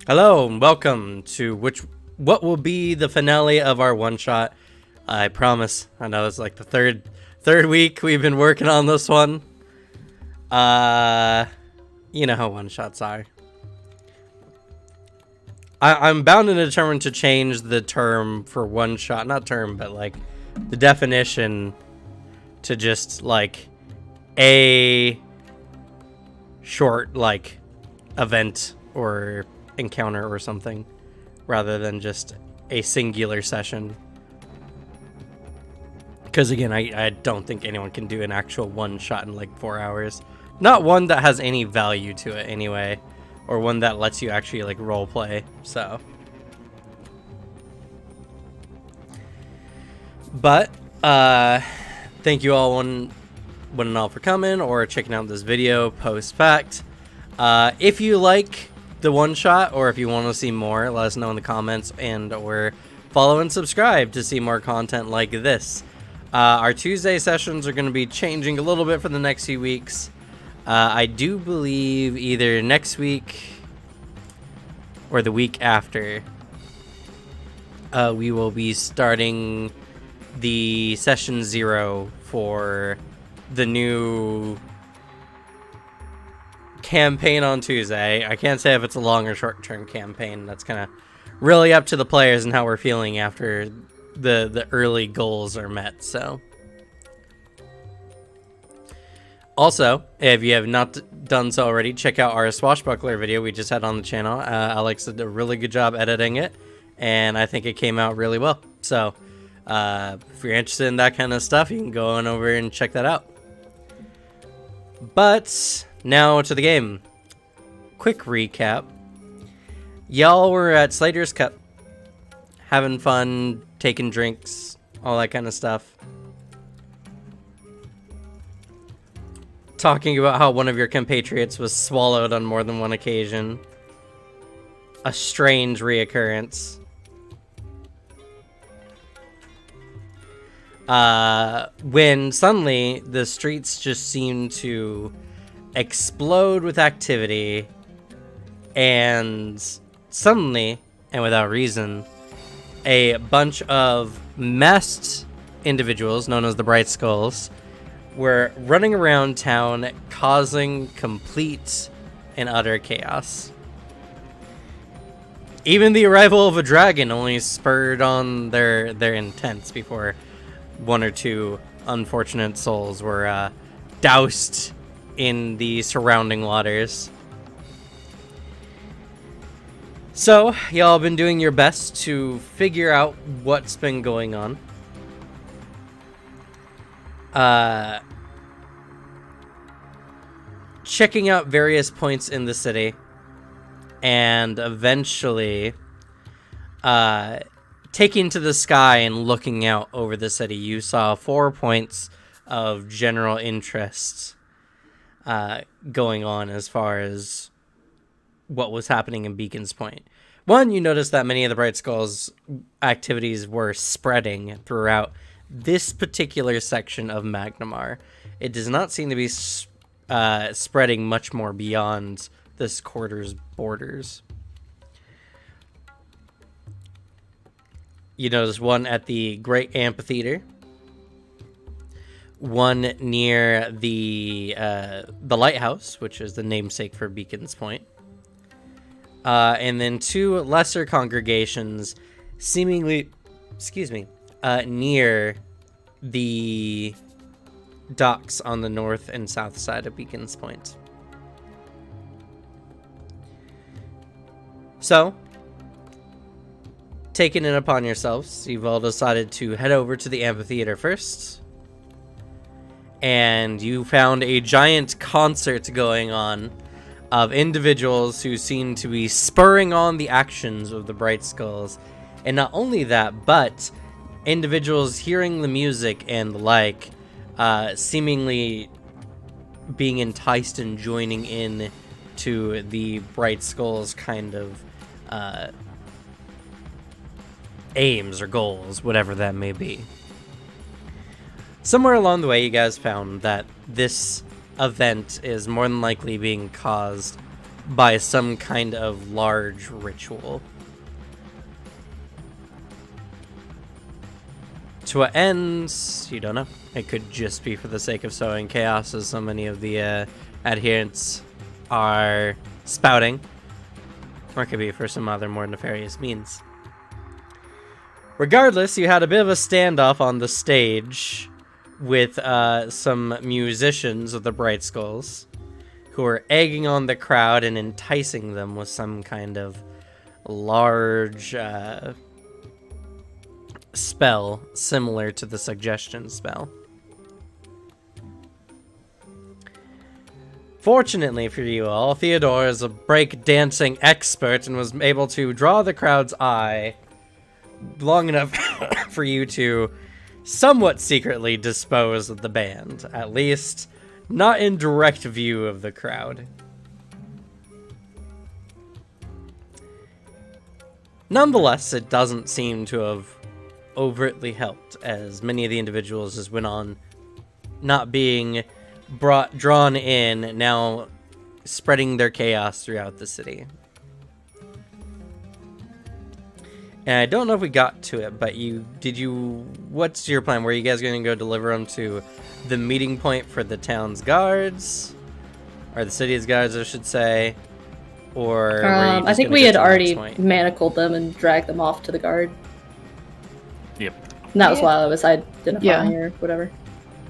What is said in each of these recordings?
Hello and welcome to what will be the finale of our one shot. I promise. I know it's like the third week we've been working on this one. You know how one shots are. I'm bound and determined to change the term for one shot, not term, but like the definition to just like a short like event or encounter or something, rather than just a singular session. Because again, I don't think anyone can do an actual one shot in like 4 hours. Not one that has any value to it anyway, or one that lets you actually like role play. So, but thank you all one and all for coming or checking out this video post fact. If you like the one shot, or if you want to see more, let us know in the comments, and or follow and subscribe to see more content like this. Our Tuesday sessions are going to be changing a little bit for the next few weeks. I do believe either next week or the week after, we will be starting the session 0 for the new campaign on Tuesday. I can't say if it's a long or short-term campaign. That's kind of really up to the players and how we're feeling after the early goals are met. So, also, if you have not done so already, check out our swashbuckler video we just had on the channel. Alex did a really good job editing it, and I think it came out really well. So, if you're interested in that kind of stuff, you can go on over and check that out. But now to the game. Quick recap. Y'all were at Slater's Cup, having fun, taking drinks, all that kind of stuff. Talking about how one of your compatriots was swallowed on more than one occasion. A strange reoccurrence. When suddenly the streets just seem to explode with activity, and suddenly, and without reason, a bunch of masked individuals known as the Bright Skulls were running around town, causing complete and utter chaos. Even the arrival of a dragon only spurred on their intents before one or two unfortunate souls were doused in the surrounding waters. So, y'all been doing your best to figure out what's been going on. Checking out various points in the city, and eventually taking to the sky and looking out over the city. You saw 4 points of general interest going on as far as what was happening in Beacon's Point. One, you noticed that many of the Bright Skulls activities were spreading throughout this particular section of Magnamar. It does not seem to be spreading much more beyond this quarter's borders. You notice one at the Great Amphitheater, one near the lighthouse, which is the namesake for Beacon's Point, and then 2 lesser congregations, seemingly, near the docks on the north and south side of Beacon's Point. So, taking it upon yourselves, you've all decided to head over to the amphitheater first. And you found a giant concert going on of individuals who seem to be spurring on the actions of the Bright Skulls. And not only that, but individuals hearing the music and the like, seemingly being enticed and joining in to the Bright Skulls kind of aims or goals, whatever that may be. Somewhere along the way, you guys found that this event is more than likely being caused by some kind of large ritual. To what ends, you don't know. It could just be for the sake of sowing chaos, as so many of the adherents are spouting, or it could be for some other more nefarious means. Regardless, you had a bit of a standoff on the stage with some musicians of the Bright Skulls who were egging on the crowd and enticing them with some kind of large spell similar to the suggestion spell. Fortunately for you all, Theodore is a break-dancing expert and was able to draw the crowd's eye long enough for you to somewhat secretly dispose of the band, at least not in direct view of the crowd. Nonetheless, it doesn't seem to have overtly helped, as many of the individuals just went on not being drawn in, now spreading their chaos throughout the city. And I don't know if we got to it, but what's your plan? Were you guys going to go deliver them to the meeting point for the town's guards? Or the city's guards, I should say? Or I think we had already manacled them and dragged them off to the guard. Yep. And that was while I was identifying or whatever.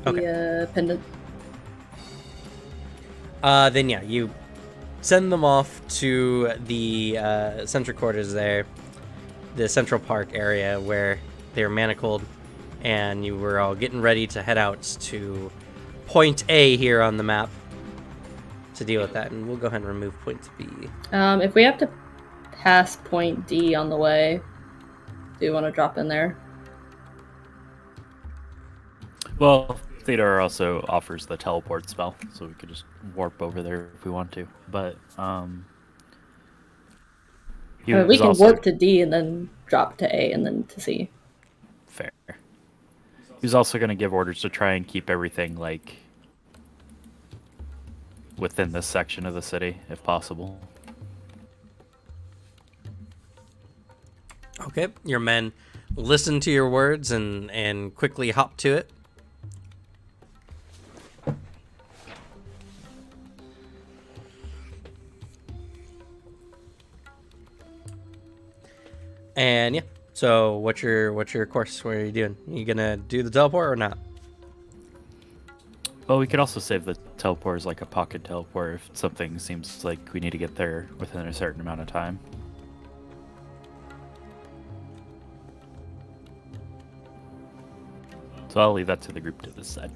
Okay. The pendant. Then yeah, you send them off to the central quarters there, the Central Park area where they were manacled, and you were all getting ready to head out to point A here on the map to deal with that, and we'll go ahead and remove point B. If we have to pass point D on the way, do you want to drop in there? Well, Theodore also offers the teleport spell, so we could just warp over there if we want to. But we can warp to D and then drop to A and then to C. Fair. He's also going to give orders to try and keep everything like within this section of the city, if possible. Okay, your men listen to your words and quickly hop to it. And yeah, so what's your course? What are you doing? You gonna do the teleport or not? Well, we could also save the teleport as like a pocket teleport if something seems like we need to get there within a certain amount of time. So I'll leave that to the group to decide.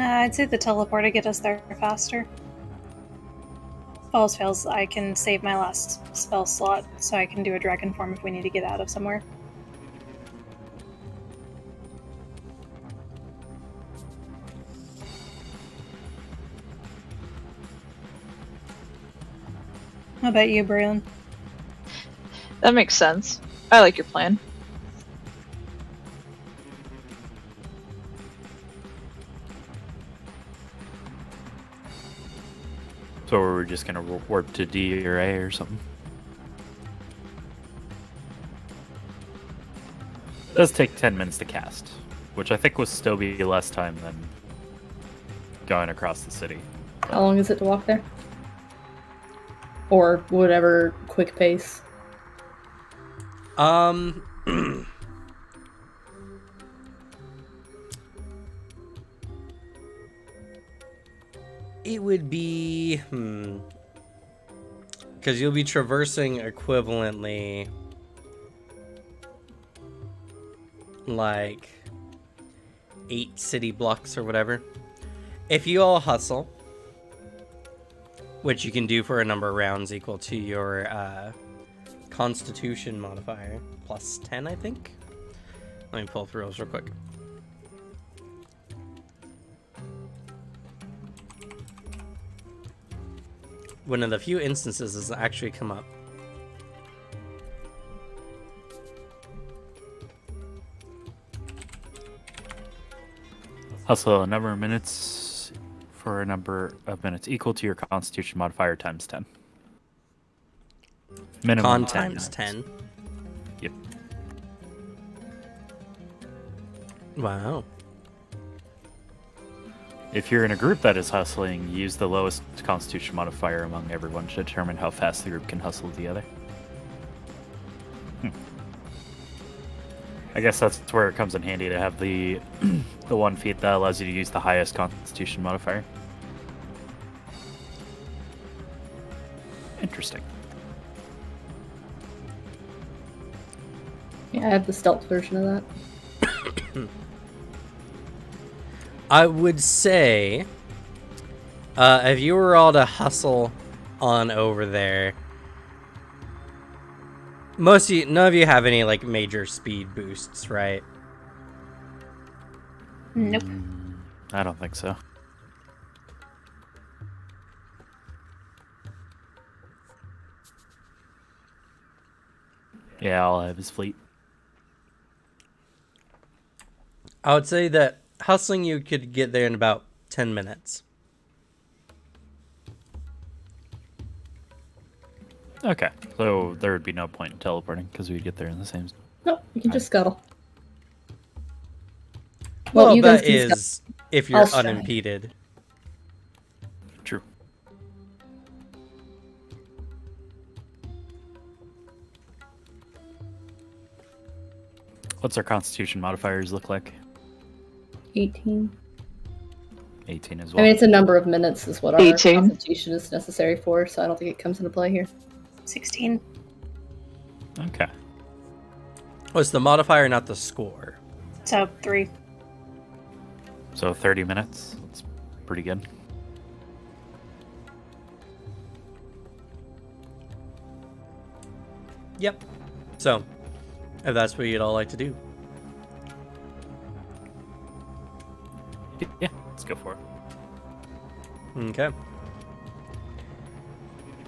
I'd say the teleport to get us there faster. If all else fails, I can save my last spell slot so I can do a dragon form if we need to get out of somewhere. How about you, Braylon? That makes sense. I like your plan. So we're just gonna warp to D or A or something. It does take 10 minutes to cast, which I think will still be less time than going across the city. How long is it to walk there? Or whatever quick pace. It would be because you'll be traversing equivalently like 8 city blocks or whatever. If you all hustle, which you can do for a number of rounds equal to your Constitution modifier, plus 10, I think. Let me pull through those real quick. One of the few instances has actually come up. Hustle a number of minutes for a number of minutes equal to your Constitution modifier times 10. Minimum Con 10 times minutes. 10. Yep. Wow. If you're in a group that is hustling, use the lowest Constitution modifier among everyone to determine how fast the group can hustle together. I guess that's where it comes in handy to have the the one feat that allows you to use the highest Constitution modifier. Interesting. Yeah, I have the stealth version of that. I would say, if you were all to hustle on over there, none of you have any like major speed boosts, right? Nope. I don't think so. Yeah, all I have is fleet. I would say that hustling you could get there in about 10 minutes. Okay, so there would be no point in teleporting because we'd get there in the same. Nope, you can just scuttle. Well, you guys that can is if you're I'll try. unimpeded. True. What's our Constitution modifiers look like? 18. 18 as I well. mean, it's a number of minutes is what our 18. constitution is necessary for, so I don't think it comes into play here. 16. Okay. Oh, it's the modifier, not the score. So 3. So 30 minutes. That's pretty good. Yep. So, if that's what you'd all like to do. Yeah, let's go for it. Okay.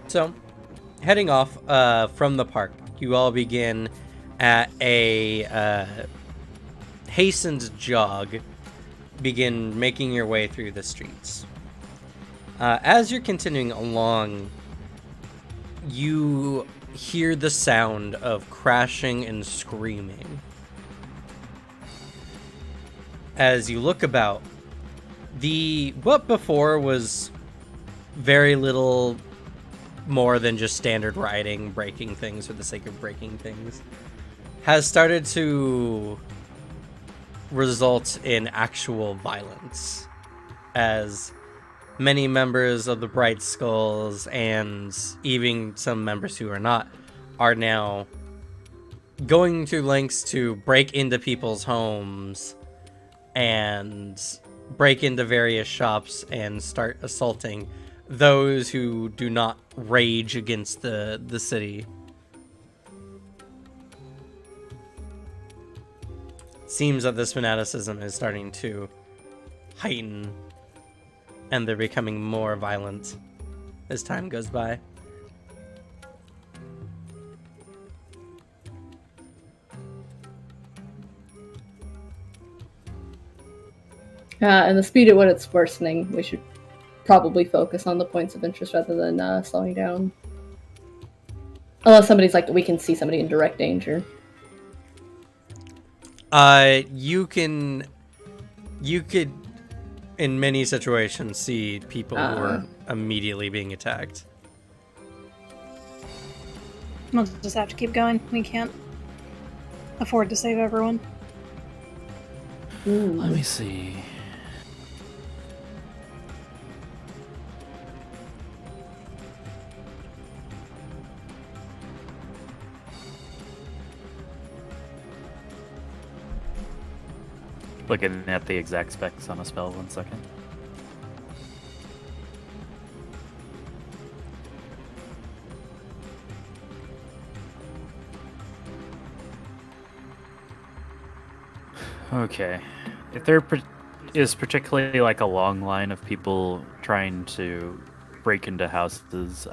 So, heading off from the park, you all begin at a hastened jog, begin making your way through the streets. As you're continuing along, you hear the sound of crashing and screaming. As you look about, what before was very little more than just standard riding, breaking things for the sake of breaking things, has started to result in actual violence, as many members of the Bright Skulls and even some members who are not are now going to lengths to break into people's homes and break into various shops and start assaulting those who do not rage against the city. Seems that this fanaticism is starting to heighten, and they're becoming more violent as time goes by. And the speed at what it's worsening, we should probably focus on the points of interest rather than slowing down. Unless somebody's like, we can see somebody in direct danger. You could, in many situations, see people who are immediately being attacked. We'll just have to keep going. We can't afford to save everyone. Let me see. Looking at the exact specs on a spell, 1 second. Okay. If there is particularly like a long line of people trying to break into houses,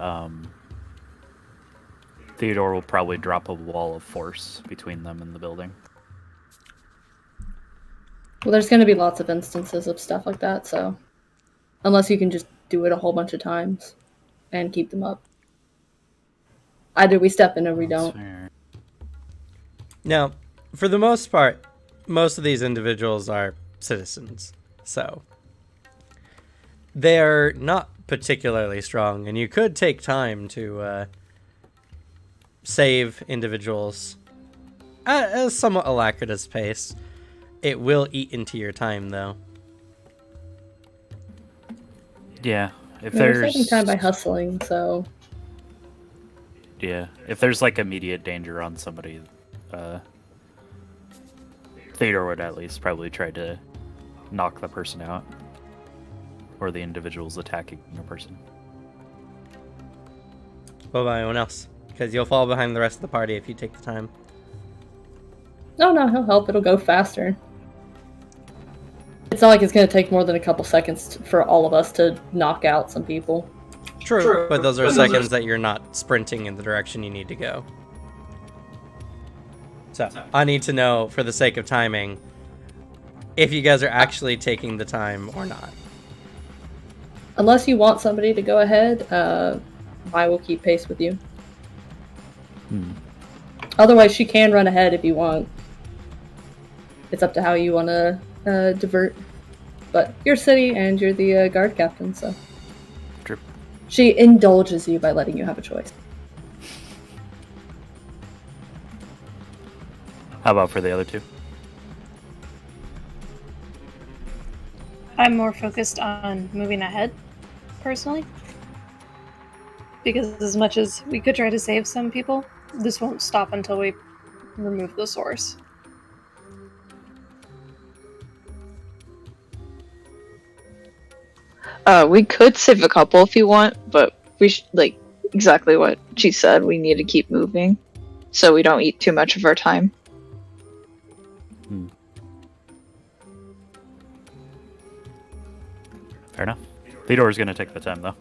Theodore will probably drop a wall of force between them and the building. Well, there's going to be lots of instances of stuff like that, so unless you can just do it a whole bunch of times and keep them up. Either we step in or we That's don't. fair. Now, for the most part, most of these individuals are citizens, so they're not particularly strong, and you could take time to save individuals at a somewhat alacritous pace. It will eat into your time, though. Yeah, if We're there's saving time by hustling, so if there's like immediate danger on somebody, Theodore would at least probably try to knock the person out, or the individual's attacking a person. What about anyone else? Because you'll fall behind the rest of the party if you take the time. no, he'll help. It'll go faster. It's not like it's going to take more than a couple seconds for all of us to knock out some people. True, but those are seconds that you're not sprinting in the direction you need to go. So, I need to know, for the sake of timing, if you guys are actually taking the time or not. Unless you want somebody to go ahead, I will keep pace with you. Otherwise, she can run ahead if you want. It's up to how you want to divert. But you're city and you're the guard captain, so. True. She indulges you by letting you have a choice. How about for the other two? I'm more focused on moving ahead, personally. Because as much as we could try to save some people, this won't stop until we remove the source. We could save a couple if you want, but we should, like, exactly what she said, we need to keep moving so we don't eat too much of our time. Fair enough. Theodore's gonna take the time, though.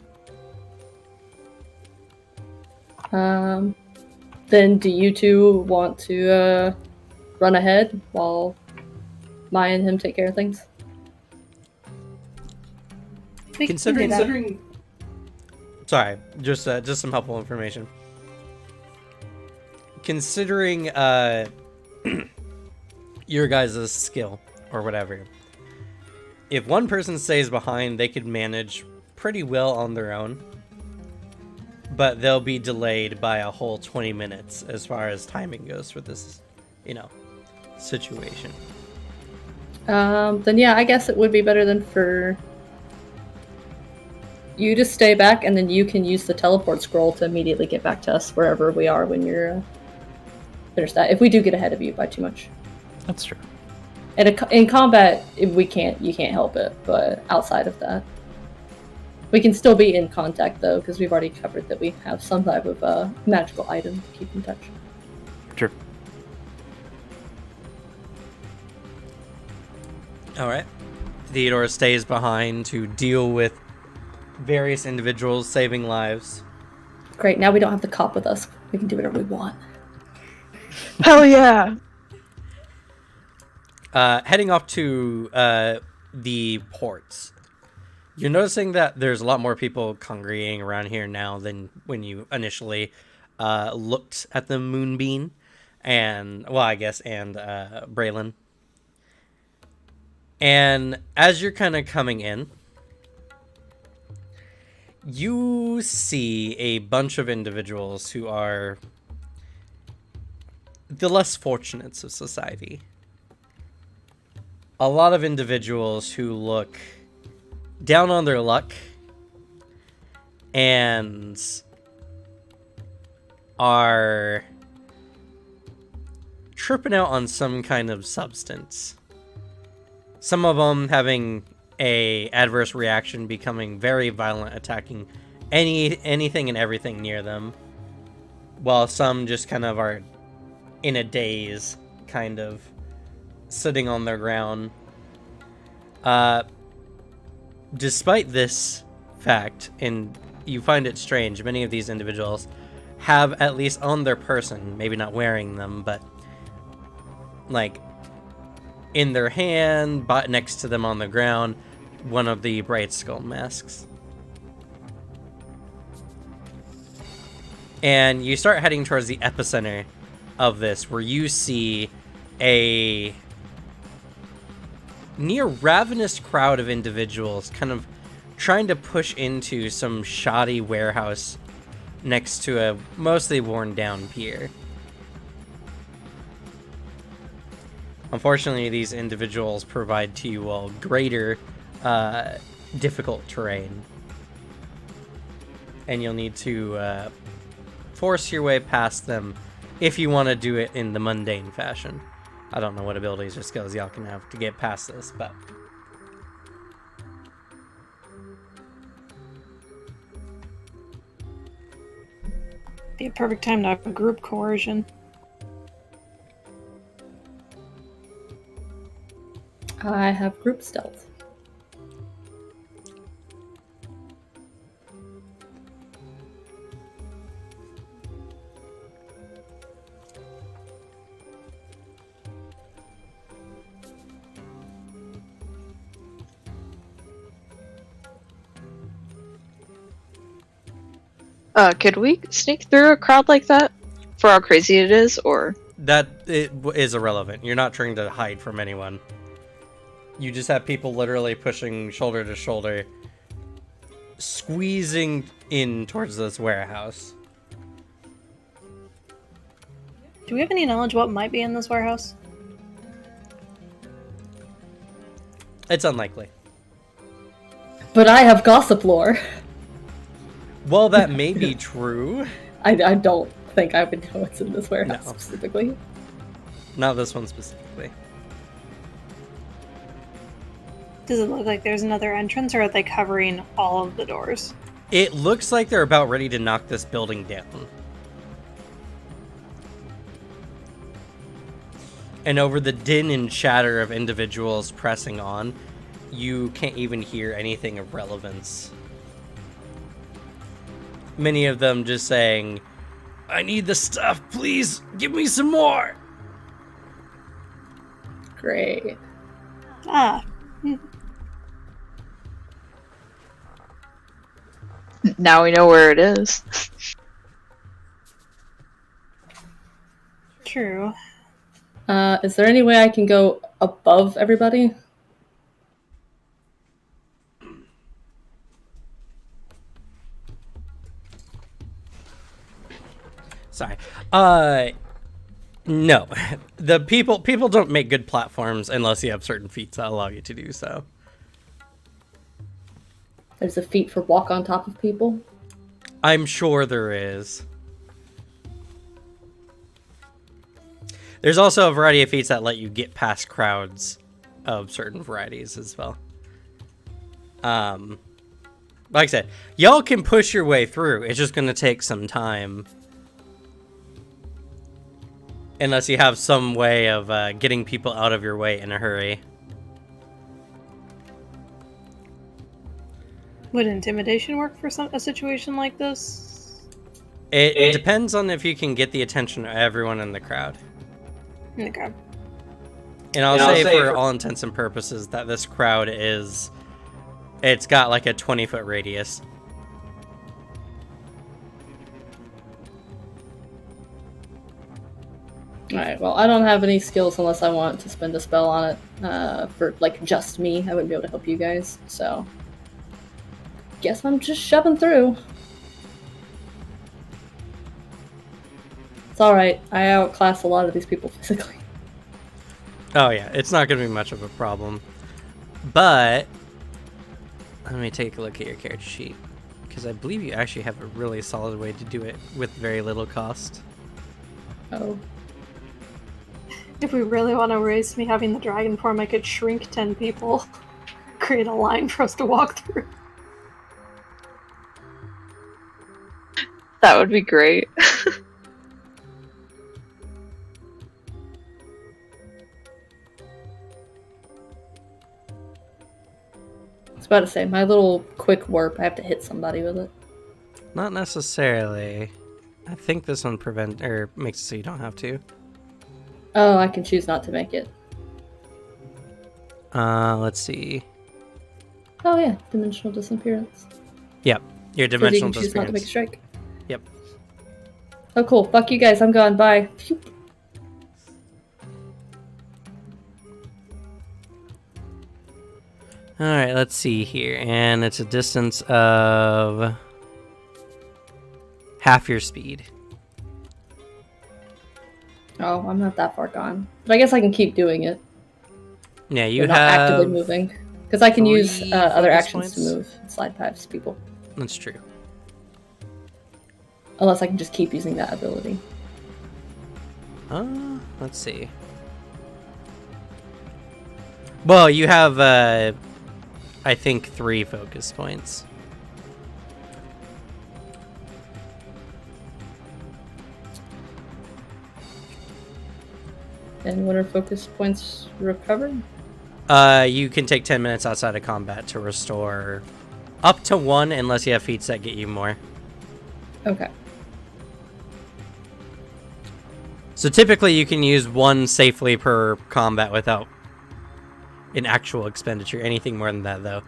Then do you two want to run ahead while Maya and him take care of things? We can do that. Considering sorry, just some helpful information. Considering your guys' skill or whatever, if one person stays behind, they could manage pretty well on their own, but they'll be delayed by a whole 20 minutes as far as timing goes for this, situation. Then yeah, I guess it would be better than for you to stay back, and then you can use the teleport scroll to immediately get back to us wherever we are when you're finished that. If we do get ahead of you by too much. That's true. And in combat, you can't help it. But outside of that, we can still be in contact though, because we've already covered that we have some type of magical item to keep in touch. Sure. All right. Theodore stays behind to deal with various individuals saving lives. Great. Now we don't have the cop with us. We can do whatever we want. Hell yeah! Heading off to the ports. You're noticing that there's a lot more people congregating around here now than when you initially looked at the Moonbeam and Braylon. And as you're kind of coming in, you see a bunch of individuals who are the less fortunates of society. A lot of individuals who look down on their luck and are tripping out on some kind of substance. Some of them having a adverse reaction, becoming very violent, attacking anything and everything near them, while some just kind of are in a daze, kind of sitting on their ground. Despite this fact, and you find it strange, many of these individuals have, at least on their person, maybe not wearing them, but like in their hand, but next to them on the ground, one of the bright skull masks. And you start heading towards the epicenter of this, where you see a near ravenous crowd of individuals kind of trying to push into some shoddy warehouse next to a mostly worn down pier. Unfortunately, these individuals provide to you all greater difficult terrain, and you'll need to force your way past them if you want to do it in the mundane fashion. I don't know what abilities or skills y'all can have to get past this, but... Be a perfect time to have a group coercion. I have group stealth. Could we sneak through a crowd like that for how crazy it is, or? That is irrelevant. You're not trying to hide from anyone. You just have people literally pushing shoulder to shoulder, squeezing in towards this warehouse. Do we have any knowledge what might be in this warehouse? It's unlikely. But I have gossip lore. Well, that may be true. I don't think I would know what's in this warehouse No. specifically. Not this one specifically. Does it look like there's another entrance, or are they covering all of the doors? It looks like they're about ready to knock this building down. And over the din and chatter of individuals pressing on, you can't even hear anything of relevance. Many of them just saying, "I need the stuff, please give me some more." Great. Ah. Now we know where it is. True. Is there any way I can go above everybody? Sorry. No. The people don't make good platforms unless you have certain feats that allow you to do so. There's a feat for walk on top of people. I'm sure there is. There's also a variety of feats that let you get past crowds of certain varieties as well. Like I said, y'all can push your way through. It's just going to take some time. Unless you have some way of getting people out of your way in a hurry. Would intimidation work for a situation like this? It depends on if you can get the attention of everyone in the crowd. Okay. And I'll say for all intents and purposes that this crowd is... It's got like a 20-foot radius. Alright, well, I don't have any skills unless I want to spend a spell on it for, like, just me. I wouldn't be able to help you guys, so... Guess I'm just shoving through. It's alright. I outclass a lot of these people physically. Oh yeah, it's not going to be much of a problem. But... Let me take a look at your character sheet. Because I believe you actually have a really solid way to do it with very little cost. Oh. If we really want to race me having the dragon form, I could shrink 10 people. Create a line for us to walk through. That would be great. I was about to say, my little quick warp, I have to hit somebody with it. Not necessarily. I think this one makes it so you don't have to. Oh, I can choose not to make it. Let's see. Oh yeah, dimensional disappearance. Yep, your So you dimensional can choose not to make a disappearance. strike. Yep. Oh cool. Fuck you guys. I'm gone. Bye. Phew. All right, let's see here, and it's a distance of half your speed. Oh, I'm not that far gone. But I guess I can keep doing it. Yeah, you But not have. actively moving. Because I can use 3 other focus actions to points? move and slide past people. That's true. Unless I can just keep using that ability. Let's see. Well, you have, I think, 3 focus points. And when are focus points recovered? You can take 10 minutes outside of combat to restore up to 1, unless you have feats that get you more. Okay. So typically you can use 1 safely per combat without an actual expenditure. Anything more than that, though,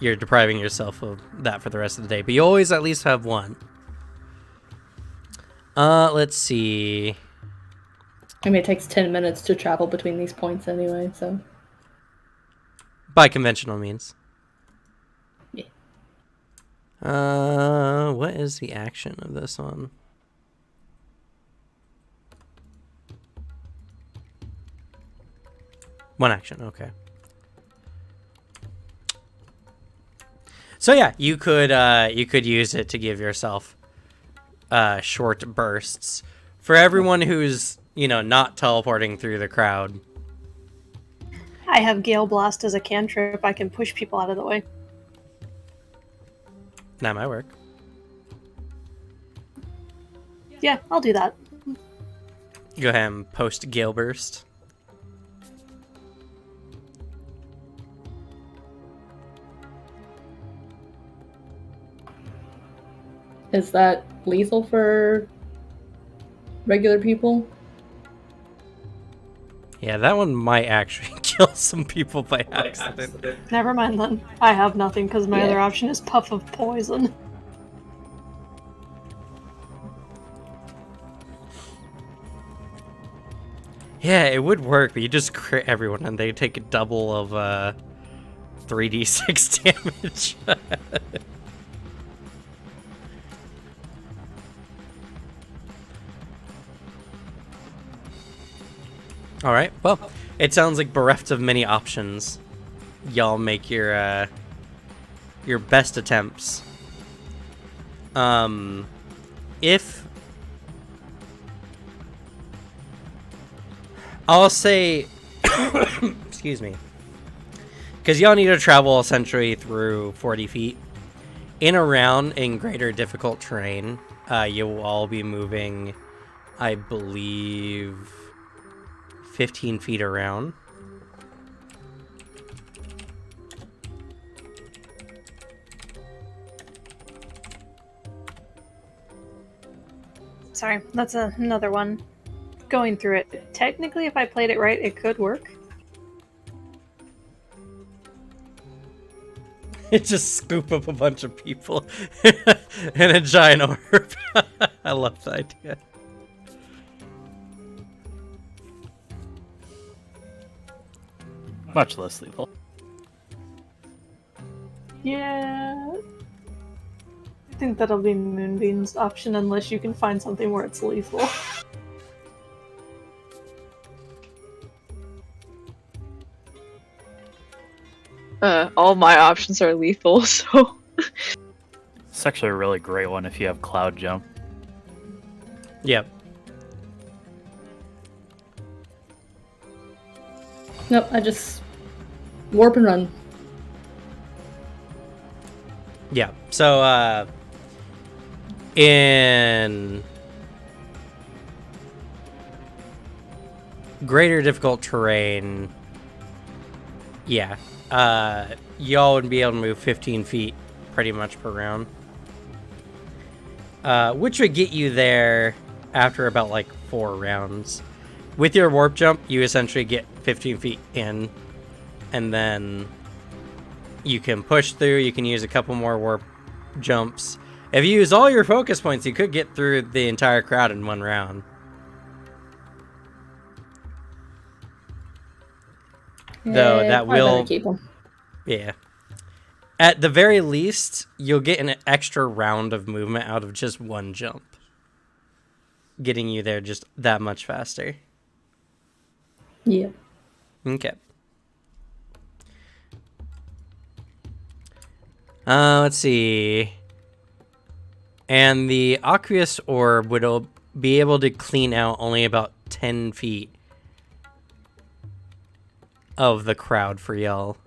you're depriving yourself of that for the rest of the day. But you always at least have 1. Let's see. I mean, it takes 10 minutes to travel between these points anyway, so... By conventional means. Yeah. What is the action of this one? One action, okay. So yeah, you could use it to give yourself short bursts. For everyone who's, not teleporting through the crowd. I have Gale Blast as a cantrip. I can push people out of the way. That might work. Yeah, I'll do that. Go ahead and post Gale Burst. Is that lethal for regular people? Yeah, that one might actually kill some people by accident. Never mind then. I have nothing because my Yeah. other option is Puff of Poison. Yeah, it would work, but you just crit everyone and they take a double of 3d6 damage. Alright, well, it sounds like bereft of many options. Y'all make your best attempts. If I'll say, excuse me, because y'all need to travel essentially through 40 feet. In a round in greater difficult terrain, you will all be moving, I believe, 15 feet around. Sorry, that's another one. Going through it. Technically, if I played it right, it could work. It just scoop up a bunch of people in a giant orb. I love the idea. Much less lethal. Yeah. I think that'll be Moonbeam's option unless you can find something where it's lethal. All my options are lethal, so... It's actually a really great one if you have Cloud Jump. Yep. Nope, I just warp and run. Yeah. So, in greater difficult terrain, yeah, y'all would be able to move 15 feet pretty much per round. Which would get you there after about like 4 rounds. With your warp jump, you essentially get 15 feet in and then you can push through. You can use a couple more warp jumps. If you use all your focus points, you could get through the entire crowd in one round. Though that I'd rather will, keep 'em. yeah. At the very least, you'll get an extra round of movement out of just one jump, getting you there just that much faster. Yeah. Okay. Let's see. And the aqueous orb would be able to clean out only about 10 feet of the crowd for y'all.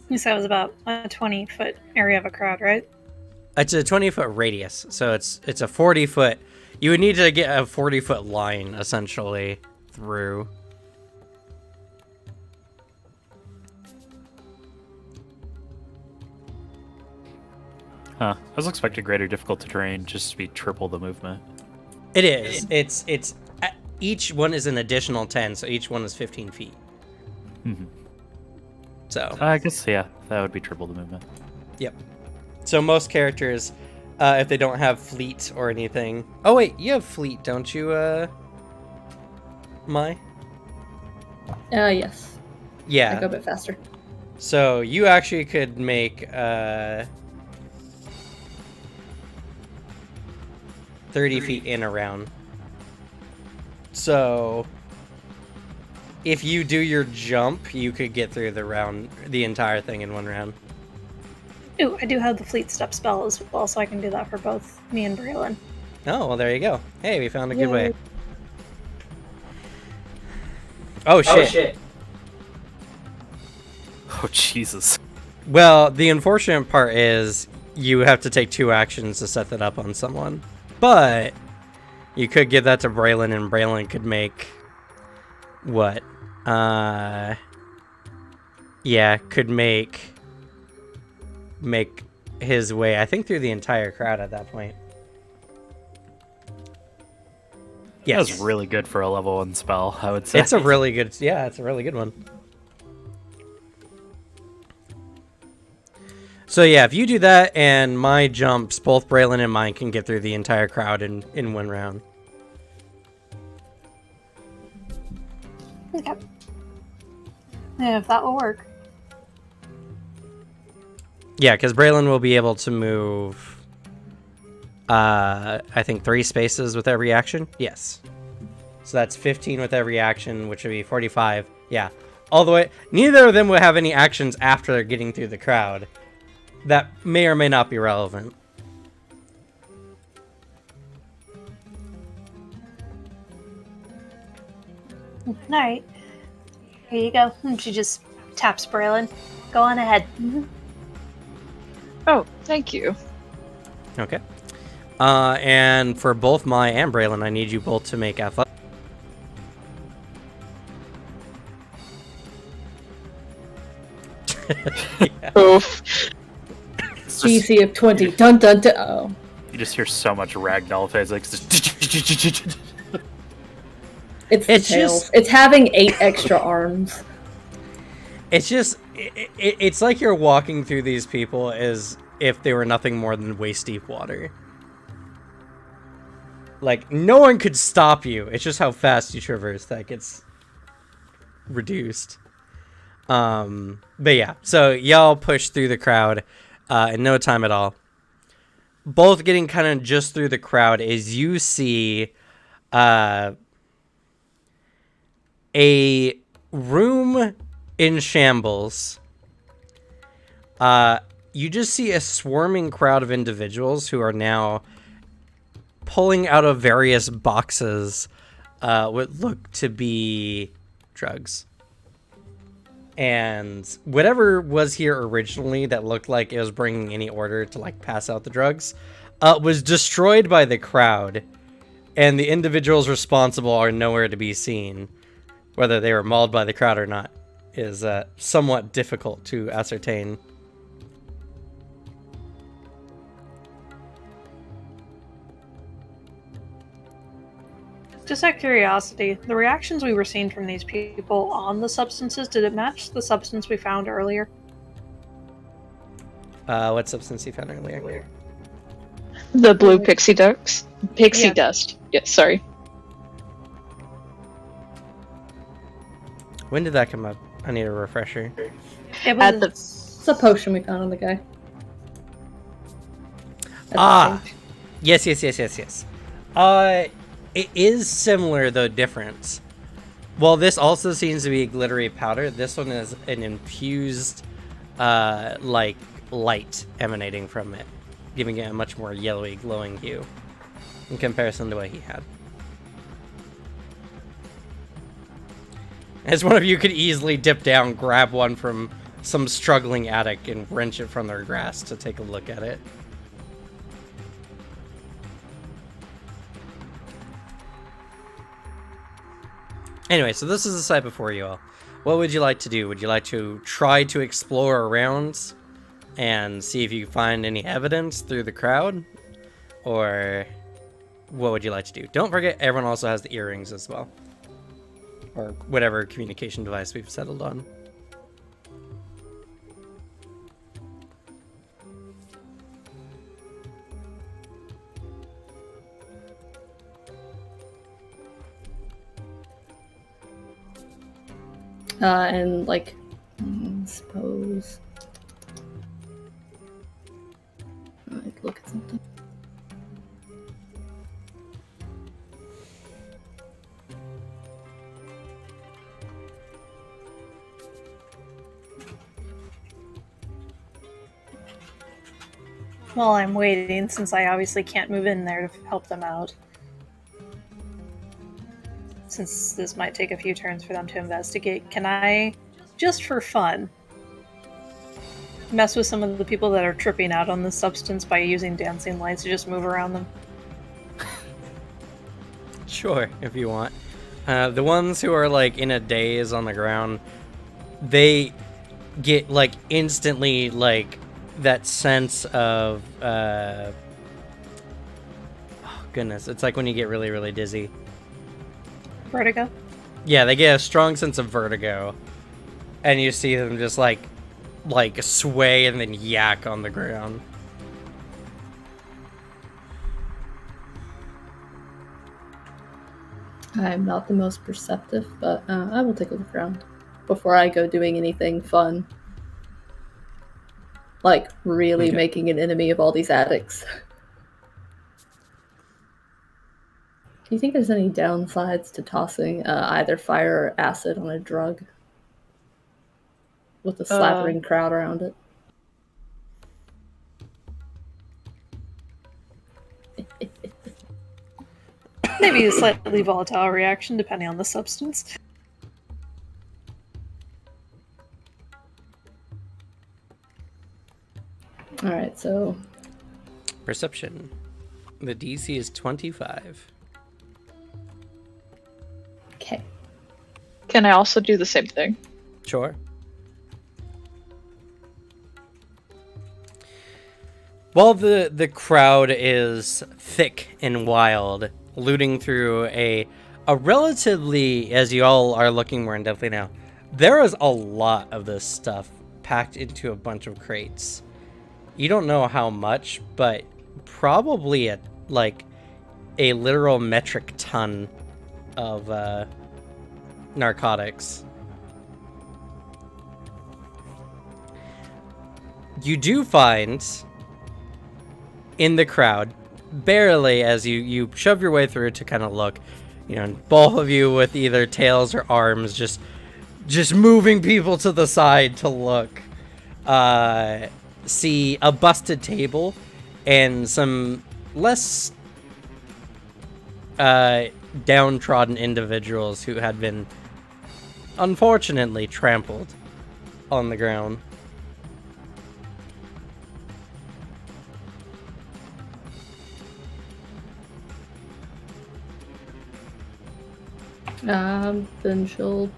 You said it was about a 20-foot area of a crowd, right? It's a 20-foot radius, so it's a 40-foot. You would need to get a 40-foot line, essentially, through. Huh. I was expecting greater difficulty terrain just to be triple the movement. It is. It's each one is an additional 10, so each one is 15 feet. Mhm. So I guess, yeah, that would be triple the movement. yep. So most characters, if they don't have fleet or anything. Oh wait, you have fleet, don't you? Mai? Yes. I Yeah. go a bit faster. So you actually could make 30 feet in around. So if you do your jump, you could get through the entire thing in one round. Ooh, I do have the Fleet Step spell as well, so I can do that for both me and Braylon. Oh, well, there you go. Hey, we found a good Yay. way. Oh, shit. Oh, Jesus. Well, the unfortunate part is you have to take 2 actions to set that up on someone. But you could give that to Braylon, and Braylon could make what? Yeah, could make his way, I think, through the entire crowd at that point. Yes. That's really good for a level 1 spell, I would say. It's a really good, yeah, it's a really good one. So yeah, if you do that and my jumps, both Braylon and mine can get through the entire crowd in one round. Okay. Yeah, if that will work. Yeah, because Braylon will be able to move, I think 3 spaces with every action. Yes. So that's 15 with every action, which would be 45. Yeah. All the way. Neither of them will have any actions after getting through the crowd. That may or may not be relevant. Alright. Here you go. She just taps Braylon. Go on ahead. Oh, thank you. Okay. And for both Mai and Braylon, I need you both to make athletic. Oof. DC of 20. Dun dun dun. Oh. You just hear so much ragdoll physics. It's the It's tails. just- It's having 8 extra arms. It's just, it's like you're walking through these people as if they were nothing more than waist deep water. Like, no one could stop you. It's just how fast you traverse that gets reduced. But yeah, so y'all push through the crowd in no time at all. Both getting kind of just through the crowd as you see a room in shambles. You just see a swarming crowd of individuals who are now pulling out of various boxes what look to be drugs. And whatever was here originally that looked like it was bringing any order to like pass out the drugs was destroyed by the crowd, and the individuals responsible are nowhere to be seen. Whether they were mauled by the crowd or not is somewhat difficult to ascertain. Just out of curiosity, the reactions we were seeing from these people on the substances, did it match the substance we found earlier? What substance you found earlier? The blue pixie dust. Pixie Yeah. dust. Yes, sorry. When did that come up? I need a refresher. It At the- It's a potion we found on the guy. At the Ah! stage. Yes. It is similar, though different. Well, this also seems to be a glittery powder. This one is an infused, like, light emanating from it, giving it a much more yellowy, glowing hue in comparison to what he had. As one of you could easily dip down, grab one from some struggling addict, and wrench it from their grasp to take a look at it. Anyway, so this is the site before you all. What would you like to do? Would you like to try to explore around and see if you find any evidence through the crowd? Or what would you like to do? Don't forget, everyone also has the earrings as well. Or whatever communication device we've settled on. And like, suppose. Like, look at something. While I'm waiting, since I obviously can't move in there to help them out. Since this might take a few turns for them to investigate, can I, just for fun, mess with some of the people that are tripping out on this substance by using dancing lights to just move around them? Sure, if you want. The ones who are like in a daze on the ground, they get like instantly like that sense of oh goodness, it's like when you get really, really dizzy. Vertigo? Yeah, they get a strong sense of vertigo, and you see them just like sway and then yak on the ground. I'm not the most perceptive, but I will take a look around before I go doing anything fun. Like, really Okay. making an enemy of all these addicts. Do you think there's any downsides to tossing either fire or acid on a drug? With a slathering crowd around it? Maybe a slightly volatile reaction depending on the substance. Alright, so Perception. The DC is 25. okay. Can I also do the same thing? Sure. While the crowd is thick and wild, looting through a relatively, as you all are looking more in-depthly now, there is a lot of this stuff packed into a bunch of crates. You don't know how much, but probably a literal metric ton of narcotics. You do find in the crowd, barely as you shove your way through to kind of look, you know, both of you with either tails or arms just moving people to the side to look, see a busted table and some less downtrodden individuals who had been unfortunately trampled on the ground. Then she'll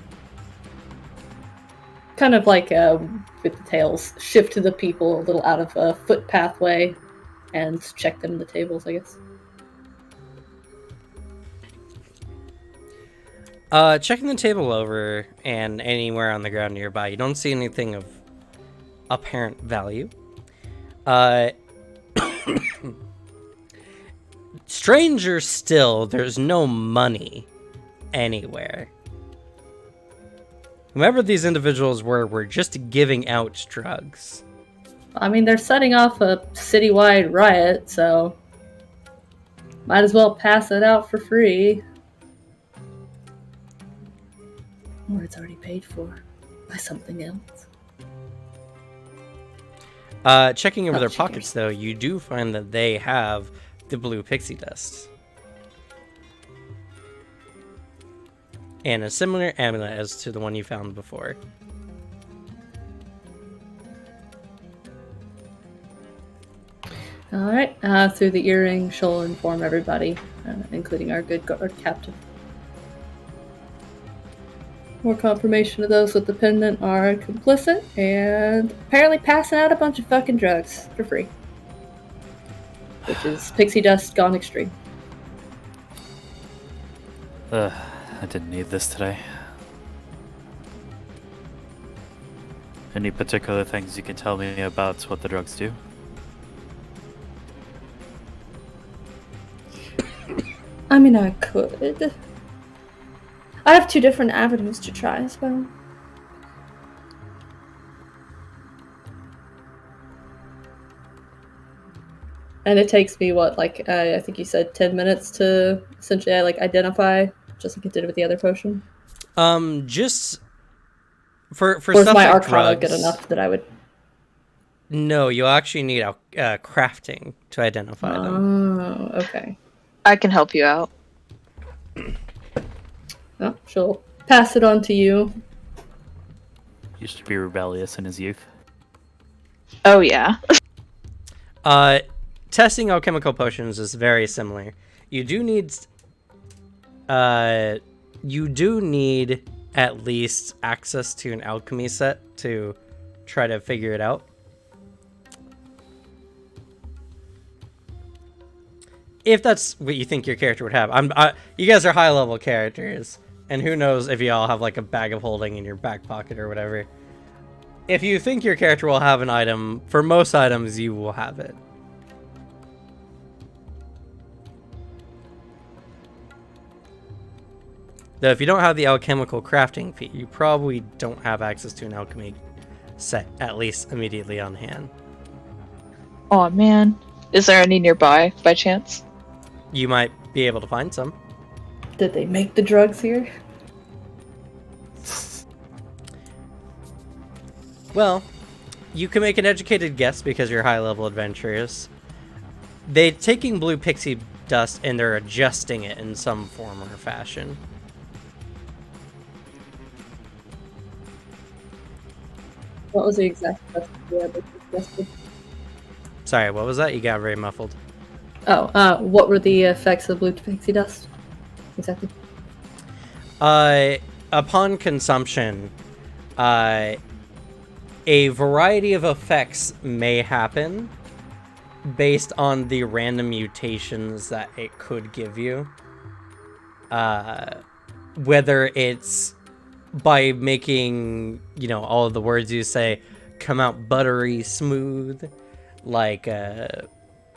kind of like with the tails shift to the people a little out of a foot pathway and check them the tables, I guess. Checking the table over and anywhere on the ground nearby, you don't see anything of apparent value. Stranger still, there's no money anywhere. Whoever these individuals were just giving out drugs. I mean, they're setting off a citywide riot, so might as well pass it out for free. Or it's already paid for by something else. Checking over their pockets, though, you do find that they have the blue pixie dust. And a similar amulet as to the one you found before. Alright, through the earring, she'll inform everybody, including our good guard captain. More confirmation of those with the pendant are complicit and apparently passing out a bunch of fucking drugs for free. Which is pixie dust gone extreme. I didn't need this today. Any particular things you can tell me about what the drugs do? I mean, I could. I have 2 different avenues to try as well. And it takes me, what, like, I think you said 10 minutes to essentially, like, identify, just like it did with the other potion? Just for or stuff is my like arcana drugs, good enough that I would... No, you actually need crafting to identify them. Oh, okay. I can help you out. Oh, she'll pass it on to you. He used to be rebellious in his youth. Oh yeah. Testing alchemical potions is very similar. You do need at least access to an alchemy set to try to figure it out. If that's what you think your character would have. You guys are high level characters, and who knows if you all have like a bag of holding in your back pocket or whatever. If you think your character will have an item, for most items you will have it. Though if you don't have the alchemical crafting feat, you probably don't have access to an alchemy set, at least immediately on hand. Oh man. Is there any nearby by chance? You might be able to find some. Did they make the drugs here? Well, you can make an educated guess because you're high-level adventurers. They're taking blue pixie dust and they're adjusting it in some form or fashion. What was the exact recipe? Sorry, what was that? You got very muffled. Oh, what were the effects of blue pixie dust? Exactly. Upon consumption, a variety of effects may happen based on the random mutations that it could give you. Whether it's by making, all of the words you say come out buttery smooth, like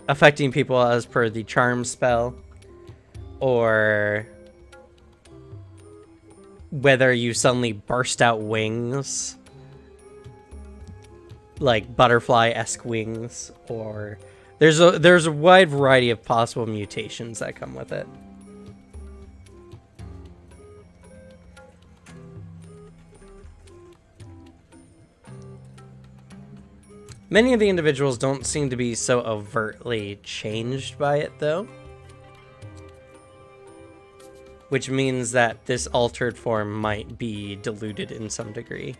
affecting people as per the charm spell, or whether you suddenly burst out wings, like butterfly-esque wings, or there's a wide variety of possible mutations that come with it. Many of the individuals don't seem to be so overtly changed by it, though. Which means that this altered form might be diluted in some degree.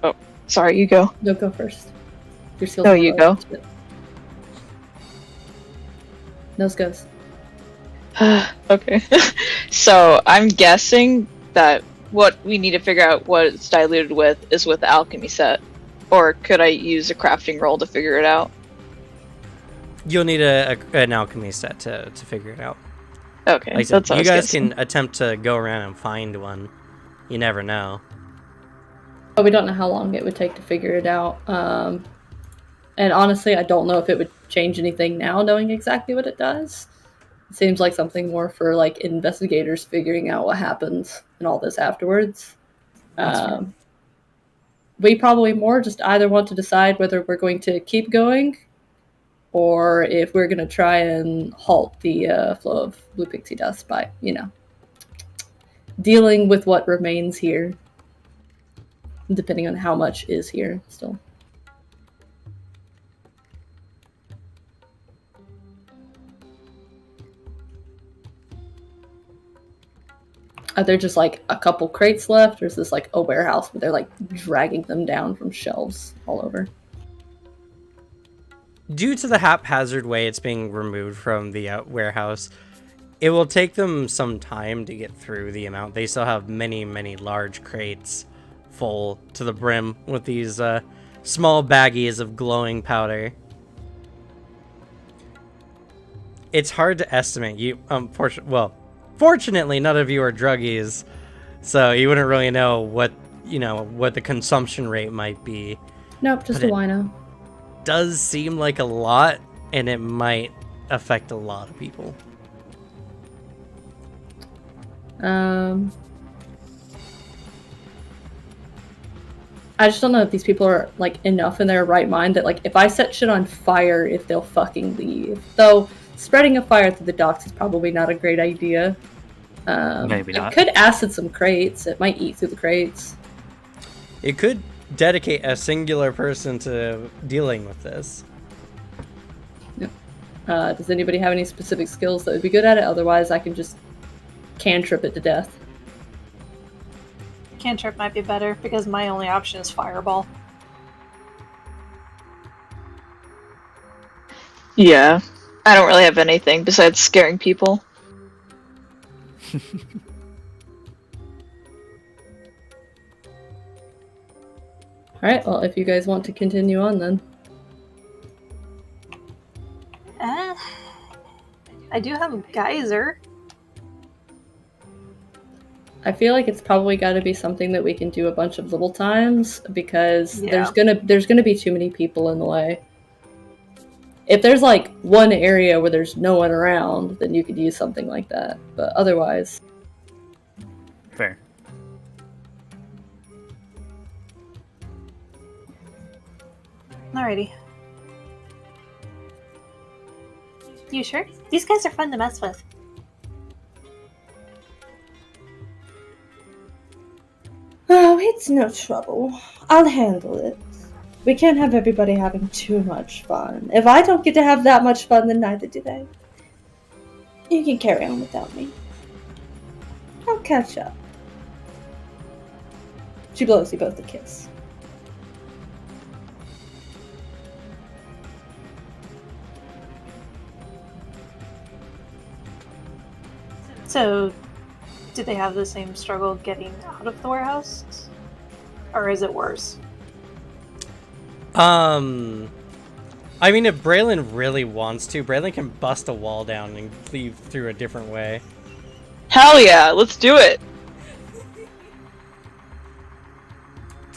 Oh, sorry, you go. You'll go first. Your skills Oh, are you relevant to it. Nose goes. Okay. So I'm guessing that what we need to figure out what it's diluted with is with the alchemy set. Or could I use a crafting roll to figure it out? You'll need an alchemy set to figure it out. Okay, Like I said, that's what I you was guys guessing. can attempt to go around and find one. You never know. But we don't know how long it would take to figure it out. And honestly, I don't know if it would change anything now, knowing exactly what it does. It seems like something more for like investigators figuring out what happens and all this afterwards. We probably more just either want to decide whether we're going to keep going or if we're going to try and halt the flow of blue pixie dust by, dealing with what remains here, depending on how much is here still. Are there just like a couple crates left, or is this like a warehouse where they're like dragging them down from shelves all over? Due to the haphazard way it's being removed from the warehouse, it will take them some time to get through the amount. They still have many, many large crates full to the brim with these small baggies of glowing powder. It's hard to estimate. Fortunately, none of you are druggies, so you wouldn't really know what the consumption rate might be. Nope, just a wino. Does seem like a lot, and it might affect a lot of people. I just don't know if these people are like enough in their right mind that like if I set shit on fire, if they'll fucking leave. Though spreading a fire through the docks is probably not a great idea. Maybe not. It could acid some crates. It might eat through the crates. It could dedicate a singular person to dealing with this. Does anybody have any specific skills that would be good at it? Otherwise, I can just cantrip it to death. Cantrip might be better because my only option is fireball. Yeah. I don't really have anything besides scaring people. Alright, well, if you guys want to continue on then. I do have a geyser. I feel like it's probably got to be something that we can do a bunch of little times because Yeah. there's gonna be too many people in the way. If there's like one area where there's no one around, then you could use something like that. But otherwise, Fair. Alrighty. You sure? These guys are fun to mess with. Oh, it's no trouble. I'll handle it. We can't have everybody having too much fun. If I don't get to have that much fun, then neither do they. You can carry on without me. I'll catch up. She blows you both a kiss. So, did they have the same struggle getting out of the warehouse? Or is it worse? I mean, if Braylon really wants to, Braylon can bust a wall down and leave through a different way. Hell yeah, let's do it!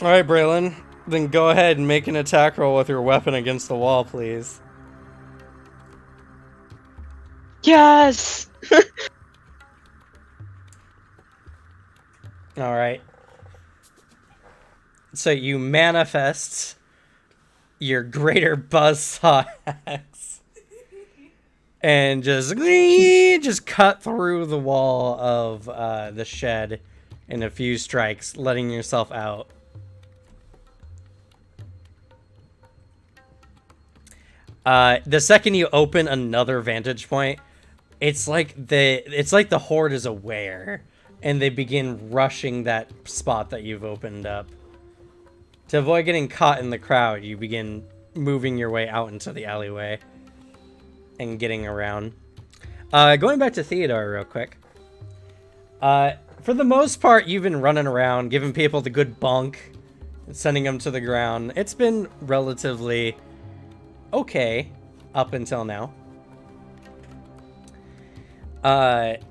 Alright, Braylon, then go ahead and make an attack roll with your weapon against the wall, please. Yes! Alright. So you manifest your greater buzzsaw axe and just cut through the wall of the shed in a few strikes, letting yourself out. The second you open another vantage point, it's like the horde is aware, and they begin rushing that spot that you've opened up. To avoid getting caught in the crowd, you begin moving your way out into the alleyway and getting around. Going back to Theodore real quick. For the most part, you've been running around, giving people the good bunk, sending them to the ground. It's been relatively okay up until now. But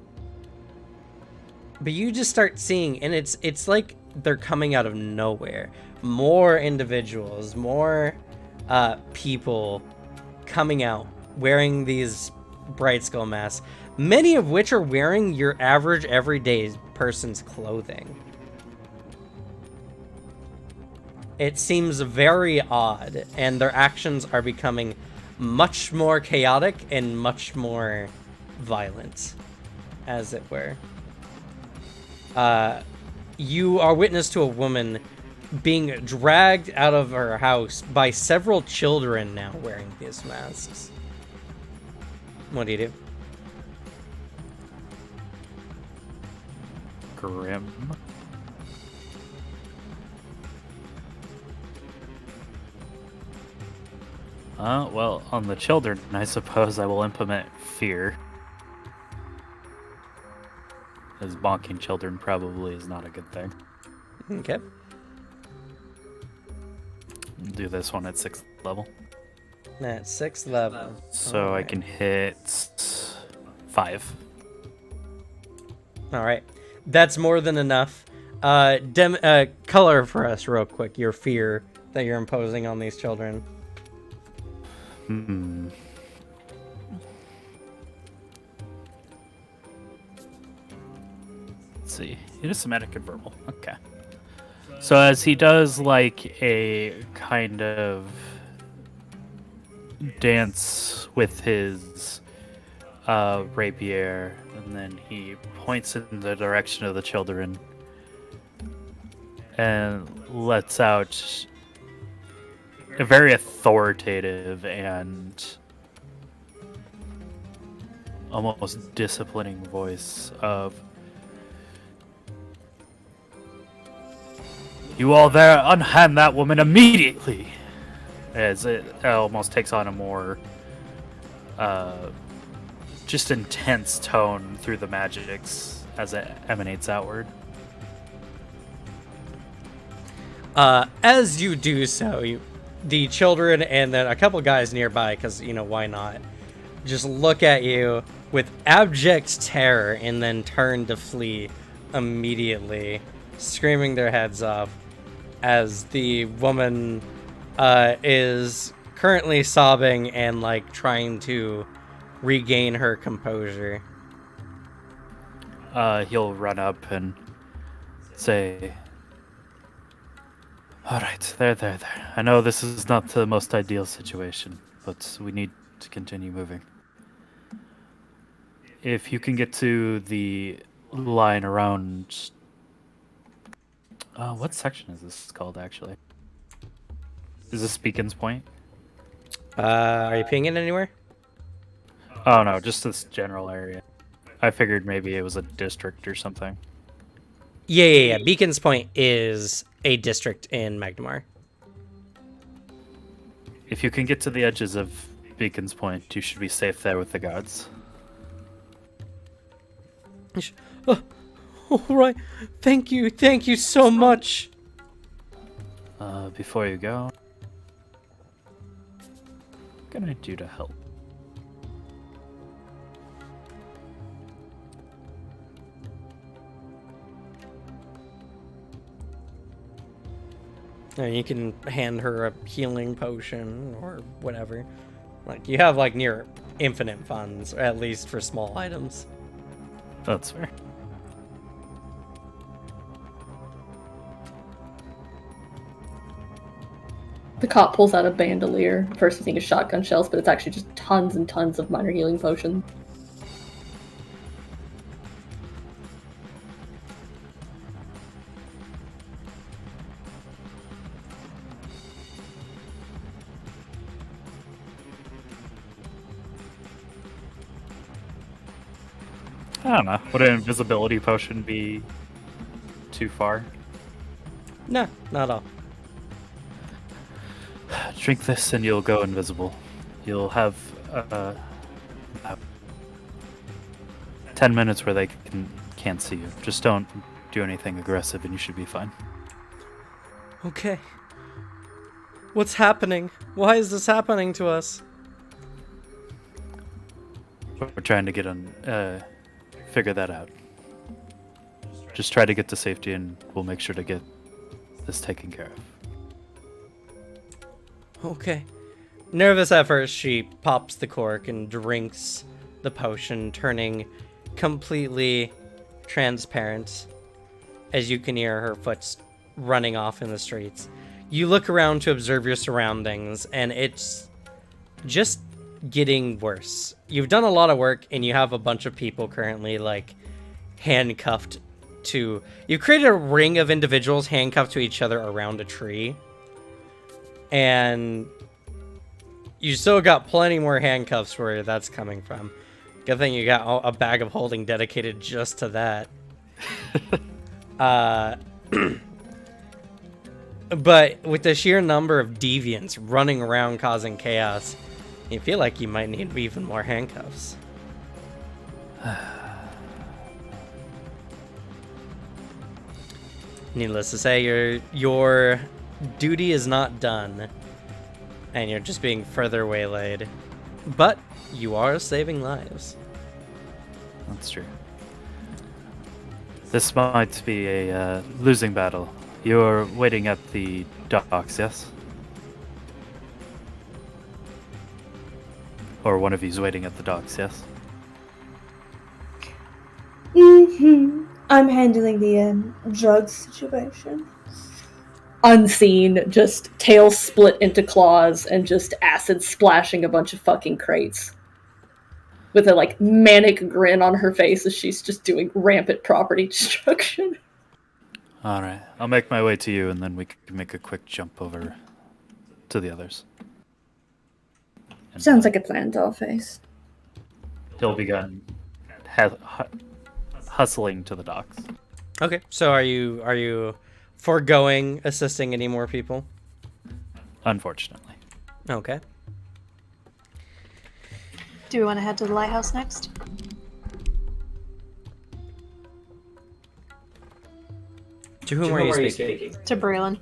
you just start seeing, and it's like they're coming out of nowhere. More individuals, more people coming out wearing these bright skull masks, many of which are wearing your average everyday person's clothing. It seems very odd, and their actions are becoming much more chaotic and much more violent, as it were. You are witness to a woman being dragged out of her house by several children now wearing these masks. What do you do? Grim. Well, on the children, I suppose I will implement fear. As bonking children probably is not a good thing. Okay. Do this one at 6th level. At 6th level. So I can hit 5. Alright. That's more than enough. Color for us real quick your fear that you're imposing on these children. Let's see. It is somatic and verbal. Okay. So as he does like a kind of dance with his rapier, and then he points in the direction of the children and lets out a very authoritative and almost disciplining voice of, "You all there, unhand that woman immediately!" As it almost takes on a more just intense tone through the magics as it emanates outward. As you do so, the children and then a couple guys nearby, because, you know, why not, just look at you with abject terror and then turn to flee immediately, screaming their heads off as the woman is currently sobbing and, like, trying to regain her composure. He'll run up and say, "Alright, there. I know this is not the most ideal situation, but we need to continue moving. If you can get to the line around... what section is this called, actually? Is this Beacon's Point? Are you pinging anywhere? Oh no, just this general area. I figured maybe it was a district or something. Yeah. Beacon's Point is a district in Magnemar. If you can get to the edges of Beacon's Point, you should be safe there with the guards. All right. Thank you so much. Before you go, what can I do to help? And you can hand her a healing potion or whatever. Like, you have, like, near infinite funds, or at least for small items. That's fair. The cop pulls out a bandolier. First you think it's shotgun shells, but it's actually just tons and tons of minor healing potions. I don't know. Would an invisibility potion be too far? No, not at all. Drink this and you'll go invisible. You'll have 10 minutes where they can't see you. Just don't do anything aggressive and you should be fine. Okay. What's happening? Why is this happening to us? We're trying to get figure that out. Just try to get to safety and we'll make sure to get this taken care of. Okay. Nervous at first, she pops the cork and drinks the potion, turning completely transparent as you can hear her foot running off in the streets. You look around to observe your surroundings, and it's just getting worse. You've done a lot of work, and you have a bunch of people currently, like, handcuffed to... You've created a ring of individuals handcuffed to each other around a tree. And you still got plenty more handcuffs where that's coming from. Good thing you got a bag of holding dedicated just to that. But with the sheer number of deviants running around causing chaos, you feel like you might need even more handcuffs. Needless to say, your duty is not done, and you're just being further waylaid. But you are saving lives. That's true. This might be a losing battle. You're waiting at the docks, yes? Or one of you's waiting at the docks, yes? Mm-hmm. I'm handling the drug situation. Unseen, just tail split into claws and just acid splashing a bunch of fucking crates. With a, like, manic grin on her face as she's just doing rampant property destruction. Alright, I'll make my way to you and then we can make a quick jump over to the others. And Sounds like a plan, Dollface. he'll begin hustling to the docks. Okay, so are you foregoing assisting any more people? Unfortunately. Okay. Do we want to head to the lighthouse next? To whom are you speaking? To Braylon.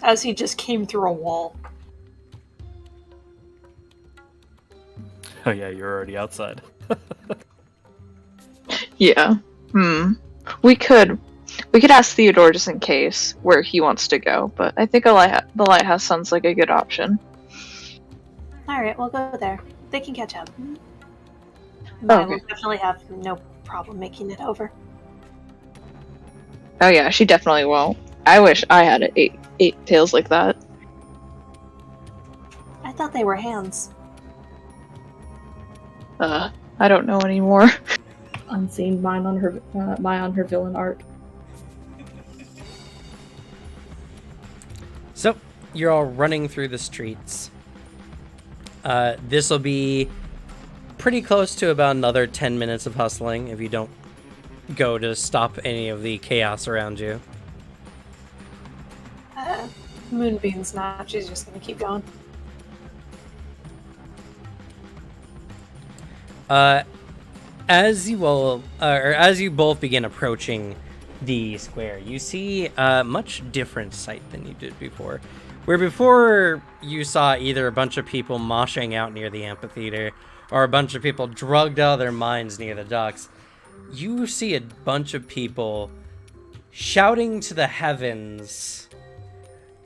As he just came through a wall. Oh yeah, you're already outside. Yeah. We could ask Theodore just in case where he wants to go, but I think the lighthouse sounds like a good option. Alright, we'll go there. They can catch up. But I will Okay. definitely have no problem making it over. Oh yeah, she definitely won't. I wish I had eight tails like that. I thought they were hands. I don't know anymore. Unseen, mine on her villain art. So, you're all running through the streets. This will be pretty close to about another 10 minutes of hustling if you don't go to stop any of the chaos around you. Moonbeam's not. She's just gonna keep going. As you both begin approaching the square, you see a much different sight than you did before. Where before you saw either a bunch of people moshing out near the amphitheater or a bunch of people drugged out of their minds near the docks, you see a bunch of people shouting to the heavens,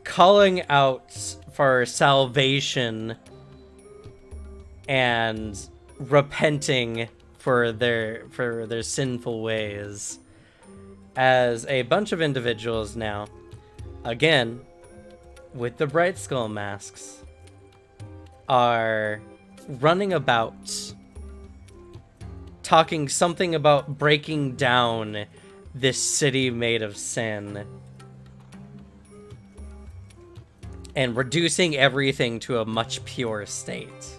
calling out for salvation and repenting for their sinful ways, as a bunch of individuals now, again with the bright skull masks, are running about talking something about breaking down this city made of sin and reducing everything to a much purer state.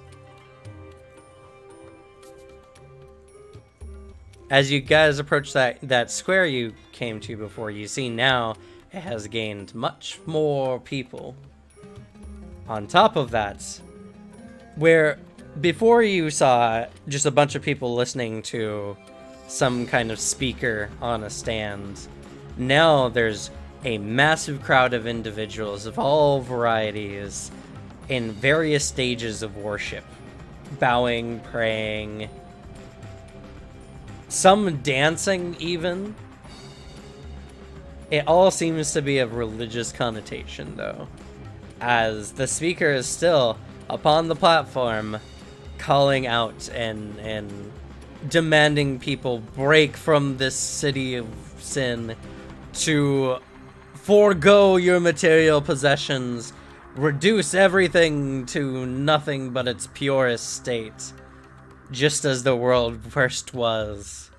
As you guys approach that square you came to before, you see now it has gained much more people. On top of that, where before you saw just a bunch of people listening to some kind of speaker on a stand, now there's a massive crowd of individuals of all varieties in various stages of worship, bowing, praying, some dancing even. It all seems to be of religious connotation, though, as the speaker is still upon the platform calling out and demanding people break from this city of sin, to forego your material possessions, reduce everything to nothing but its purest state, just as the world first was.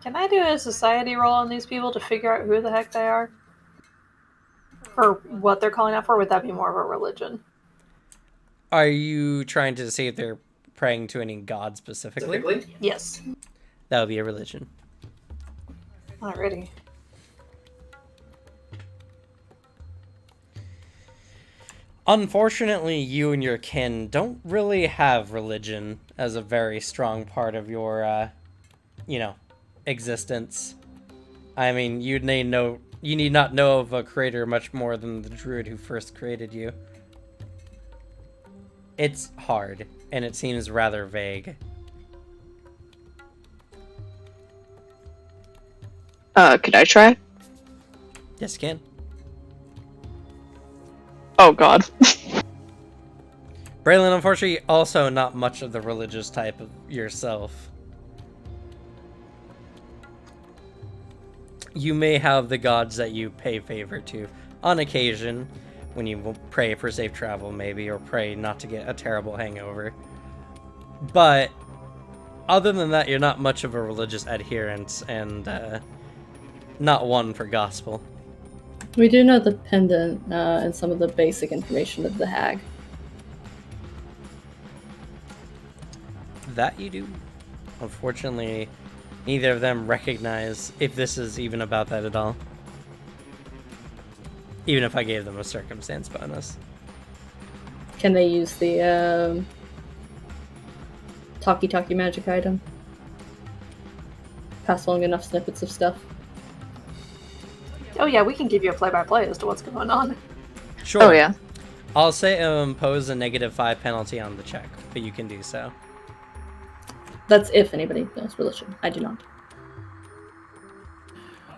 Can I do a society roll on these people to figure out who the heck they are? Or what they're calling out for? Would that be more of a religion? Are you trying to see if they're praying to any god specifically? Yes. That would be a religion. Alrighty. Unfortunately, you and your kin don't really have religion as a very strong part of your, existence. I mean, you need not know of a creator much more than the druid who first created you. It's hard, and it seems rather vague. Could I try? Yes, you can. Oh god. Braylon, unfortunately, also not much of the religious type of yourself. You may have the gods that you pay favor to on occasion, when you pray for safe travel, maybe, or pray not to get a terrible hangover. But other than that, you're not much of a religious adherent, and not one for gospel. We do know the pendant and some of the basic information of the hag. That you do. Unfortunately, neither of them recognize if this is even about that at all. Even if I gave them a circumstance bonus. Can they use the talkie-talkie magic item? Pass along enough snippets of stuff. Oh yeah, we can give you a play-by-play as to what's going on. Sure. Oh yeah. I'll say impose a -5 penalty on the check, but you can do so. That's if anybody knows religion. I do not.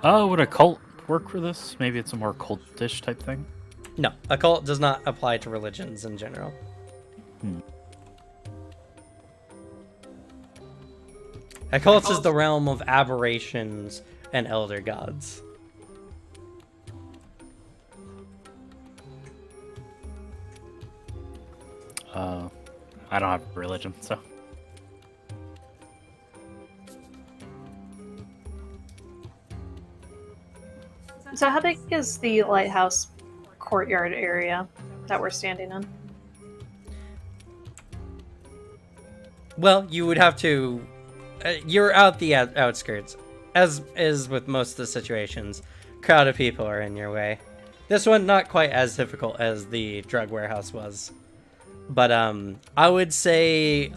Would a cult work for this? Maybe it's a more cultish type thing? No, occult does not apply to religions in general. Occult is the realm of aberrations and elder gods. I don't have religion, so. So how big is the lighthouse courtyard area that we're standing in? Well, you would have to... you're out the outskirts. As is with most of the situations, crowd of people are in your way. This one, not quite as difficult as the drug warehouse was. But I would say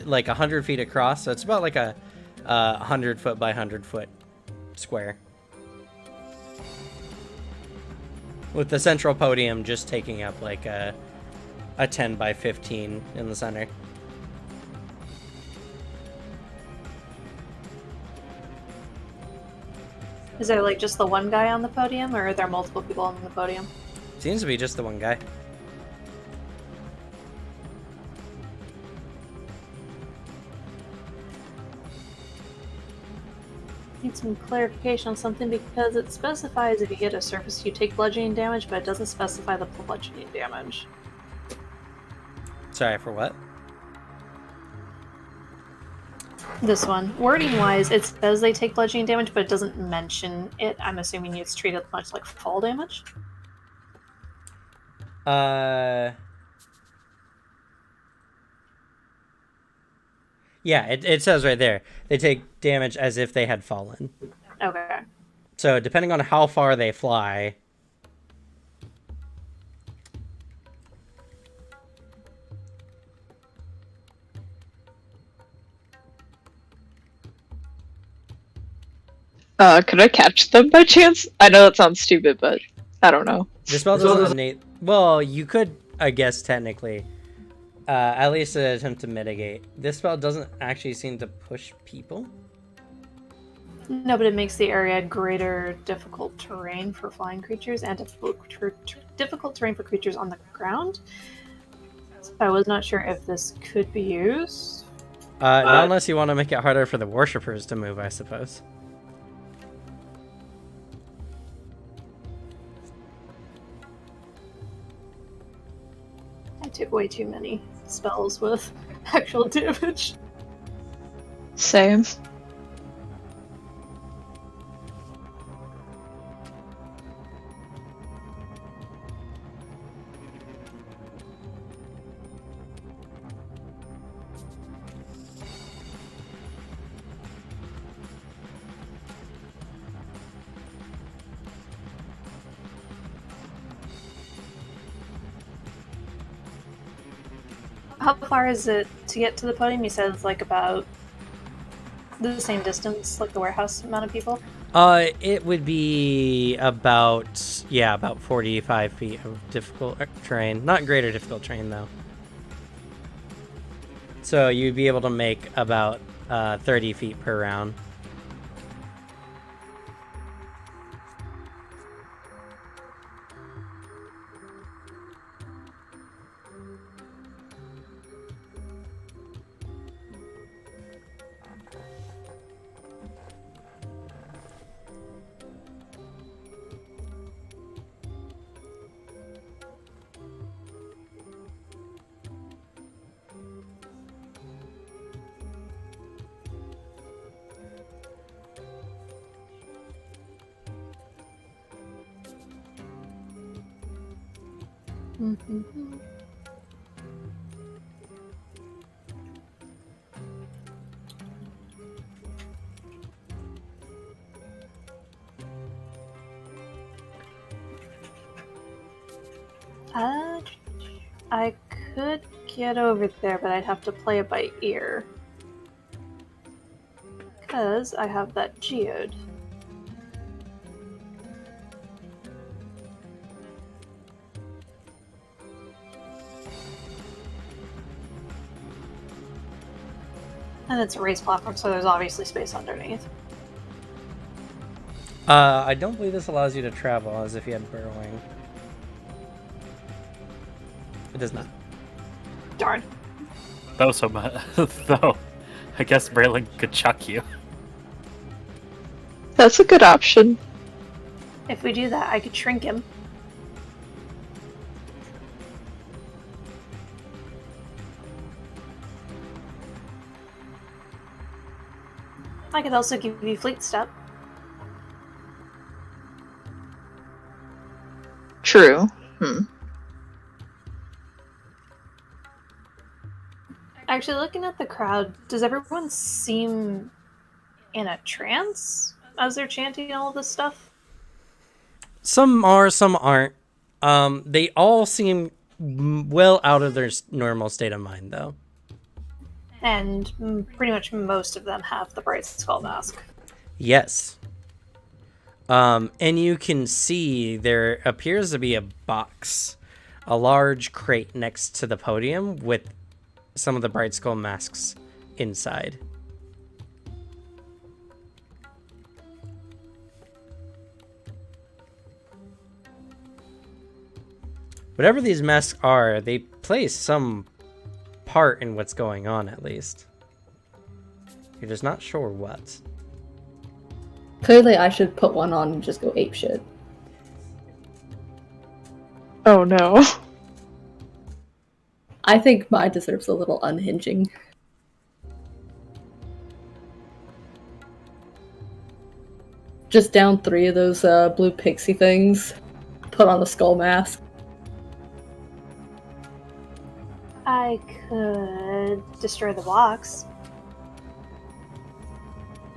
like 100 feet across, so it's about like a 100 foot by 100 foot square. With the central podium just taking up like a 10 by 15 in the center. Is there like just the one guy on the podium, or are there multiple people on the podium? Seems to be just the one guy. Need some clarification on something, because it specifies if you hit a surface you take bludgeoning damage, but it doesn't specify the bludgeoning damage. Sorry, for what? This one. Wording wise, it says they take bludgeoning damage, but it doesn't mention it. I'm assuming it's treated much like fall damage. Yeah, it says right there. They take damage as if they had fallen. Okay. So depending on how far they fly, Could I catch them by chance? I know that sounds stupid, but I don't know. The spell doesn't innate. Well, you could, I guess, technically, at least attempt to mitigate. This spell doesn't actually seem to push people. No, but it makes the area greater difficult terrain for flying creatures and difficult terrain for creatures on the ground. So I was not sure if this could be used. Not unless you want to make it harder for the worshippers to move, I suppose. I took way too many spells with actual damage. Same. How far is it to get to the podium? You said it's like about the same distance, like the warehouse amount of people? It would be about 45 feet of difficult terrain. Not greater difficult terrain, though. So you'd be able to make about 30 feet per round. Mm-hmm. I could get over there, but I'd have to play it by ear. Because I have that geode. And it's a raised platform, so there's obviously space underneath. I don't believe this allows you to travel as if you had burrowing. It does not. Darn. Though, though, I guess Braylon could chuck you. That's a good option. If we do that, I could shrink him. I could also give you Fleet Step. True. Actually, looking at the crowd, does everyone seem in a trance as they're chanting all of this stuff? Some are, some aren't. They all seem well out of their normal state of mind, though. And pretty much most of them have the Bright Skull Mask. Yes. And you can see there appears to be a box, a large crate next to the podium with some of the Bright Skull masks inside. Whatever these masks are, they play some part in what's going on, at least. You're just not sure what. Clearly, I should put one on and just go apeshit. Oh no. I think mine deserves a little unhinging. Just down 3 of those blue pixie things. Put on the skull mask. I could destroy the box.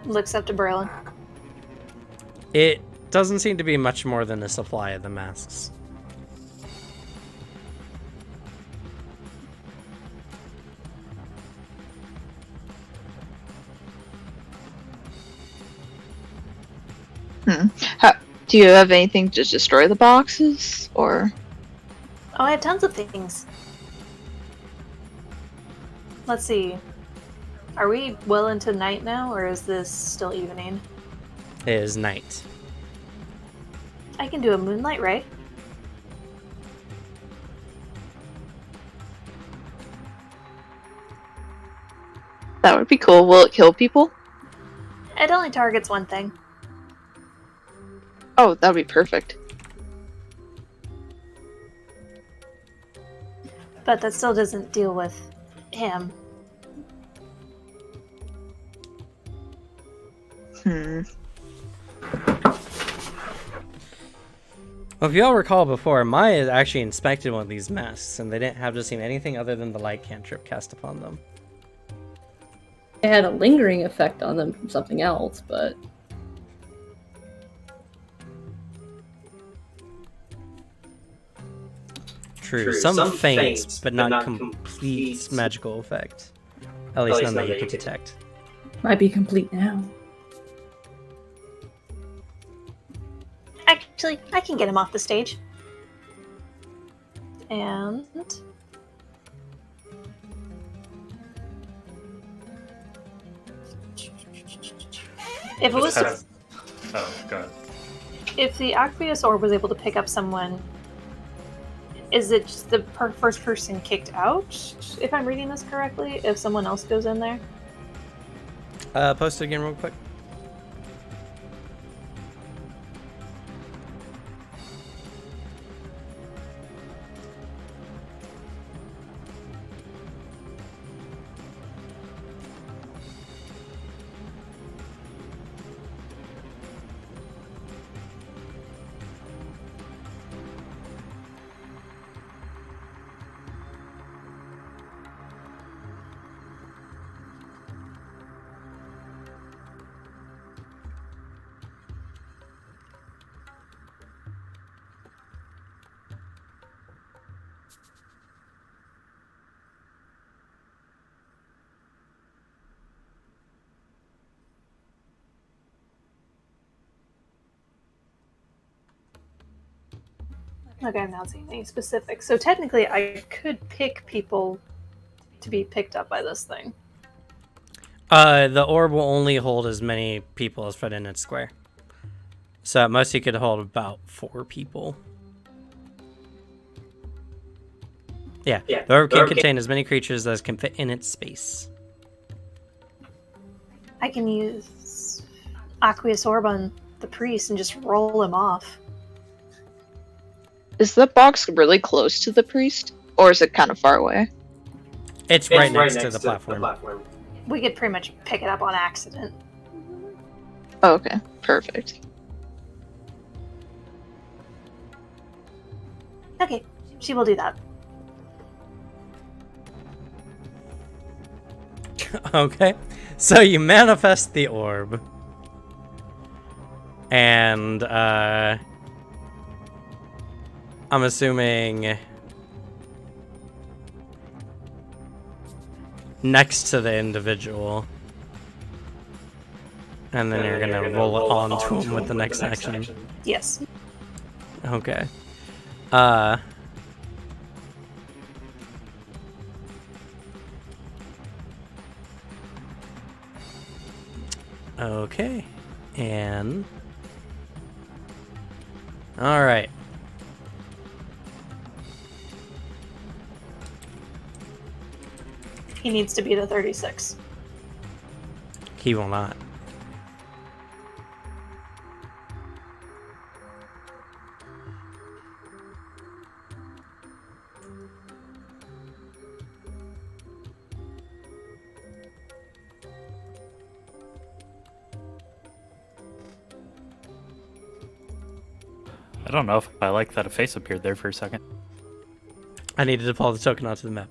Looks up to Berlin. It doesn't seem to be much more than a supply of the masks. Do you have anything to destroy the boxes, or? Oh, I have tons of things. Let's see. Are we well into night now, or is this still evening? It is night. I can do a moonlight ray. That would be cool. Will it kill people? It only targets one thing. Oh, that would be perfect. But that still doesn't deal with him. Well, if you all recall before, Maya actually inspected one of these masks, and they didn't have to see anything other than the light cantrip cast upon them. It had a lingering effect on them from something else, but True, some faint, but not complete magical effect. At least none that you could detect. might be complete now. Actually, I can get him off the stage. And... if it was... Oh, God. If the aqueous orb was able to pick up someone, is it just the first person kicked out, if I'm reading this correctly, if someone else goes in there? Post it again real quick. Okay, I'm not seeing any specifics. So technically, I could pick people to be picked up by this thing. The orb will only hold as many people as fit in its square. So at most you could hold about 4 people. Yeah, the orb can contain as many creatures as can fit in its space. I can use aqueous orb on the priest and just roll him off. Is the box really close to the priest, or is it kind of far away? It's right next to the platform. We could pretty much pick it up on accident. Oh, okay, perfect. Okay, she will do that. Okay, so you manifest the orb. And, I'm assuming next to the individual. And then you're gonna roll it onto him with the next action. Yes. Okay. Okay. And... alright. He needs to be the 36. He will not. I don't know if I like that a face appeared there for a second. I needed to pull the token onto the map.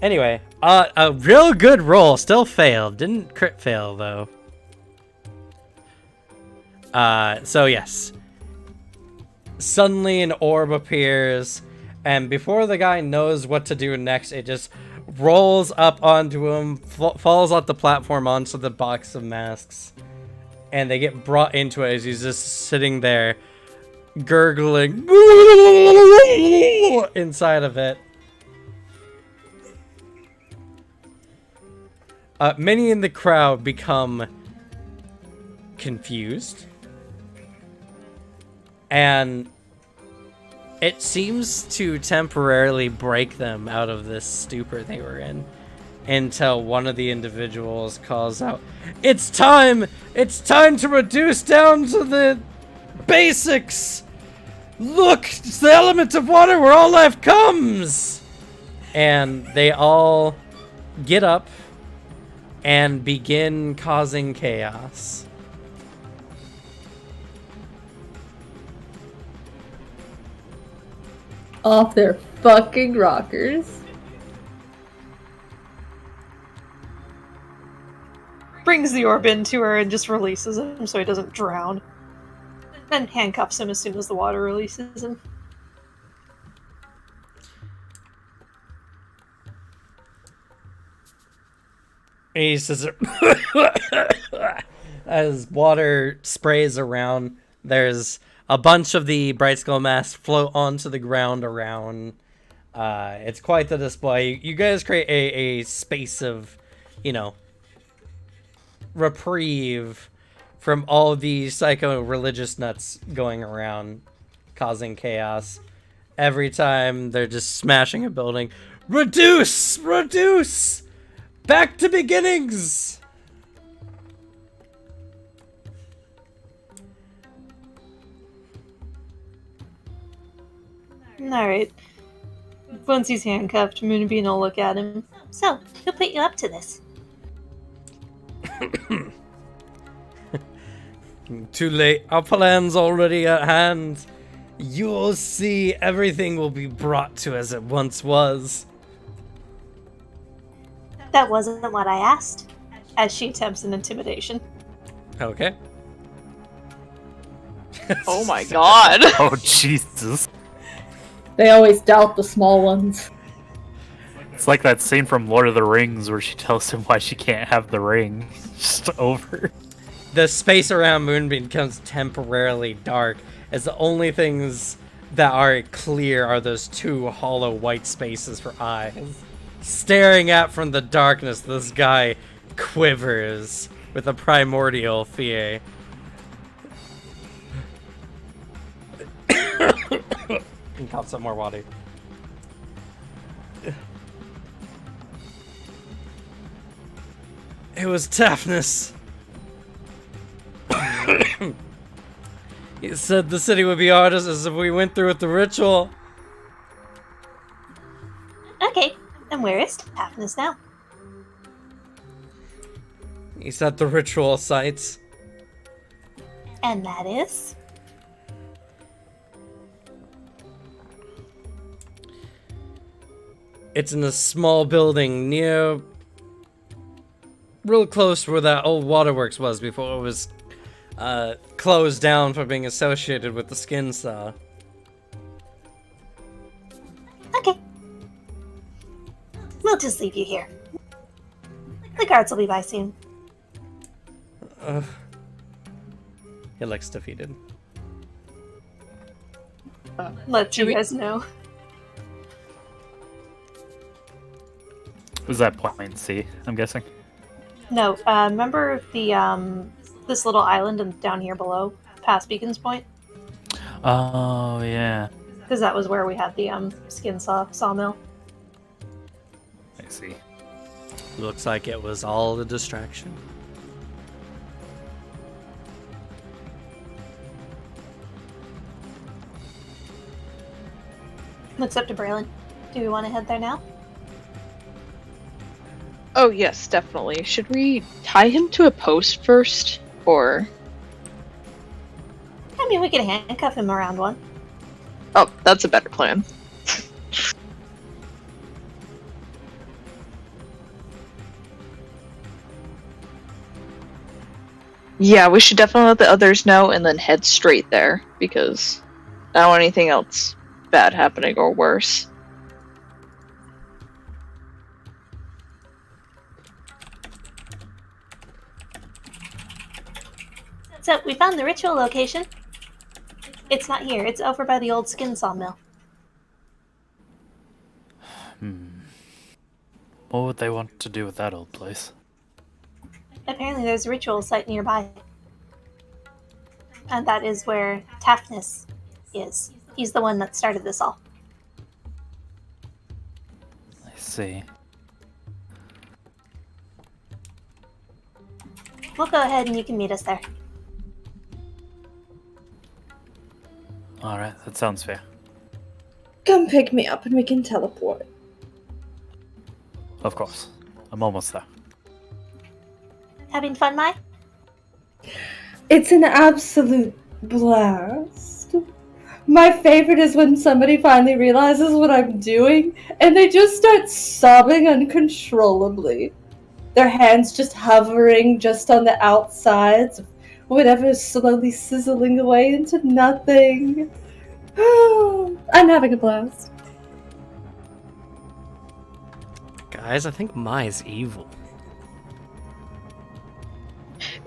Anyway, a real good roll. Still failed. Didn't crit fail, though. So yes. Suddenly an orb appears, and before the guy knows what to do next, it just rolls up onto him, falls off the platform onto the box of masks, and they get brought into it as he's just sitting there gurgling inside of it. Many in the crowd become confused, and it seems to temporarily break them out of this stupor they were in, until one of the individuals calls out, "It's time! It's time to reduce down to the basics! Look, it's the element of water where all life comes!" And they all get up and begin causing chaos. Off their fucking rockers. Brings the orb into her and just releases him so he doesn't drown. Then handcuffs him as soon as the water releases him. And he says, as water sprays around, there's a bunch of the Bright Skull masks float onto the ground around. It's quite the display. You guys create a space of, reprieve from all the psycho-religious nuts going around, causing chaos. Every time they're just smashing a building. Reduce! Reduce! Back to beginnings! Alright. Once he's handcuffed, Moonbeam will look at him. So, who put you up to this? Too late. Our plan's already at hand. You'll see everything will be brought to as it once was. That wasn't what I asked. As she attempts an intimidation. Okay. Oh my god. Oh, Jesus. They always doubt the small ones. It's like that scene from Lord of the Rings where she tells him why she can't have the ring. Just over. The space around Moonbeam becomes temporarily dark, as the only things that are clear are those two hollow white spaces for eyes. Staring at from the darkness, this guy quivers with a primordial fear. And caught some more water. It was toughness. He said the city would be ours as if we went through with the ritual. Okay, and where is Daphnis now? He's at the ritual sites. And that is? It's in a small building near... real close to where that old waterworks was before it was closed down for being associated with the skin saw. Okay. We'll just leave you here. The guards will be by soon. He looks defeated. Let you guys know. Was that point C, I'm guessing? No, remember the this little island down here below, past Beacon's Point? Oh, yeah. Because that was where we had the skin sawmill. I see. Looks like it was all a distraction. Looks up to Braylon. Do we want to head there now? Oh yes, definitely. Should we tie him to a post first, or? I mean, we could handcuff him around one. Oh, that's a better plan. Yeah, we should definitely let the others know and then head straight there, because I don't want anything else bad happening or worse. So, we found the ritual location. It's not here. It's over by the old skin sawmill. What would they want to do with that old place? Apparently there's a ritual site nearby. And that is where Taphnis is. He's the one that started this all. I see. We'll go ahead and you can meet us there. Alright, that sounds fair. Come pick me up and we can teleport. Of course. I'm almost there. Having fun, Mai? It's an absolute blast. My favorite is when somebody finally realizes what I'm doing and they just start sobbing uncontrollably. Their hands just hovering just on the outsides of whatever is slowly sizzling away into nothing. I'm having a blast. Guys, I think Mai's evil.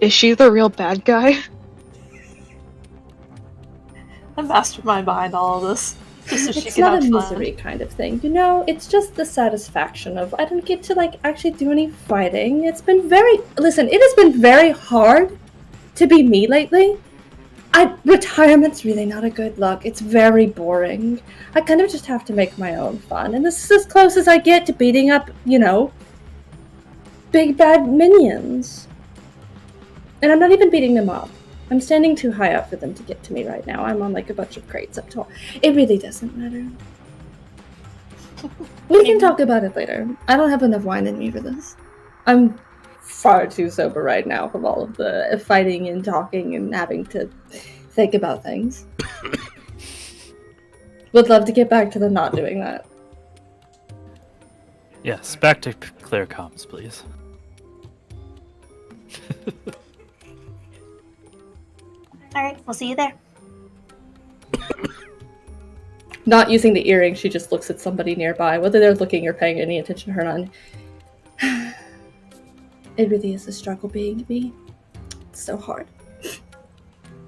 Is she the real bad guy? The mastermind behind all of this. Just so she It's can not a have fun. misery kind of thing, you know? It's just the satisfaction of I don't get to, actually do any fighting. It has been very hard to be me lately. Retirement's really not a good look. It's very boring. I kind of just have to make my own fun, and this is as close as I get to beating up, big bad minions. And I'm not even beating them up. I'm standing too high up for them to get to me right now. I'm on a bunch of crates up tall. It really doesn't matter. We can talk about it later. I don't have enough wine in me for this. I'm far too sober right now from all of the fighting and talking and having to think about things. Would love to get back to the not doing that. Yes, back to clear comms, please. Alright, we'll see you there. Not using the earring, she just looks at somebody nearby, whether they're looking or paying any attention to her or not. It really is a struggle being me. It's so hard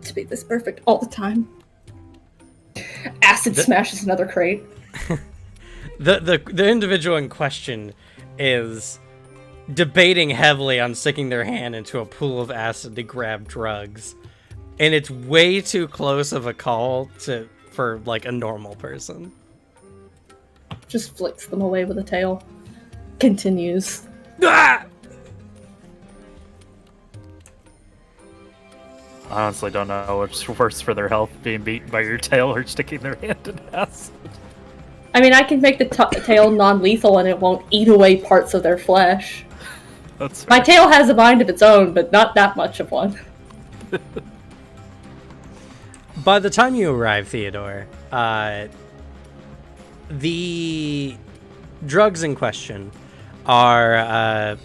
to be this perfect all the time. Acid smashes another crate. The individual in question is debating heavily on sticking their hand into a pool of acid to grab drugs. And it's way too close of a call for a normal person. Just flicks them away with a tail. Continues. Ah! I honestly don't know what's worse for their health, being beaten by your tail or sticking their hand in acid. I mean, I can make the tail non-lethal and it won't eat away parts of their flesh. That's My tail has a mind of its own, but not that much of one. By the time you arrive, Theodore, the drugs in question are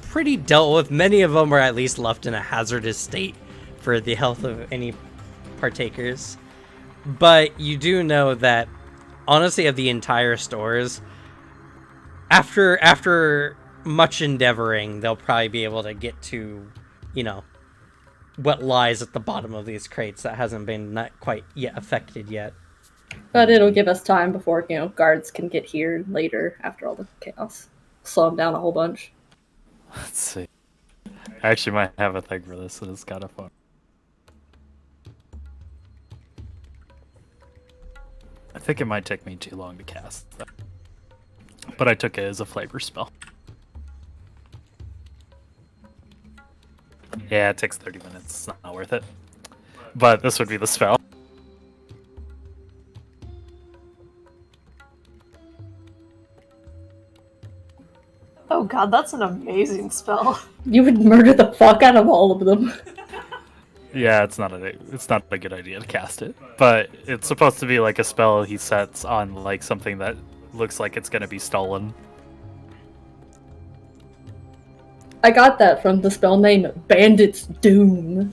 pretty dealt with. Many of them are at least left in a hazardous state for the health of any partakers. But you do know that, honestly, of the entire stores, after much endeavoring, they'll probably be able to get to, what lies at the bottom of these crates that hasn't been not quite yet affected yet. But it'll give us time before, guards can get here later after all the chaos. Slow them down a whole bunch. Let's see. I actually might have a thing for this, and it's kind of fun. I think it might take me too long to cast, but I took it as a flavor spell. Yeah, it takes 30 minutes. It's not worth it. But this would be the spell. Oh god, that's an amazing spell. You would murder the fuck out of all of them. Yeah, it's not a good idea to cast it. But it's supposed to be a spell he sets on something that looks like it's gonna be stolen. I got that from the spell name Bandit's Doom.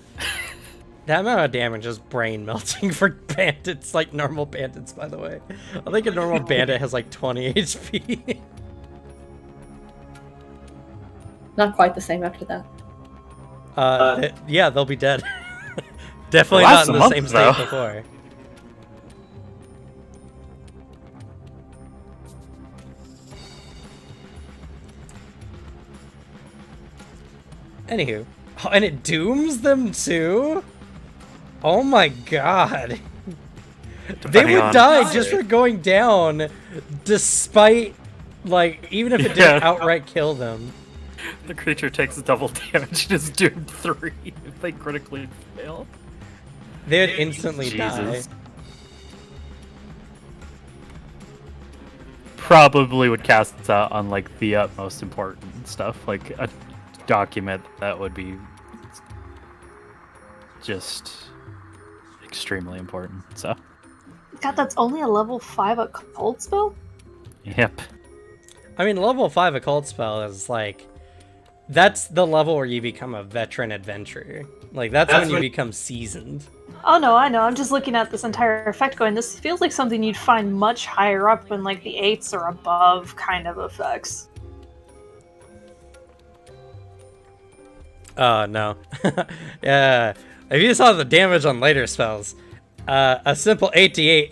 That amount of damage is brain melting for bandits, normal bandits, by the way. I think a normal bandit has 20 HP. Not quite the same after that. Yeah, they'll be dead. Definitely It not lasts in a the month, same though. state before. Anywho, oh, and it dooms them too? Oh my god. They Depending would on- die just for going down, despite, like, even if it didn't Yeah. outright kill them. The creature takes double damage and is doomed 3 if they critically fail. They would instantly die. Jesus. Probably would cast this out on like the utmost important stuff, like a document that would be just extremely important. So, God, that's only a level 5 occult spell? yep. I mean, level 5 occult spell is like, that's the level where you become a veteran adventurer. Like, that's when you become seasoned. Oh no, I know. I'm just looking at this entire effect going, this feels like something you'd find much higher up in like the 8s or above kind of effects. Oh, no. Yeah. If you saw the damage on later spells, a simple 8d8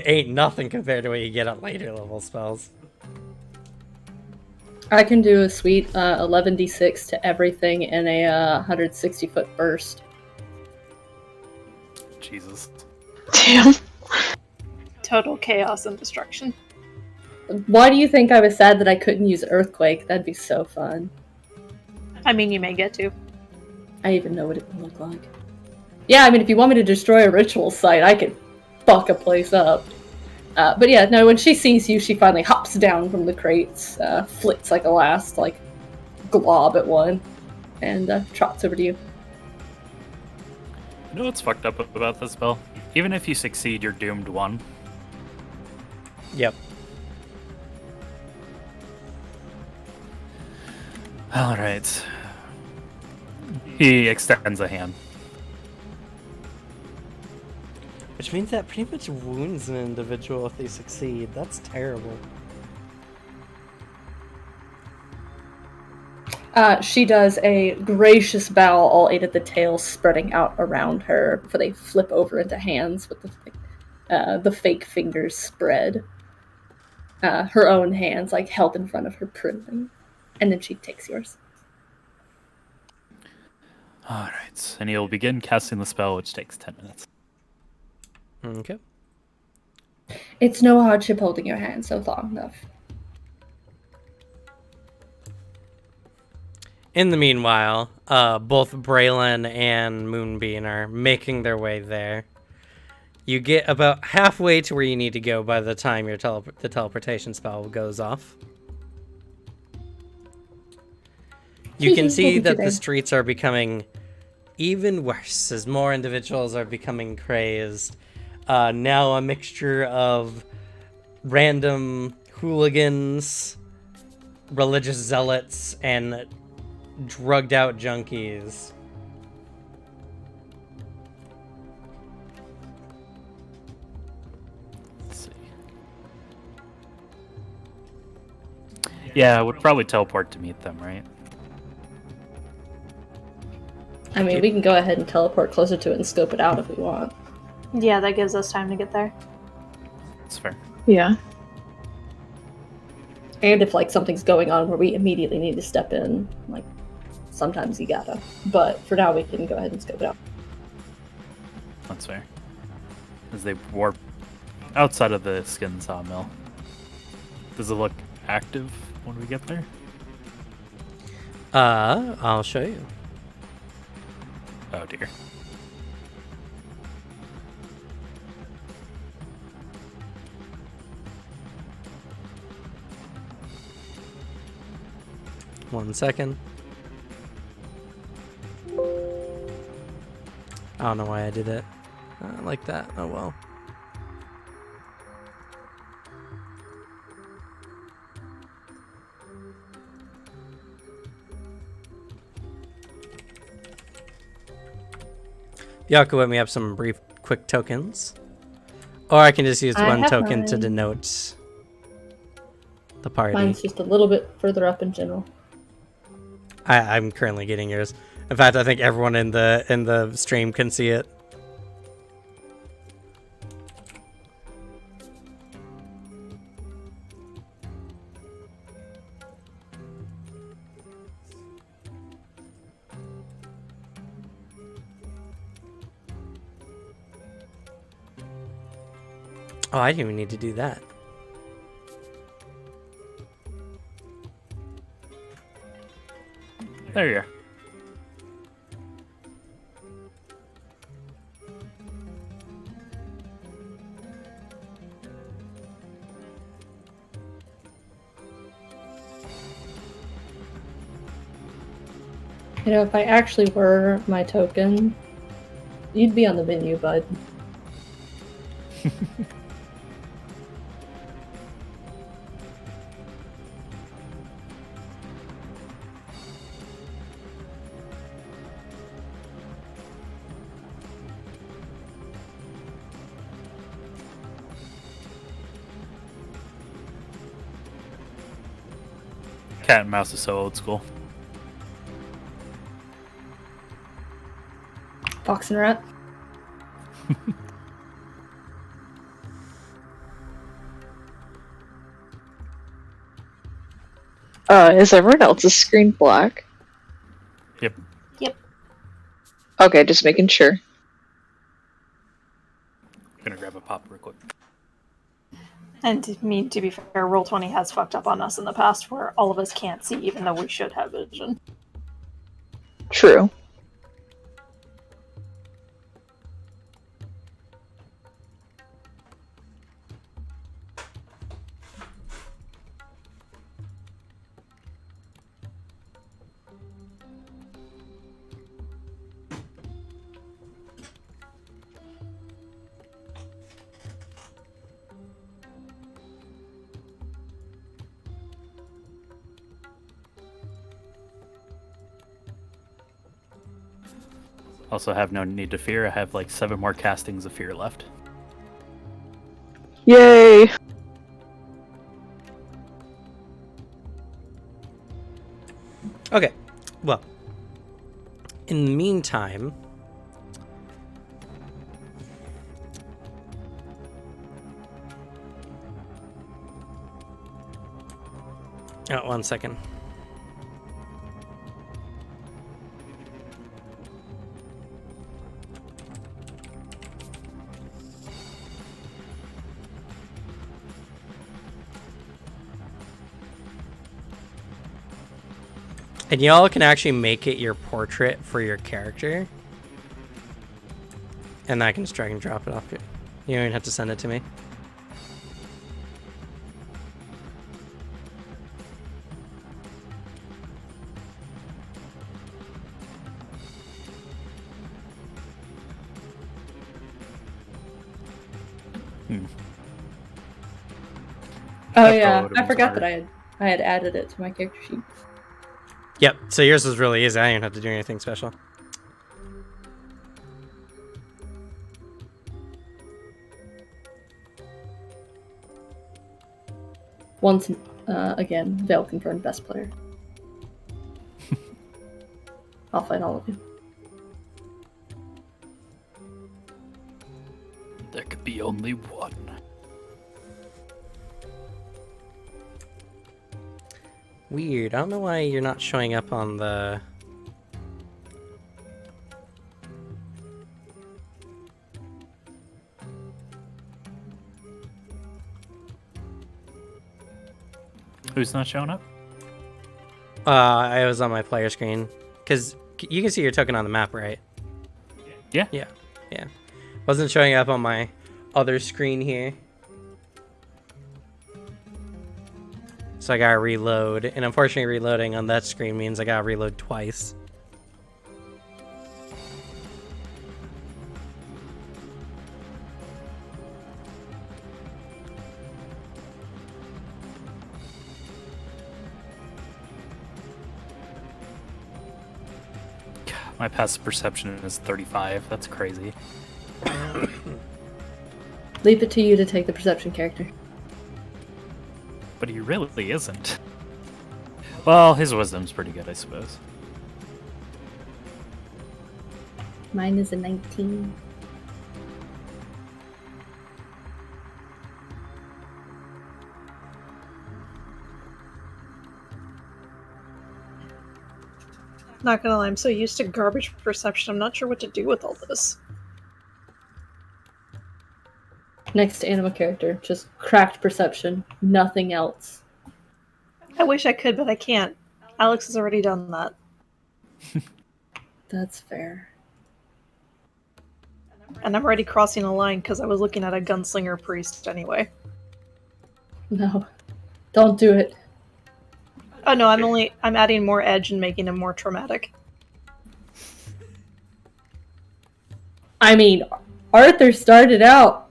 ain't nothing compared to what you get on later level spells. I can do a sweet 11d6 to everything in a 160-foot burst. Jesus. Damn. Total chaos and destruction. Why do you think I was sad that I couldn't use Earthquake? That'd be so fun. I mean, you may get to. I even know what it would look like. Yeah, I mean, if you want me to destroy a ritual site, I could fuck a place up. But yeah, no, when she sees you, she finally hops down from the crates, flicks like a last, like, glob at one, and trots over to you. You know what's fucked up about this spell? Even if you succeed, you're doomed 1. Yep. Alright. He extends a hand. Which means that pretty much wounds an individual if they succeed. That's terrible. She does a gracious bow, all 8 of the tails spreading out around her before they flip over into hands with the fake fingers spread. Her own hands, like, held in front of her primly. And then she takes yours. Alright. And he'll begin casting the spell, which takes 10 minutes. Okay. It's no hardship holding your hand so long enough. In the meanwhile, both Braylon and Moonbeam are making their way there. You get about halfway to where you need to go by the time your the teleportation spell goes off. You can see that the streets are becoming even worse as more individuals are becoming crazed. Now a mixture of random hooligans, religious zealots, and drugged out junkies. Let's see. Yeah, I would probably teleport to meet them, right? I mean, we can go ahead and teleport closer to it and scope it out if we want. Yeah, that gives us time to get there. That's fair. Yeah. And if, like, something's going on where we immediately need to step in, like, sometimes you gotta. But for now, we can go ahead and scope it out. That's fair. As they warp outside of the skin sawmill. Does it look active when we get there? I'll show you. Oh dear. One second. I don't know why I did it. Like that. Oh well. Y'all could let me have some brief, quick tokens. Or I can just use I one have token to mine. denote the party. Mine's just a little bit further up in general. I'm currently getting yours. In fact, I think everyone in the stream can see it. Oh, I didn't even need to do that. There you are. You know, if I actually were my token, you'd be on the menu, bud. Cat and mouse is so old school. Fox and rat. Is everyone else's screen black? Yep. Yep. Okay, just making sure. Gonna grab a pop real quick. And to be fair, Roll20 has fucked up on us in the past where all of us can't see even though we should have vision. True. Also have no need to fear. I have like 7 more castings of fear left. Yay! Okay, well, in the meantime, oh, 1 second. And y'all can actually make it your portrait for your character. And I can just drag and drop it off here. You don't even have to send it to me. Oh That yeah, photo I was forgot hard. that I had added it to my character sheet. Yep, so yours was really easy. I didn't have to do anything special. Once again, Vale confirmed best player. I'll fight all of you. There could be only one. Weird. I don't know why you're not showing up on the... Who's not showing up? I was on my player screen. Because you can see your token on the map, right? Yeah. Yeah. Wasn't showing up on my other screen here. So I gotta reload. And unfortunately, reloading on that screen means I gotta reload twice. My passive perception is 35. That's crazy. Leave it to you to take the perception character. But he really isn't. Well, his wisdom's pretty good, I suppose. Mine is a 19. Not gonna lie, I'm so used to garbage perception, I'm not sure what to do with all this. Next to anima character, just cracked perception, nothing else. I wish I could, but I can't. Alex has already done that. That's fair. And I'm already crossing a line because I was looking at a gunslinger priest anyway. No. Don't do it. Oh no, I'm adding more edge and making him more traumatic. I mean, Arthur started out,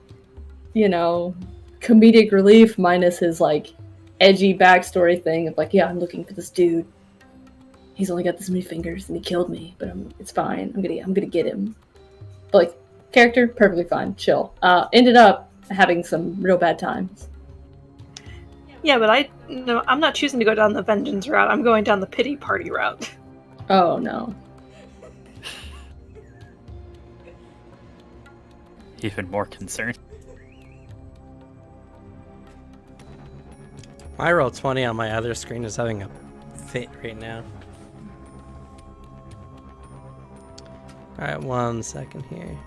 you know, comedic relief minus his, like, edgy backstory thing of, like, yeah, I'm looking for this dude. He's only got this many fingers and he killed me, but it's fine. I'm gonna get him. But, like, character, perfectly fine, chill. Ended up having some real bad times. Yeah, but I'm not choosing to go down the vengeance route. I'm going down the pity party route. Oh no. Even more concerned. My roll 20 on my other screen is having a fit right now. Alright, 1 second here.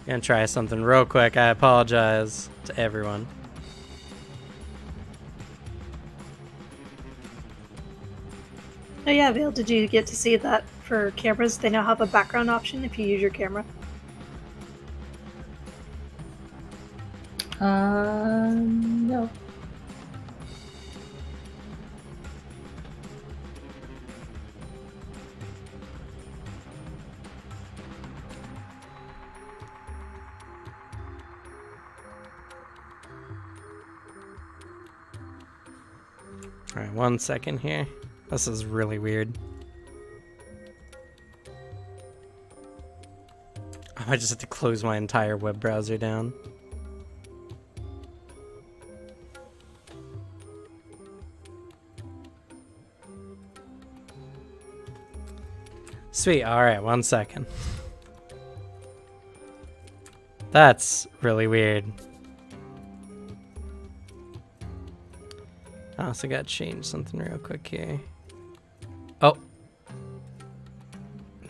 Gonna try something real quick. I apologize to everyone. Oh yeah, Vale, did you get to see that for cameras? They now have a background option if you use your camera. No. Alright, 1 second here. This is really weird. I might just have to close my entire web browser down. Sweet, alright, 1 second. That's really weird. I also gotta change something real quick here. Oh.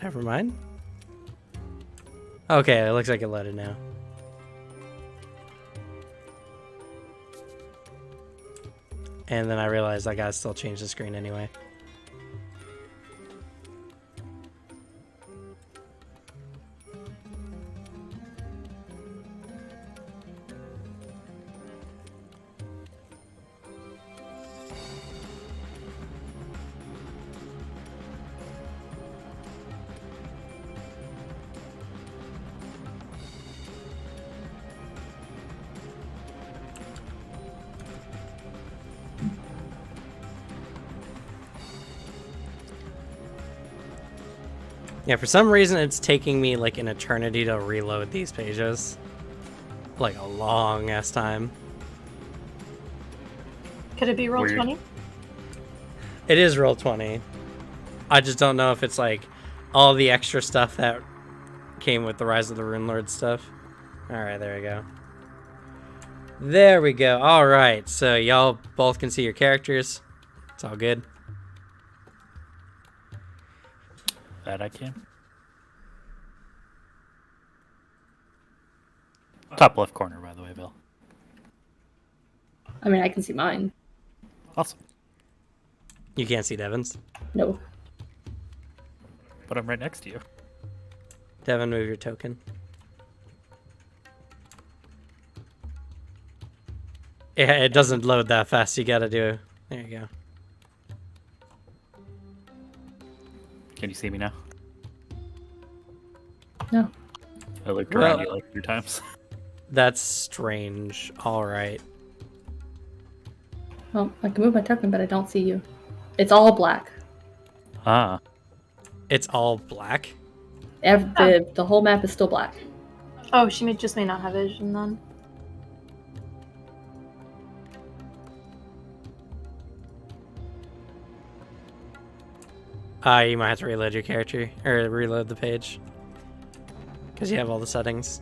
Never mind. Okay, it looks like it loaded now. And then I realized I gotta still change the screen anyway. Yeah, for some reason it's taking me like an eternity to reload these pages. Like a long ass time. Could it be roll Weird. 20? It is roll 20. I just don't know if it's like all the extra stuff that came with the Rise of the Rune Lord stuff. Alright, there we go. There we go. Alright, so y'all both can see your characters. It's all good. That I can. Top left corner, by the way, Bill. I mean, I can see mine. Awesome. You can't see Devin's. No. But I'm right next to you. Devin, move your token. Yeah, it doesn't load that fast. You gotta do. There you go. Can you see me now? No. I looked Well- around you like 3 times. That's strange. All right. Well, I can move my token, but I don't see you. It's all black. Ah. It's all black. The whole map is still black. Oh, she just may not have vision then. You might have to reload your character, or reload the page. Because you have all the settings.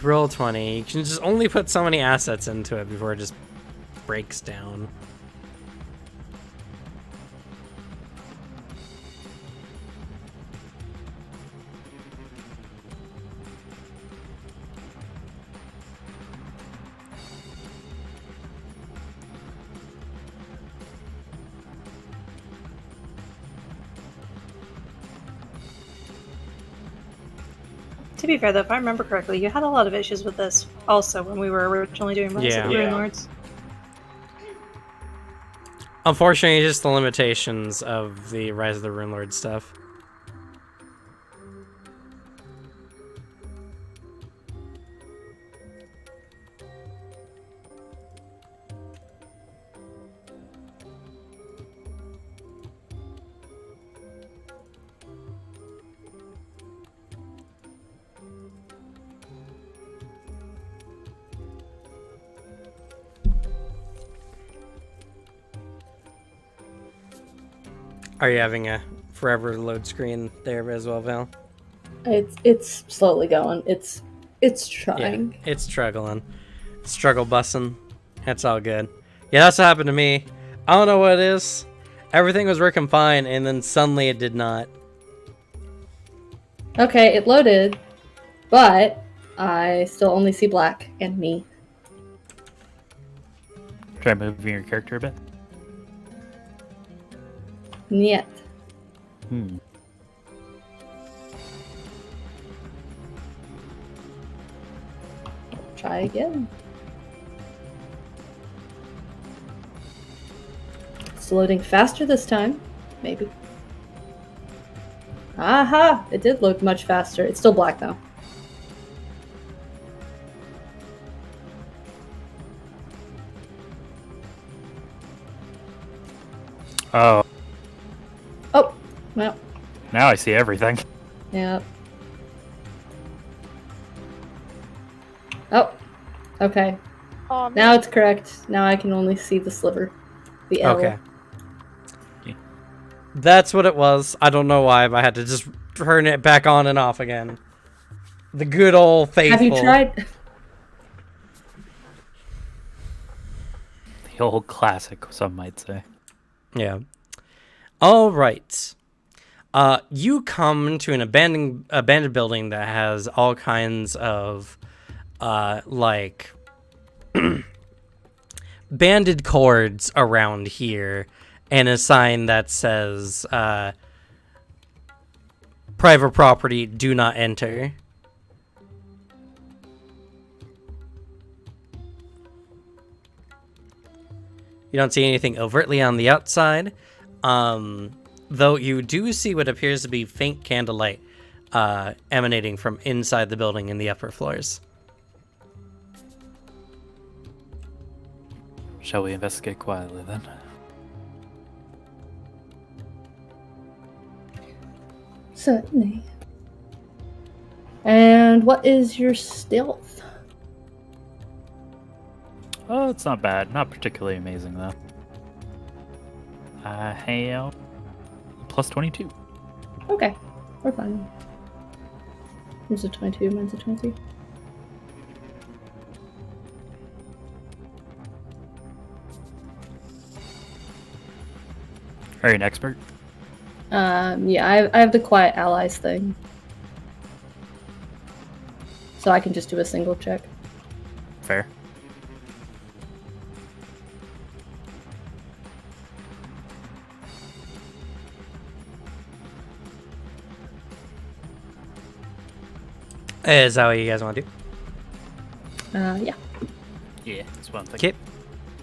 Roll 20. You can just only put so many assets into it before it just breaks down. To be fair, though, if I remember correctly, you had a lot of issues with this also when we were originally doing Rise of the Yeah. Rune Lords. Unfortunately, just the limitations of the Rise of the Rune Lord stuff. Are you having a forever load screen there as well, Val? It's slowly going. It's trying. Yeah, it's struggling. Struggle bussing. That's all good. Yeah, that's what happened to me. I don't know what it is. Everything was working fine, and then suddenly it did not. Okay, it loaded, but I still only see black and me. Try moving your character a bit. Niet. Try again. It's loading faster this time. Maybe. Aha! It did load much faster. It's still black though. Oh, Oh, well, now I see everything. yeah. Oh, okay. Now it's correct. Now I can only see the sliver. The L. Okay. That's what it was. I don't know why, but I had to just turn it back on and off again. The good old faithful. Have you tried? The old classic, some might say. Yeah. All right. You come to an abandoned building that has all kinds of like banded cords around here and a sign that says private property, do not enter. You don't see anything overtly on the outside, though you do see what appears to be faint candlelight emanating from inside the building in the upper floors. Shall we investigate quietly then? Certainly. And what is your stealth? Oh, it's not bad. Not particularly amazing, though. I have plus 22. Okay, we're fine. Here's a 22, mine's a 23. Are you an expert? Yeah, I have the quiet allies thing. So I can just do a single check. Fair. Is that what you guys want to do? Yeah. Yeah, that's what I'm thinking. Okay.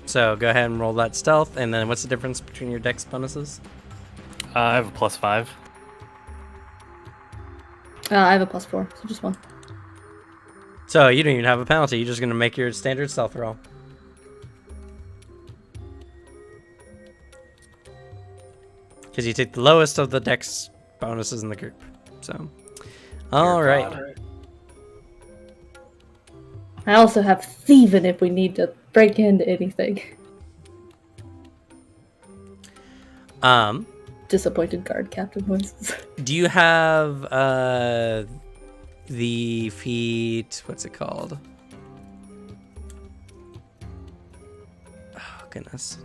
So go ahead and roll that stealth, and then what's the difference between your dex bonuses? I have a plus 5. I have a +4, so just one. So you don't even have a penalty. You're just going to make your standard stealth roll. Because you take the lowest of the dex bonuses in the group. So, all right. God. I also have thieving if we need to break into anything. Disappointed guard captain voices. Do you have the feat? What's it called? Oh goodness,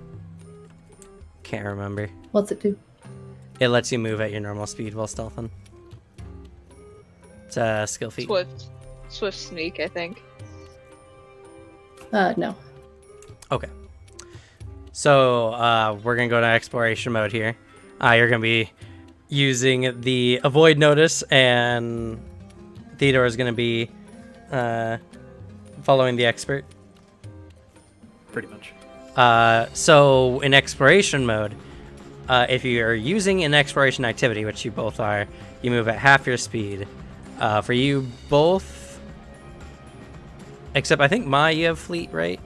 can't remember. What's it do? It lets you move at your normal speed while stealthing. It's a skill feat. Swift sneak, I think. No. Okay. So we're gonna go to exploration mode here. You're gonna be using the avoid notice, and Theodore is gonna be following the expert. Pretty much. So in exploration mode, if you are using an exploration activity, which you both are, you move at half your speed. For you both, except I think you have fleet, right?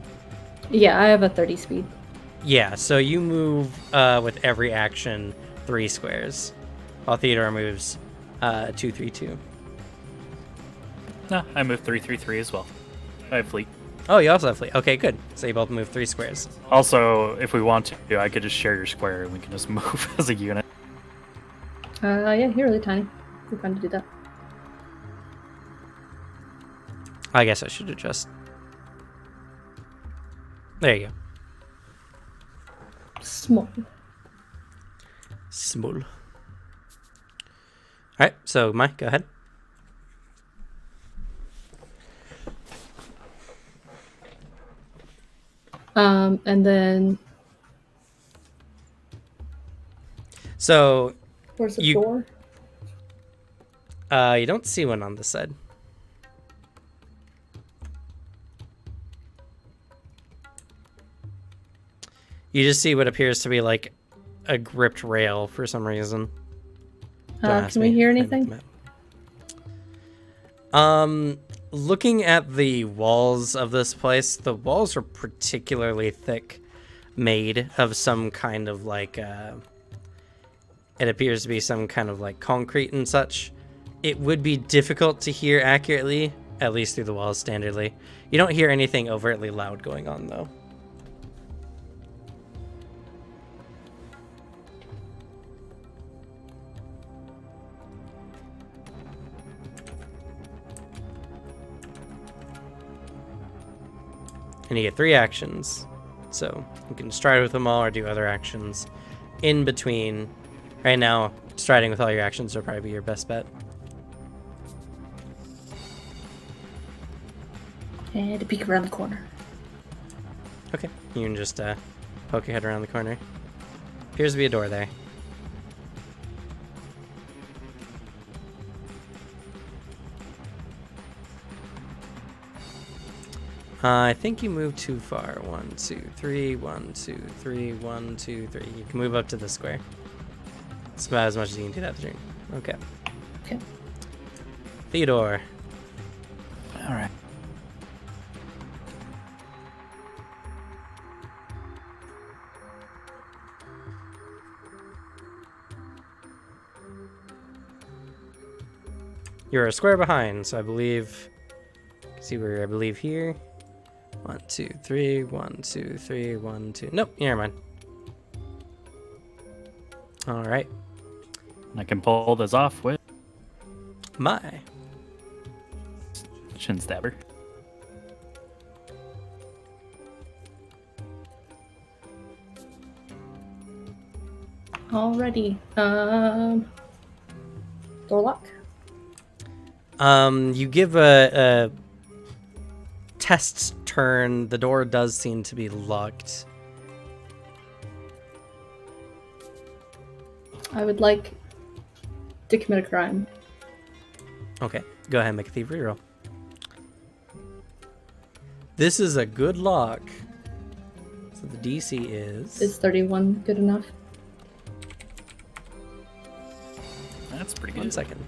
Yeah, I have a 30 speed. Yeah, so you move with every action 3 squares, while Theodore moves 2, 3, 2. No, I move 3, 3, 3 as well. I have fleet. Oh, you also have fleet. Okay, good. So you both move 3 squares. Also, if we want to, I could just share your square and we can just move as a unit. Yeah, you're really tiny. We're fun to do that. I guess I should adjust. There you go. Small. Small. All right, so Mike, go ahead. And then So where's the You- door? you don't see one on this side. You just see what appears to be like a gripped rail for some reason. Don't ask Can we me. hear I looked anything? them up. Looking at the walls of this place, the walls are particularly thick, made of some kind of like it appears to be some kind of like concrete and such. It would be difficult to hear accurately, at least through the walls standardly. You don't hear anything overtly loud going on though. And you get 3 actions. So you can stride with them all or do other actions in between. Right now, striding with all your actions would probably be your best bet. And a peek around the corner. Okay, you can just poke your head around the corner. Appears to be a door there. I think you moved too far. 1, 2, 3, 1, 2, 3, 1, 2, 3. You can move up to the square. It's about as much as you can do that turn. Okay. Okay. Theodore. All right. You're a square behind, so I believe. See where I believe here. 1, 2, 3, 1, 2, 3, 1, 2. Nope, never mind. All right. I can pull this off with My. Shin Stabber. Alrighty. Door lock. You give a test turn. The door does seem to be locked. I would like to commit a crime. Okay, go ahead and make a thievery roll. This is a good lock. So the DC is... Is 31 good enough? That's pretty 1 good. second.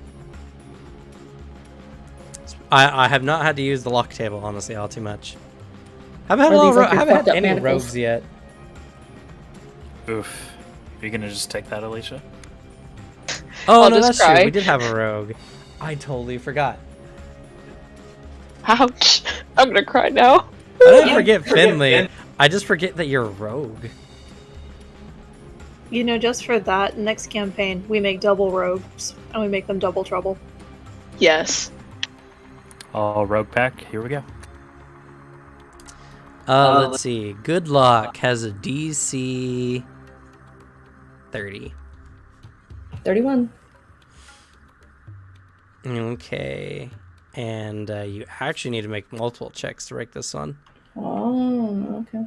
I have not had to use the lock table, honestly, all too much. I haven't had, Are these like I your haven't fucked had up any manacles? rogues yet. Oof. Are you gonna just take that, Alicia? Oh, I'll no, just that's cry. true. We did have a rogue. I totally forgot. Ouch! I'm gonna cry now. I didn't forget Finley. I just forget that you're a rogue. You know, just for that, next campaign, we make double rogues, and we make them double trouble. Yes. Oh, rogue pack. Here we go. Let's see. Good Luck has a DC 30. 31. Okay. And you actually need to make multiple checks to break this one. Oh, okay.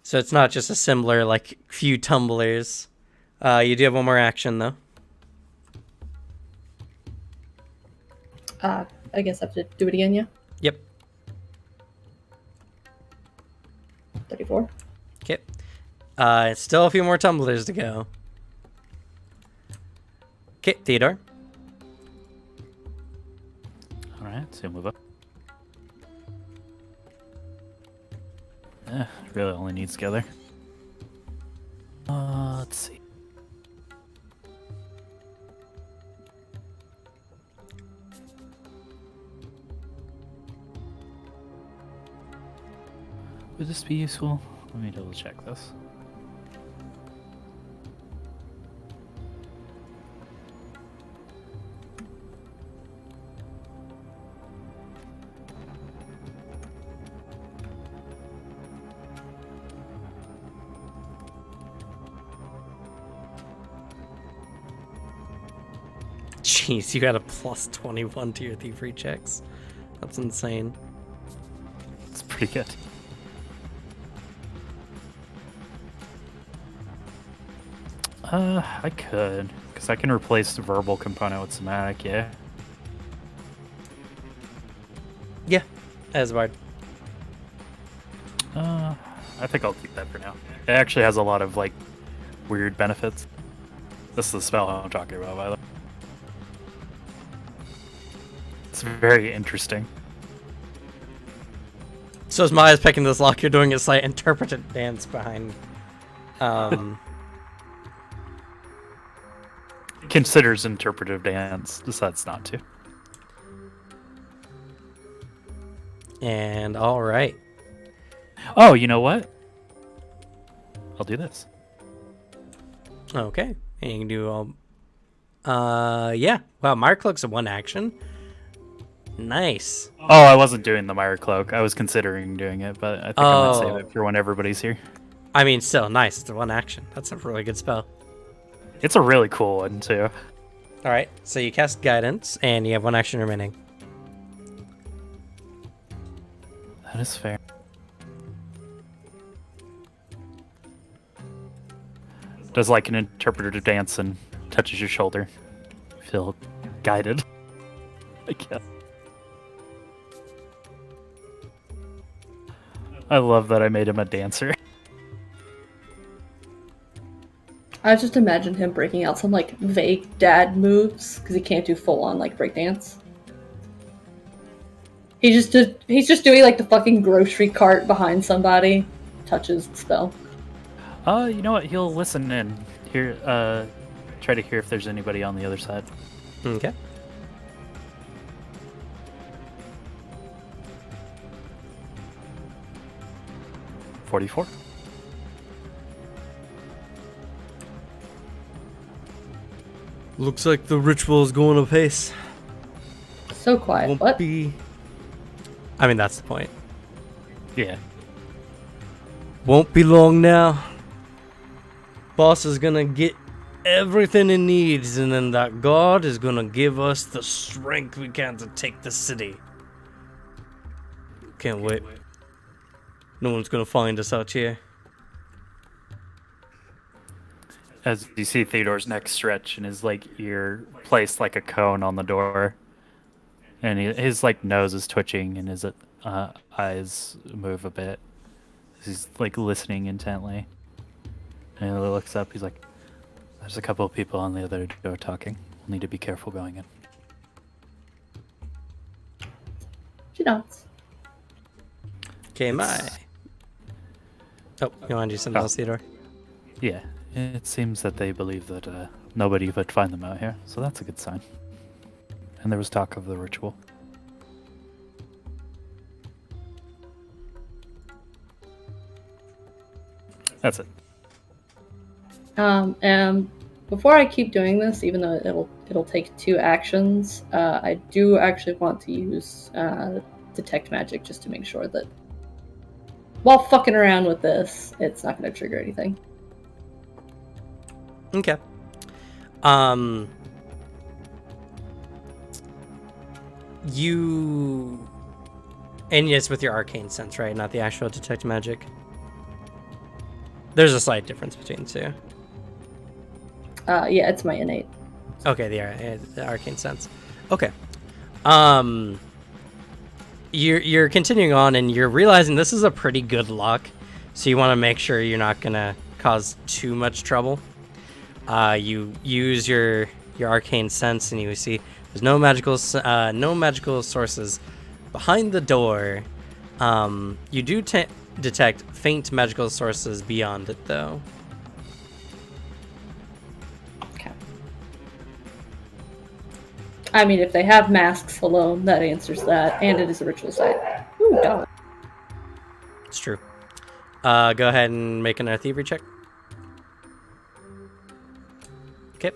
So it's not just a similar, like, few tumblers. You do have one more action, though. I guess I have to do it again, yeah? Yep. 34. Okay. Still a few more tumblers to go. Okay, Theodore. Alright, so move up. Really only needs together. Let's see. Would this be useful? Let me double check this. Jeez, you got a plus 21 to your thievery checks. That's insane. It's pretty good. I could, because I can replace the verbal component with somatic, yeah. Yeah, as bard. I think I'll keep that for now. It actually has a lot of, like, weird benefits. This is the spell I'm talking about, by the way. It's very interesting. So as Maya's picking this lock, you're doing a slight interpretive dance behind. Considers interpretive dance, decides not to. And all right. Oh, you know what? I'll do this. Okay. And you can do all. Yeah. Wow, Mark Cloak's a one action. Nice. Oh, I wasn't doing the Mire Cloak. I was considering doing it, but I think I might save it for when everybody's here. I mean, still nice. It's a one action. That's a really good spell. It's a really cool one, too. All right. So you cast Guidance, and you have one action remaining. That is fair. Does like an interpretive dance and touches your shoulder. Feel guided, I guess. I love that I made him a dancer. I just imagined him breaking out some like vague dad moves because he can't do full on like breakdance. He's just doing like the fucking grocery cart behind somebody, touches the spell. You know what? He'll listen and hear. Try to hear if there's anybody on the other side. Okay. $44. Looks like the ritual is going apace. So quiet. What? be. I mean, that's the point. Yeah. Won't be long now. Boss is gonna get everything he needs, and then that god is gonna give us the strength we can to take the city. Can't wait. No one's gonna find us out here. As you see Theodore's neck stretch and his like ear placed like a cone on the door, and his like nose is twitching and his eyes move a bit. He's like listening intently, and he looks up. He's like, "There's a couple of people on the other door talking. We'll need to be careful going in." She nods. Okay, my. Oh, you want to do something else, Theodore? Yeah, It seems that they believe that nobody would find them out here, so that's a good sign. And there was talk of the ritual. That's it. And before I keep doing this, even though it'll take 2 actions, I do actually want to use detect magic just to make sure that while fucking around with this, it's not going to trigger anything. Okay. You... And yes, with your arcane sense, right? Not the actual detect magic. There's a slight difference between the two. Yeah, it's my innate. Okay, the arcane sense. Okay. You're continuing on, and you're realizing this is a pretty good lock, so you want to make sure you're not gonna cause too much trouble. You use your arcane sense, and you see there's no magical sources behind the door. You do detect faint magical sources beyond it, though. Okay. I mean, if they have masks alone, that answers that, and it is a ritual site. Ooh, dog. It's true. Go ahead and make another thievery check. Okay.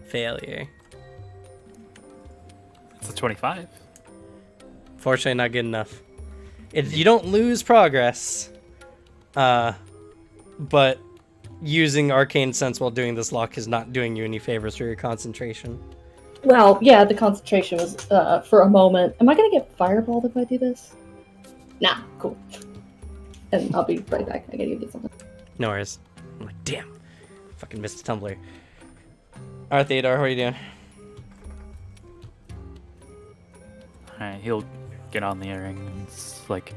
Failure. It's a 25. Fortunately, not good enough. You don't lose progress, but using arcane sense while doing this lock is not doing you any favors for your concentration. Well, yeah, the concentration was for a moment. Am I gonna get fireballed if I do this? Nah, cool. And I'll be right back. I gotta get something. No worries. I'm like, damn. Fucking missed a tumbler. Alright, Theodore, what are you doing? Alright, he'll get on the earring and it's like,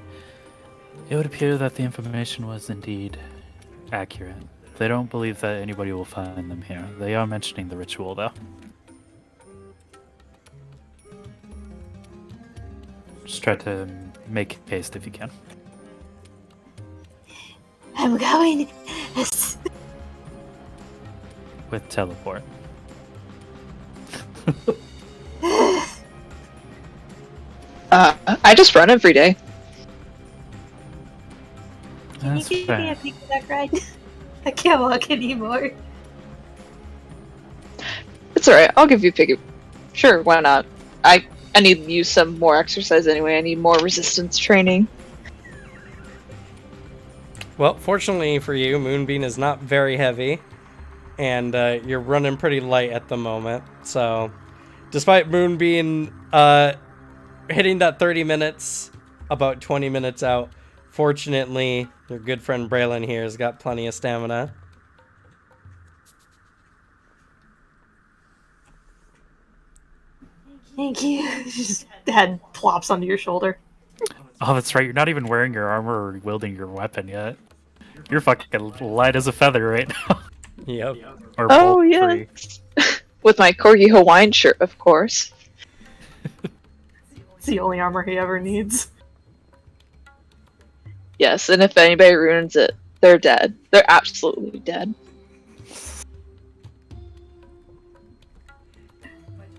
it would appear that the information was indeed accurate. They don't believe that anybody will find them here. They are mentioning the ritual, though. Just try to make haste if you can. I'm going. With teleport. I just run every day. Can you That's give me fair. a piggyback ride? I can't walk anymore. It's alright, I'll give you a piggy. Sure, why not? I need to use some more exercise anyway. I need more resistance training. Well, fortunately for you, Moonbeam is not very heavy, and you're running pretty light at the moment. So, despite Moonbeam hitting that 30 minutes, about 20 minutes out, fortunately, your good friend Braylon here has got plenty of stamina. Thank you. Just head plops onto your shoulder. Oh, that's right. You're not even wearing your armor or wielding your weapon yet. You're fucking light as a feather right now. Yep. Or Oh, bolt yeah. free. With my Corgi Hawaiian shirt, of course. It's the only armor he ever needs. Yes, and if anybody ruins it, they're dead. They're absolutely dead.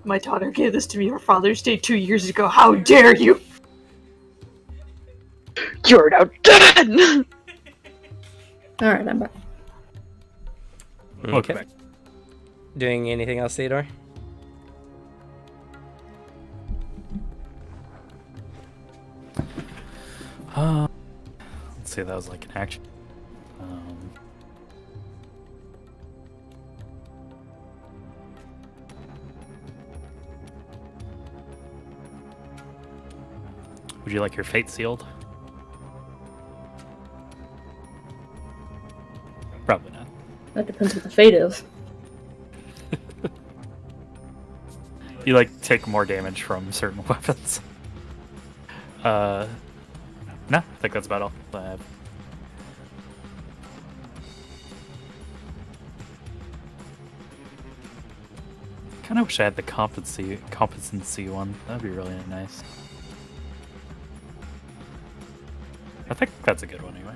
My daughter gave this to me for Father's Day 2 years ago. How dare you! You're now dead! Alright, I'm back. Welcome back. Doing anything else, Theodore? Let's see, that was like an action. Would you like your fate sealed? Probably not. That depends what the fate is. You like take more damage from certain weapons. No, I think that's about all I have. Kinda wish I had the competency one. That'd be really nice. I think that's a good one anyway.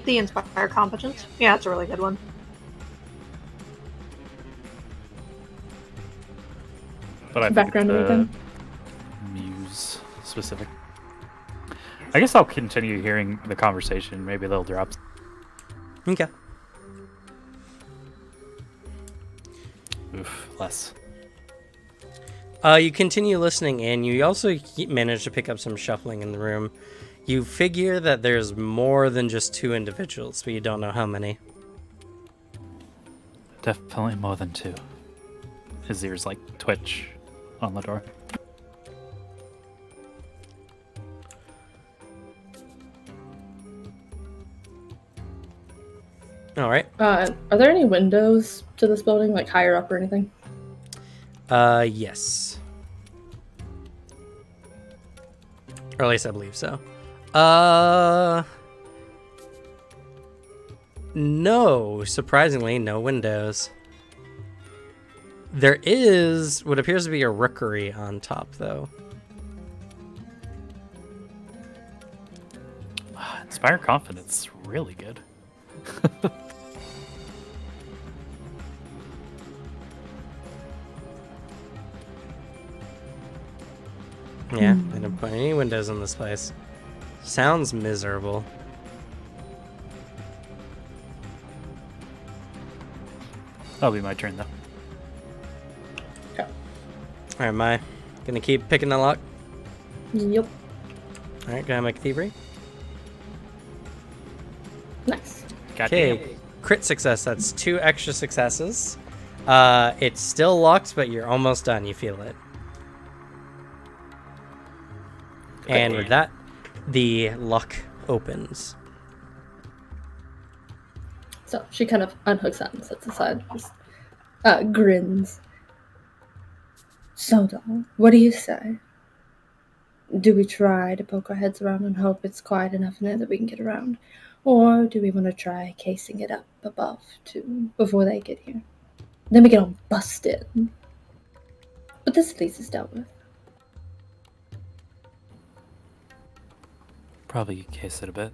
The Inspire Competence. Yeah, it's a really good one. But I think Background it's again. Muse specific. I guess I'll continue hearing the conversation. Maybe they'll drop. Okay. Oof, less. You continue listening, and you also manage to pick up some shuffling in the room. You figure that there's more than just 2 individuals, but you don't know how many. Definitely more than 2. His ears like twitch on the door. All right. Are there any windows to this building, like higher up or anything? Yes. Or at least I believe so. No. Surprisingly, no windows. There is what appears to be a rookery on top, though. Inspire Confidence, really good. Yeah, I didn't put any windows in this place. Sounds miserable. That'll be my turn, though. Alright, am I gonna keep picking the lock? Yep. Alright, gonna make thievery. Nice. Okay, crit success. That's 2 extra successes. It's still locked, but you're almost done. You feel it. And with that, the lock opens. So she kind of unhooks that and sets aside. Just grins. So, doll, what do you say? Do we try to poke our heads around and hope it's quiet enough in there that we can get around? Or do we want to try casing it up above, too, before they get here? Then we get all busted. But this at least is dealt with. Probably case it a bit.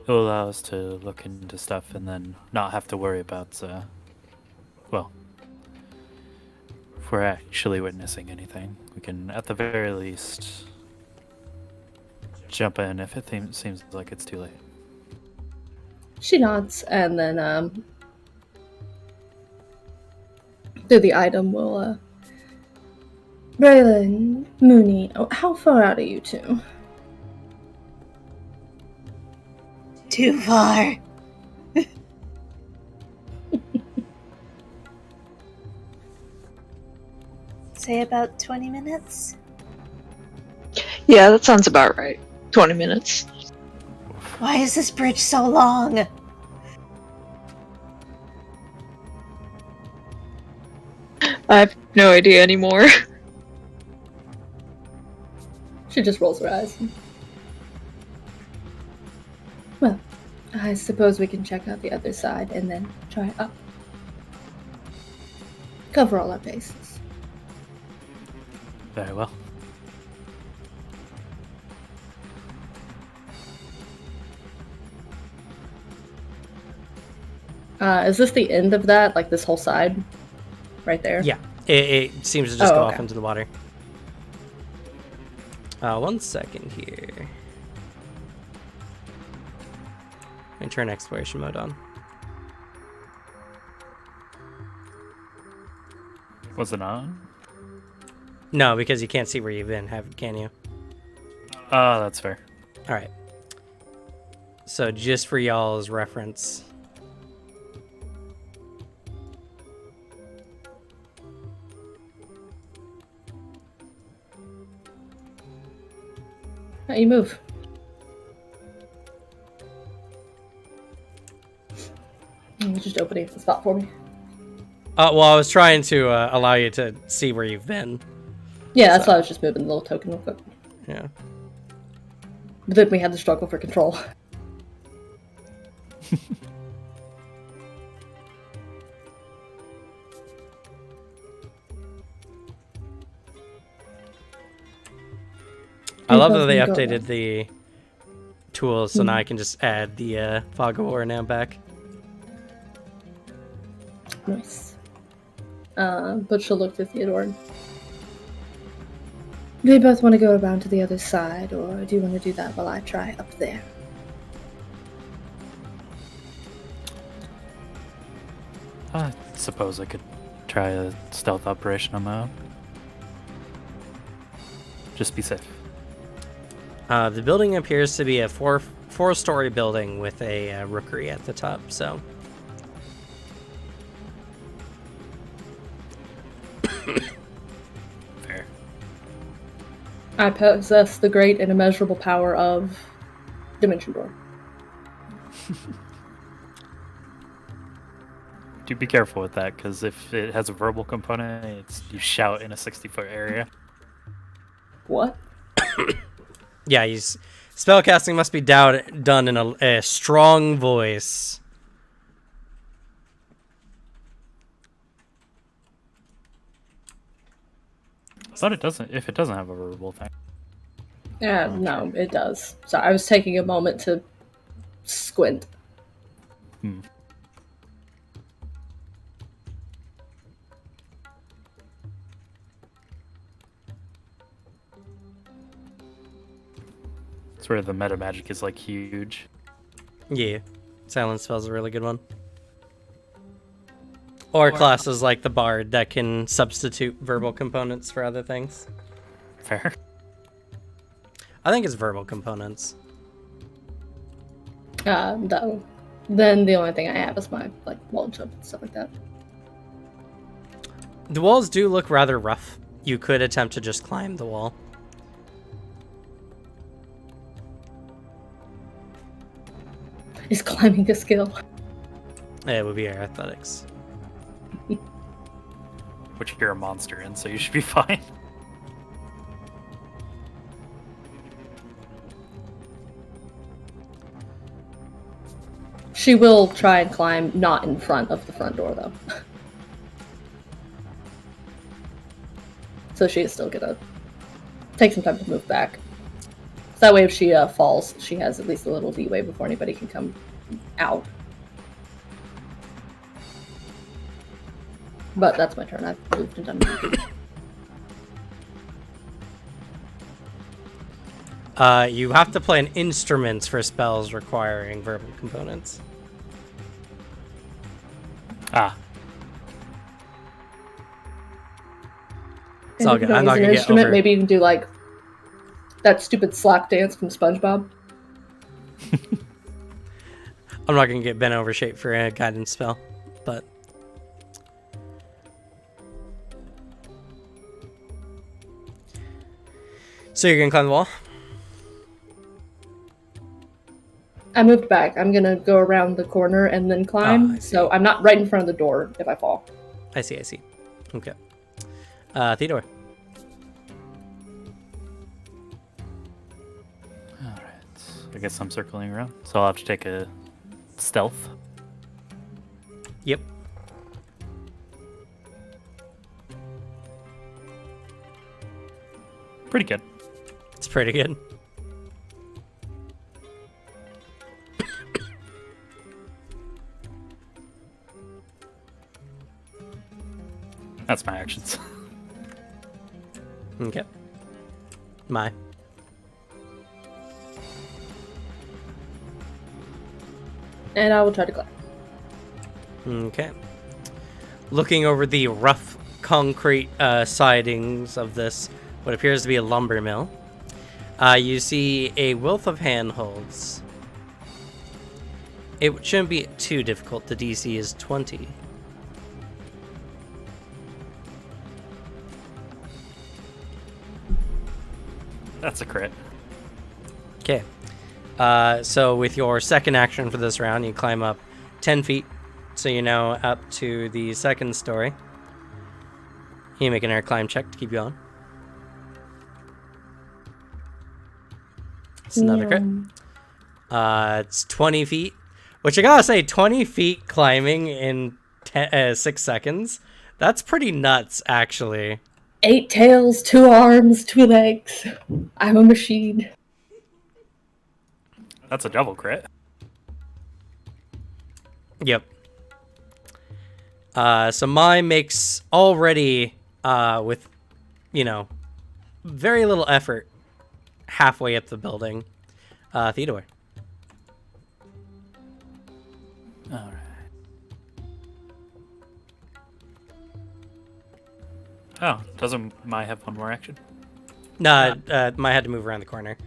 It will allow us to look into stuff and then not have to worry about, well, if we're actually witnessing anything. We can, at the very least, jump in if it seems like it's too late. She nods, and then, through the item will, Braylon, Mooney, oh, how far out are you two? Too far. Say about 20 minutes? Yeah, that sounds about right. 20 minutes. Why is this bridge so long? I have no idea anymore. She just rolls her eyes. Well, I suppose we can check out the other side and then try up. Cover all our bases. Very well. Is this the end of that? Like this whole side? Right there? Yeah, it seems to just Oh, go okay. off into the water. 1 second here. Let me turn exploration mode on. Was it on? No, because you can't see where you've been, can you? Oh, that's fair. All right. So just for y'all's reference. How you move? Just opening the spot for me. Well, I was trying to allow you to see where you've been. Yeah, that's why I was just moving the little token real quick. Yeah. But then we had the struggle for control. I love that they updated the tools, so now I can just add the fog of war now back. Nice. But she'll look to Theodore. Do you both want to go around to the other side, or do you want to do that while I try up there? I suppose I could try a stealth operation on my own. Just be safe. The building appears to be a four-story building with a rookery at the top, so... Fair. I possess the great and immeasurable power of Dimension Door. Do be careful with that, because if it has a verbal component, you shout in a 60-foot area. What? Yeah, spellcasting must be done in a strong voice. But it doesn't. If it doesn't have a verbal thing. Yeah, no, it does. So I was taking a moment to squint. It's where the meta magic is like huge. Yeah, silence spell's a really good one. Or classes like the bard that can substitute verbal components for other things. Fair. I think it's verbal components. Though. Then the only thing I have is my wall jump and stuff like that. The walls do look rather rough. You could attempt to just climb the wall. Is climbing a skill? It would be our athletics. Which you're a monster in, so you should be fine. She will try and climb not in front of the front door, though. So she is still gonna take some time to move back. So that way if she falls, she has at least a little leeway before anybody can come out. But that's my turn. I've moved and done my You have to play an instruments for spells requiring verbal components. Ah. It's all good. I'm not an gonna get instrument. over. Maybe you can do like that stupid slap dance from SpongeBob. I'm not gonna get bent over shape for a guidance spell, but so you're gonna climb the wall. I moved back. I'm gonna go around the corner and then climb. I see. So I'm not right in front of the door if I fall. I see. Okay. Theodore. Alright. I guess I'm circling around. So I'll have to take a stealth. Yep. Pretty good. It's pretty good. That's my actions. Okay. My. And I will try to climb. Okay. Looking over the rough concrete sidings of this, what appears to be a lumber mill, you see a wealth of handholds. It shouldn't be too difficult. The DC is 20. That's a crit. Okay. So with your second action for this round, you climb up 10 feet. So you're now up to the second story. You make an air climb check to keep you on. It's another crit. It's 20 feet. Which I gotta say, 20 feet climbing in 6 seconds. That's pretty nuts, actually. 8 tails, 2 arms, 2 legs. I'm a machine. That's a double crit. Yep. So Mai makes already, with, very little effort, halfway up the building. Theodore. All right. Oh, doesn't Mai have one more action? No, Mai had to move around the corner.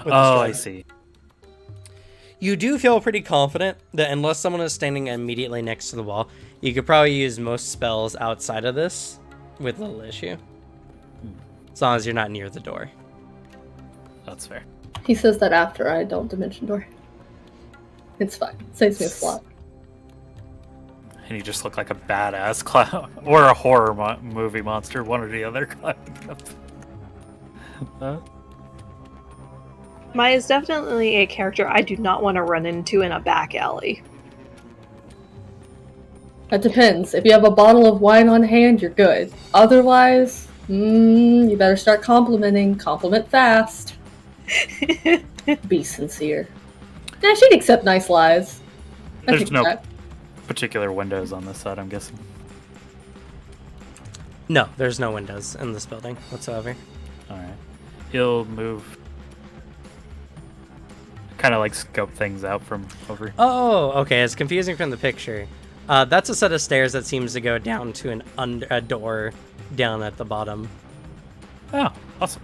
with the Oh, I story. see. You do feel pretty confident that unless someone is standing immediately next to the wall, you could probably use most spells outside of this with little issue. As long as you're not near the door. That's fair. He says that after I don't dimension door. It's fine. Saves me a slot. And you just look like a badass clown. Or a horror movie monster, one or the other. Maya is definitely a character I do not want to run into in a back alley. That depends. If you have a bottle of wine on hand, you're good. Otherwise, you better start complimenting. Compliment fast. Be sincere. Yeah, she'd accept nice lies. I There's think no that. particular windows on this side, I'm guessing. No, there's no windows in this building whatsoever. Alright. He'll move. Kind of like scope things out from over. Oh, okay. It's confusing from the picture. That's a set of stairs that seems to go down to a door down at the bottom. Oh, awesome.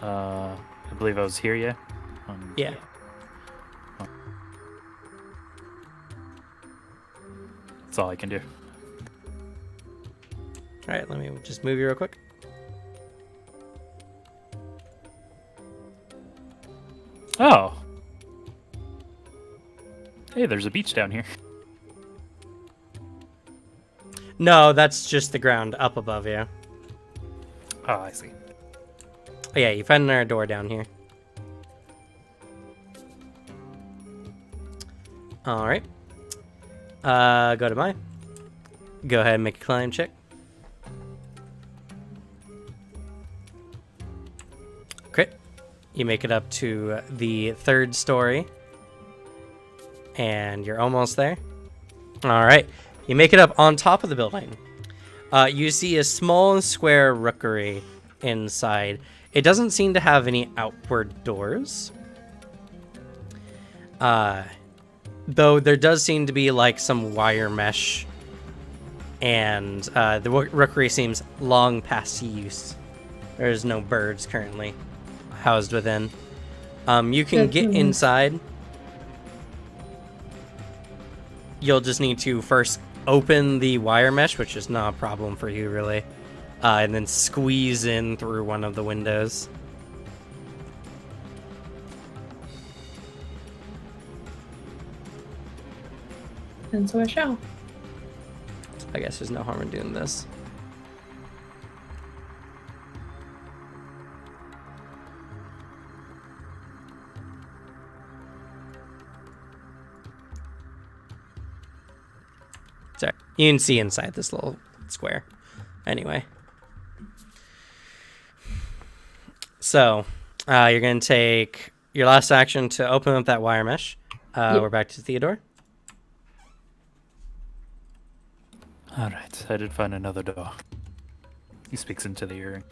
I believe I was here, yeah? Yeah. That's all I can do. All right, let me just move you real quick. Oh. Hey, there's a beach down here. No, that's just the ground up above you. Oh, I see. Oh, yeah, you found another door down here. All right. Go to mine. Go ahead and make a climb check. Crit. You make it up to the 3rd story. And you're almost there. All right. You make it up on top of the building. You see a small square rookery inside. It doesn't seem to have any outward doors. Though there does seem to be like some wire mesh. And the rookery seems long past use. There's no birds currently housed within. You can get inside. You'll just need to first open the wire mesh, which is not a problem for you really, and then squeeze in through one of the windows. And so I shall. I guess there's no harm in doing this. Sorry. You can see inside this little square. Anyway. So, you're going to take your last action to open up that wire mesh. Yep. We're back to Theodore. Alright, I did find another door. He speaks into the earring.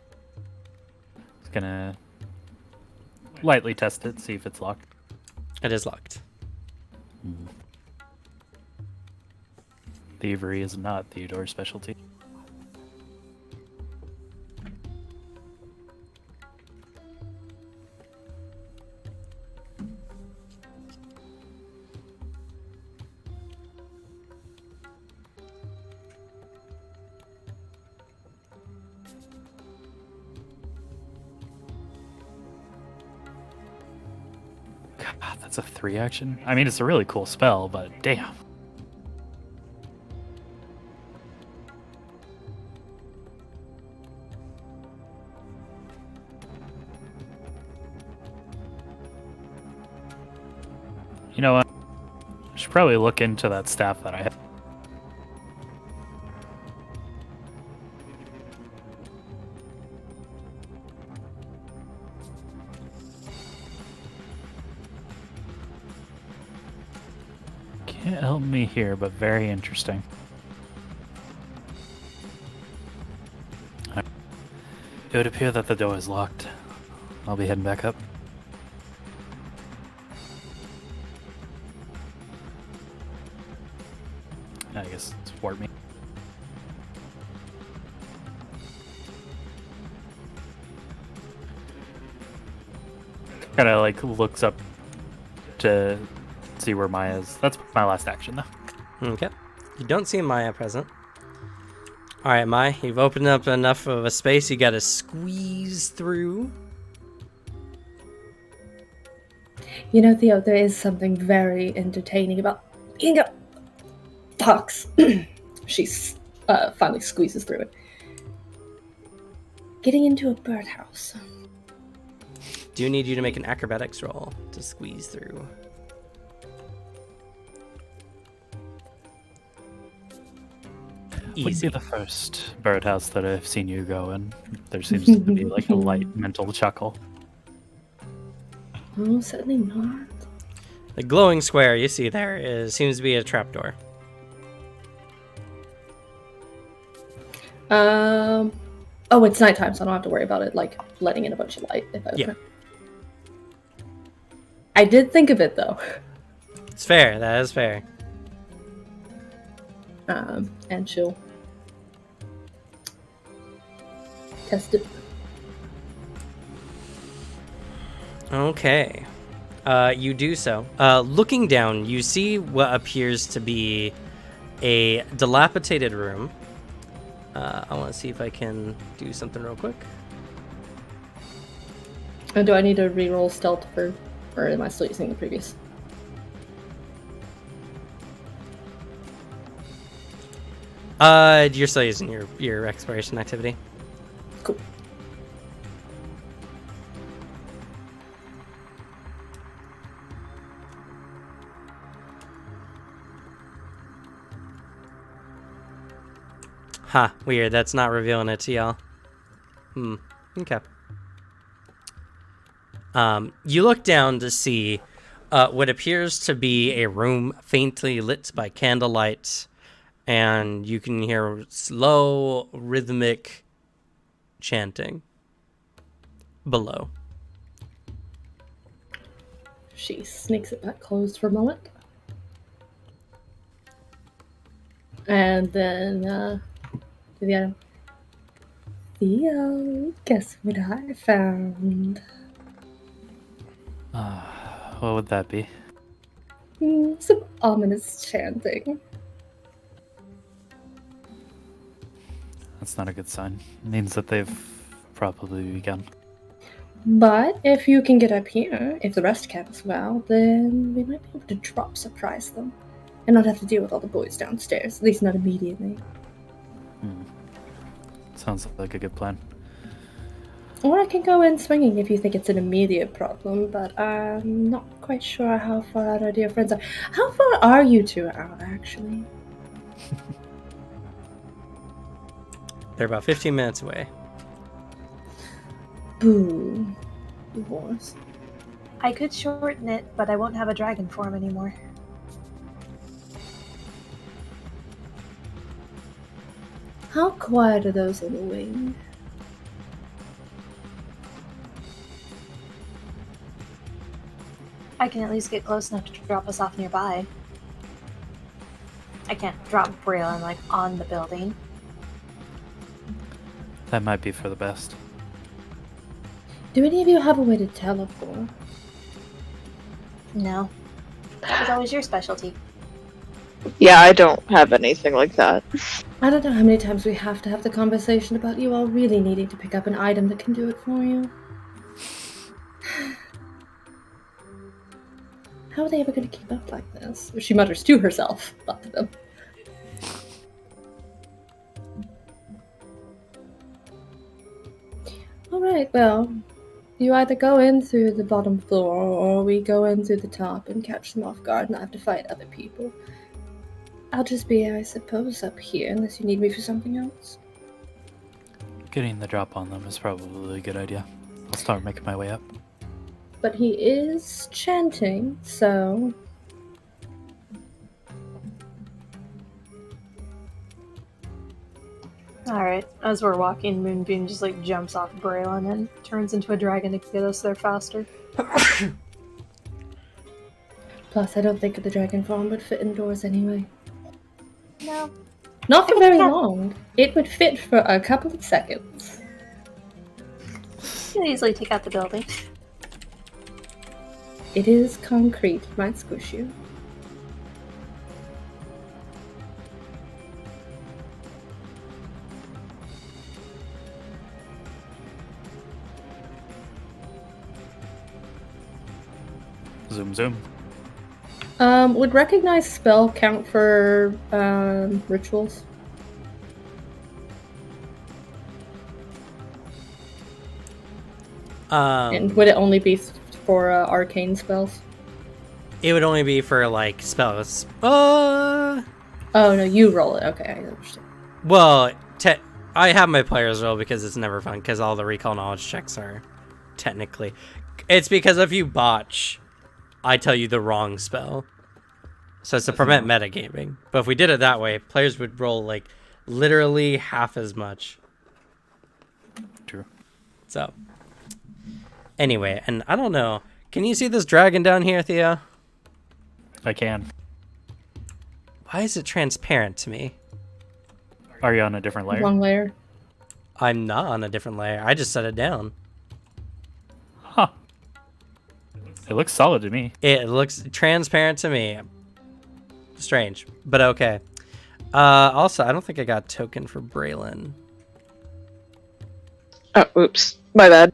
He's gonna lightly test it, see if it's locked. It is locked. Thievery is not Theodore's specialty. God, that's a 3 action? I mean, it's a really cool spell, but damn. You know what? I should probably look into that staff that I have. Can't help me here, but very interesting. It would appear that the door is locked. I'll be heading back up. I guess it's thwart me. Kind of like looks up to see where Maya is. That's my last action, though. Okay. You don't see Maya present. All right, Maya, you've opened up enough of a space. You got to squeeze through. You know, Theo, there is something very entertaining about being a fox. She finally squeezes through it. Getting into a birdhouse. Do need you to make an acrobatics roll to squeeze through. Would Easy. be the first birdhouse that I've seen you go in. There seems to be like a light mental chuckle. Oh, certainly not. The glowing square you see there seems to be a trapdoor. Oh, it's nighttime, so I don't have to worry about it, like, letting in a bunch of light if I open Yeah. it. I did think of it, though. It's fair. That is fair. And she'll test it. Okay. You do so. Looking down, you see what appears to be a dilapidated room. I want to see if I can do something real quick. And do I need to re-roll stealth or am I still using the previous? You're still using your exploration activity. Cool. Ha, weird. That's not revealing it to y'all. Okay. You look down to see what appears to be a room faintly lit by candlelight, and you can hear slow, rhythmic chanting below. She sneaks it back closed for a moment. And then, to the item. Theo, guess what I found? What would that be? Some ominous chanting. That's not a good sign. It means that they've probably begun. But if you can get up here, if the rest can as well, then we might be able to drop surprise them. And not have to deal with all the boys downstairs, at least not immediately. Sounds like a good plan. Or I can go in swinging if you think it's an immediate problem, but I'm not quite sure how far out our dear friends are. How far are you two out, actually? They're about 15 minutes away. Boo. Divorce. I could shorten it, but I won't have a dragon form anymore. How quiet are those in the wing? I can at least get close enough to drop us off nearby. I can't drop Braylon like on the building. That might be for the best. Do any of you have a way to teleport? No. That was always your specialty. Yeah, I don't have anything like that. I don't know how many times we have to have the conversation about you all really needing to pick up an item that can do it for you. How are they ever going to keep up like this? She mutters to herself, not to them. Alright, well, you either go in through the bottom floor, or we go in through the top and catch them off guard and I have to fight other people. I'll just be, I suppose, up here, unless you need me for something else. Getting the drop on them is probably a good idea. I'll start making my way up. But he is chanting, so... Alright, as we're walking, Moonbeam just like jumps off Braylon and turns into a dragon to get us there faster. Plus, I don't think the dragon farm would fit indoors anyway. No. Not for It would very fit. long. It would fit for a couple of seconds. You can easily take out the building. It is concrete. It might squish you. Zoom, zoom. Would recognize spell count for rituals? And would it only be for arcane spells? It would only be for like spells. Oh no, you roll it. Okay, I understand. Well, I have my players roll because it's never fun because all the recall knowledge checks are technically. It's because if you botch, I tell you the wrong spell. So it's to prevent metagaming. But if we did it that way, players would roll like literally half as much. True. So anyway, and I don't know. Can you see this dragon down here, Theo? I can. Why is it transparent to me? Are you on a different layer? Wrong layer. I'm not on a different layer. I just set it down. Huh. It looks solid to me. It looks transparent to me. Strange, but okay. Also, I don't think I got a token for Braylon. Oh, oops. My bad.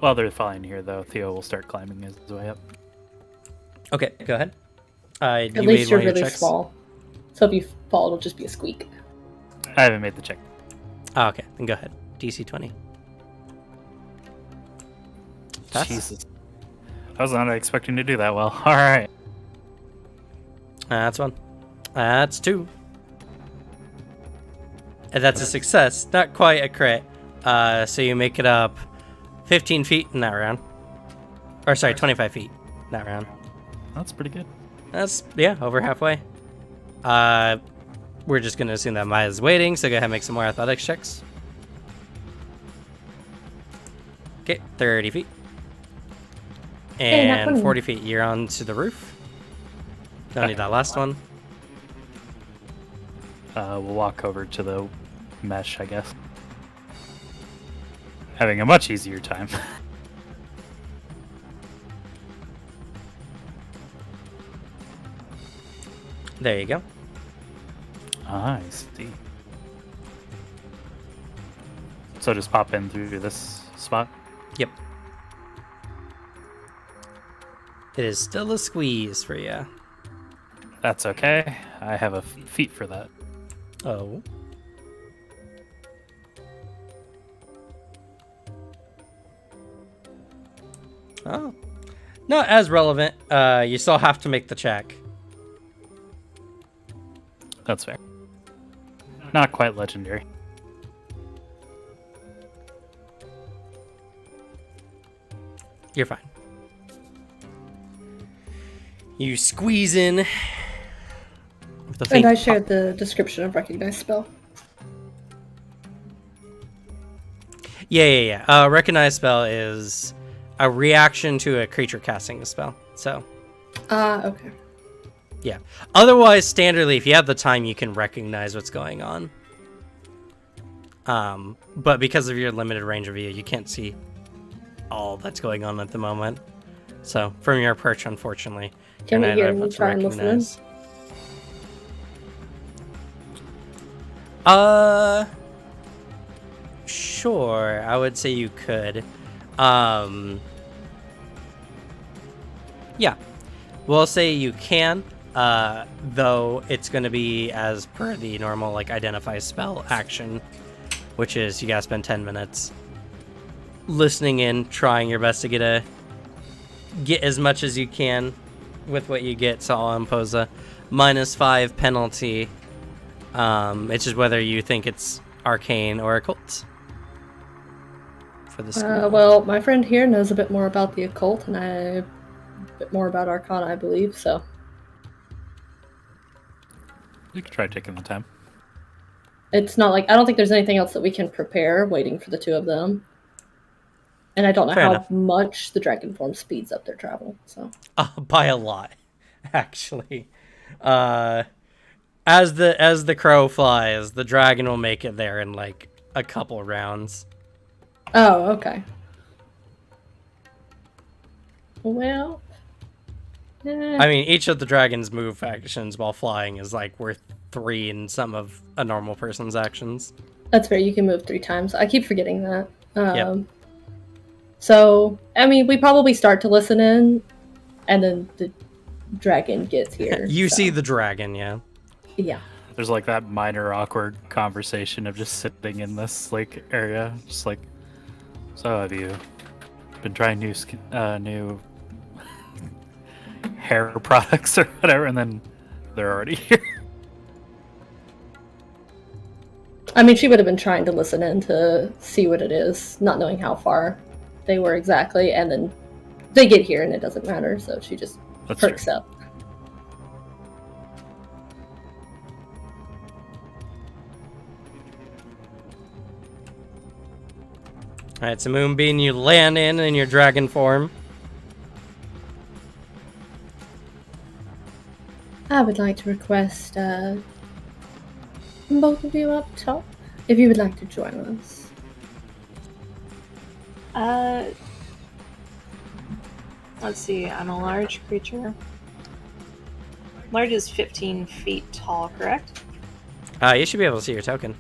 While they're flying here, though, Theo will start climbing his way up. Okay, go ahead. At You least made you're one of your really checks? small. So if you fall, it'll just be a squeak. I haven't made the check. Oh, okay, then go ahead. DC 20. Pass. Jesus. I was not expecting to do that well. Alright. That's one. That's two. And that's a success. Not quite a crit. So you make it up 15 feet in that round. Or sorry, 25 feet in that round. That's pretty good. That's, yeah, over halfway. We're just going to assume that Maya's waiting, so go ahead and make some more athletics checks. Okay, 30 feet. Hey, not And funny. 40 feet. You're on to the roof. Don't need that last one. We'll walk over to the mesh, I guess. Having a much easier time. There you go. I see. So just pop in through this spot? Yep. It is still a squeeze for you. That's okay. I have a feat for that. Oh. Oh. Not as relevant. You still have to make the check. That's fair. Not quite legendary. You're fine. You squeeze in. With the And faint I pop. shared the description of recognize spell. Yeah. Recognize spell is a reaction to a creature casting a spell. So, Okay. yeah. Otherwise, standardly, if you have the time, you can recognize what's going on. But because of your limited range of view, you can't see all that's going on at the moment. So, from your perch, unfortunately, Can you're we not hear able me to try and listen in? recognize. Sure. I would say you could. Yeah. We'll say you can, though it's going to be as per the normal, like, identify spell action, which is you gotta spend 10 minutes listening in, trying your best to get as much as you can with what you get, so I'll impose a -5 penalty. It's just whether you think it's arcane or occult for the school. Well, my friend here knows a bit more about the occult, and a bit more about arcana, I believe, so. You could try taking the time. It's not like I don't think there's anything else that we can prepare waiting for the two of them. And I don't know Fair how enough. much the dragon form speeds up their travel. So By a lot, actually. As the crow flies, the dragon will make it there in like a couple rounds. oh, okay. Well, I mean, each of the dragon's move actions while flying is like worth 3 in some of a normal person's actions. that's fair. You can move 3 times. I keep forgetting that. Yep. So, I mean, we probably start to listen in, and then the dragon gets here. You so. see the dragon, yeah. Yeah. There's like that minor awkward conversation of just sitting in this like area, just like, so have you been trying new hair products or whatever? And then they're already here. I mean, she would have been trying to listen in to see what it is, not knowing how far they were exactly, and then they get here and it doesn't matter, so she just That's perks true. up. Alright, so Moonbeam, you land in your dragon form. I would like to request both of you up top, if you would like to join us. Let's see. I'm a large creature. Large is 15 feet tall, correct? You should be able to see your token.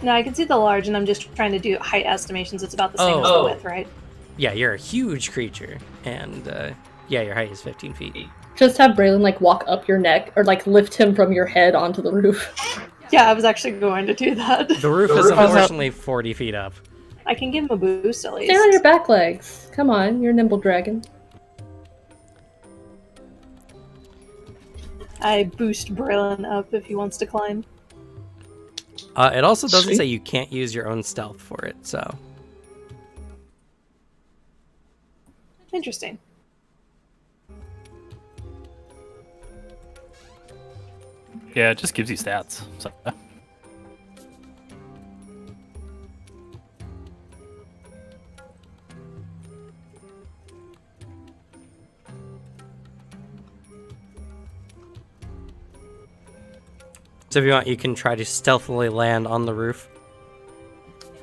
No, I can see the large, and I'm just trying to do height estimations. It's about the same as the width, right? Yeah, you're a huge creature, and yeah, your height is 15 feet. Just have Braylon like walk up your neck, or like lift him from your head onto the roof. Yeah, I was actually going to do that. The roof is unfortunately 40 feet up. I can give him a boost at least. Stand on your back legs. Come on, you're a nimble dragon. I boost Braylon up if he wants to climb. It also doesn't Sweet. say you can't use your own stealth for it, so... Interesting. Yeah, it just gives you stats. So. So if you want, you can try to stealthily land on the roof.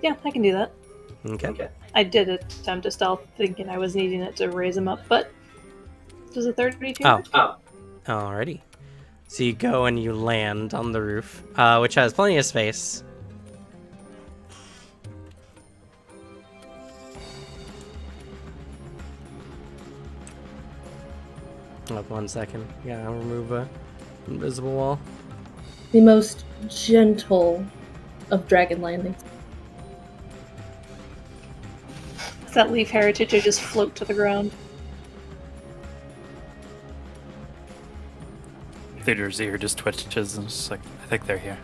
Yeah, I can do that. Okay. I did attempt a stealth, thinking I was needing it to raise him up, but does a 32? Oh. Alrighty. So you go and you land on the roof, which has plenty of space. Hold 1 second. Yeah, I'll remove a invisible wall. The most gentle of dragon landings. Does that leaf heritage or just float to the ground? Theater's ear just twitches and it's just like, I think they're here.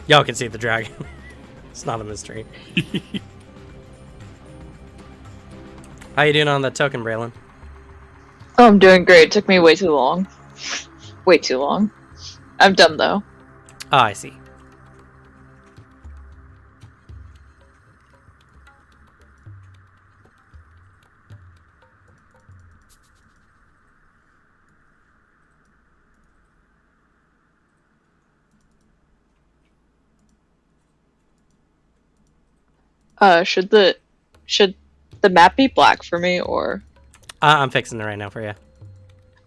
Y'all can see the dragon. It's not a mystery. How you doing on that token, Braylon? Oh, I'm doing great. It took me way too long. Way too long. I'm done though. Oh, I see. Should the map be black for me or? I'm fixing it right now for you.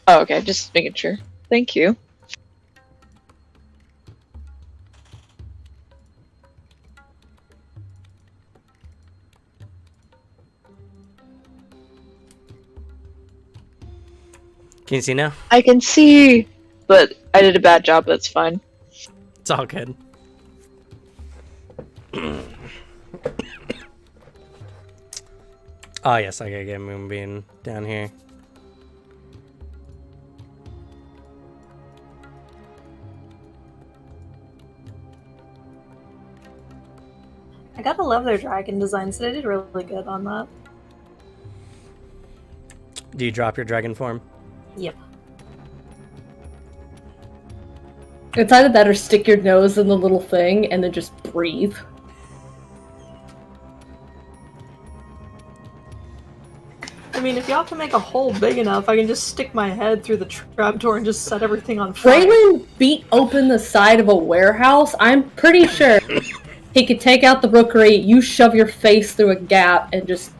Oh, okay. Just making sure. Thank you. Can you see now? I can see, but I did a bad job. That's fine. It's all good. Oh yes, I gotta get Moonbeam down here. I gotta love their dragon designs. They did really good on that. Do you drop your dragon form? Yep. It's either that or stick your nose in the little thing and then just breathe. I mean, if y'all can make a hole big enough, I can just stick my head through the trapdoor and just set everything on fire. Braylon beat open the side of a warehouse. I'm pretty sure he could take out the rookery, you shove your face through a gap, and just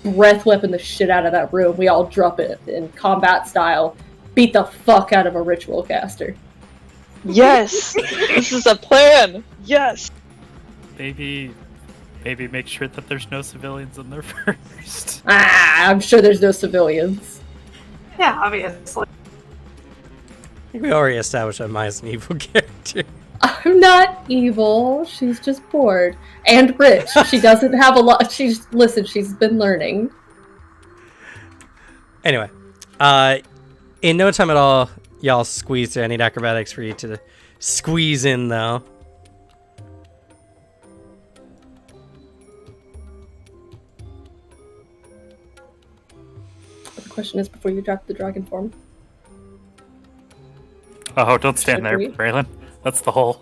breath weapon the shit out of that room. We all drop it in combat style. Beat the fuck out of a ritual caster. Yes! This is a plan! Yes! Maybe make sure that there's no civilians in there first. I'm sure there's no civilians. Yeah, obviously. I think we already established that Maya's an evil character. I'm not evil. She's just bored. And rich. She doesn't have a lot. She's been learning. Anyway, in no time at all, y'all squeeze through. I need acrobatics for you to squeeze in, though. The question is before you drop the dragon form. Oh, don't stand there, Should we? Braylon. That's the hole.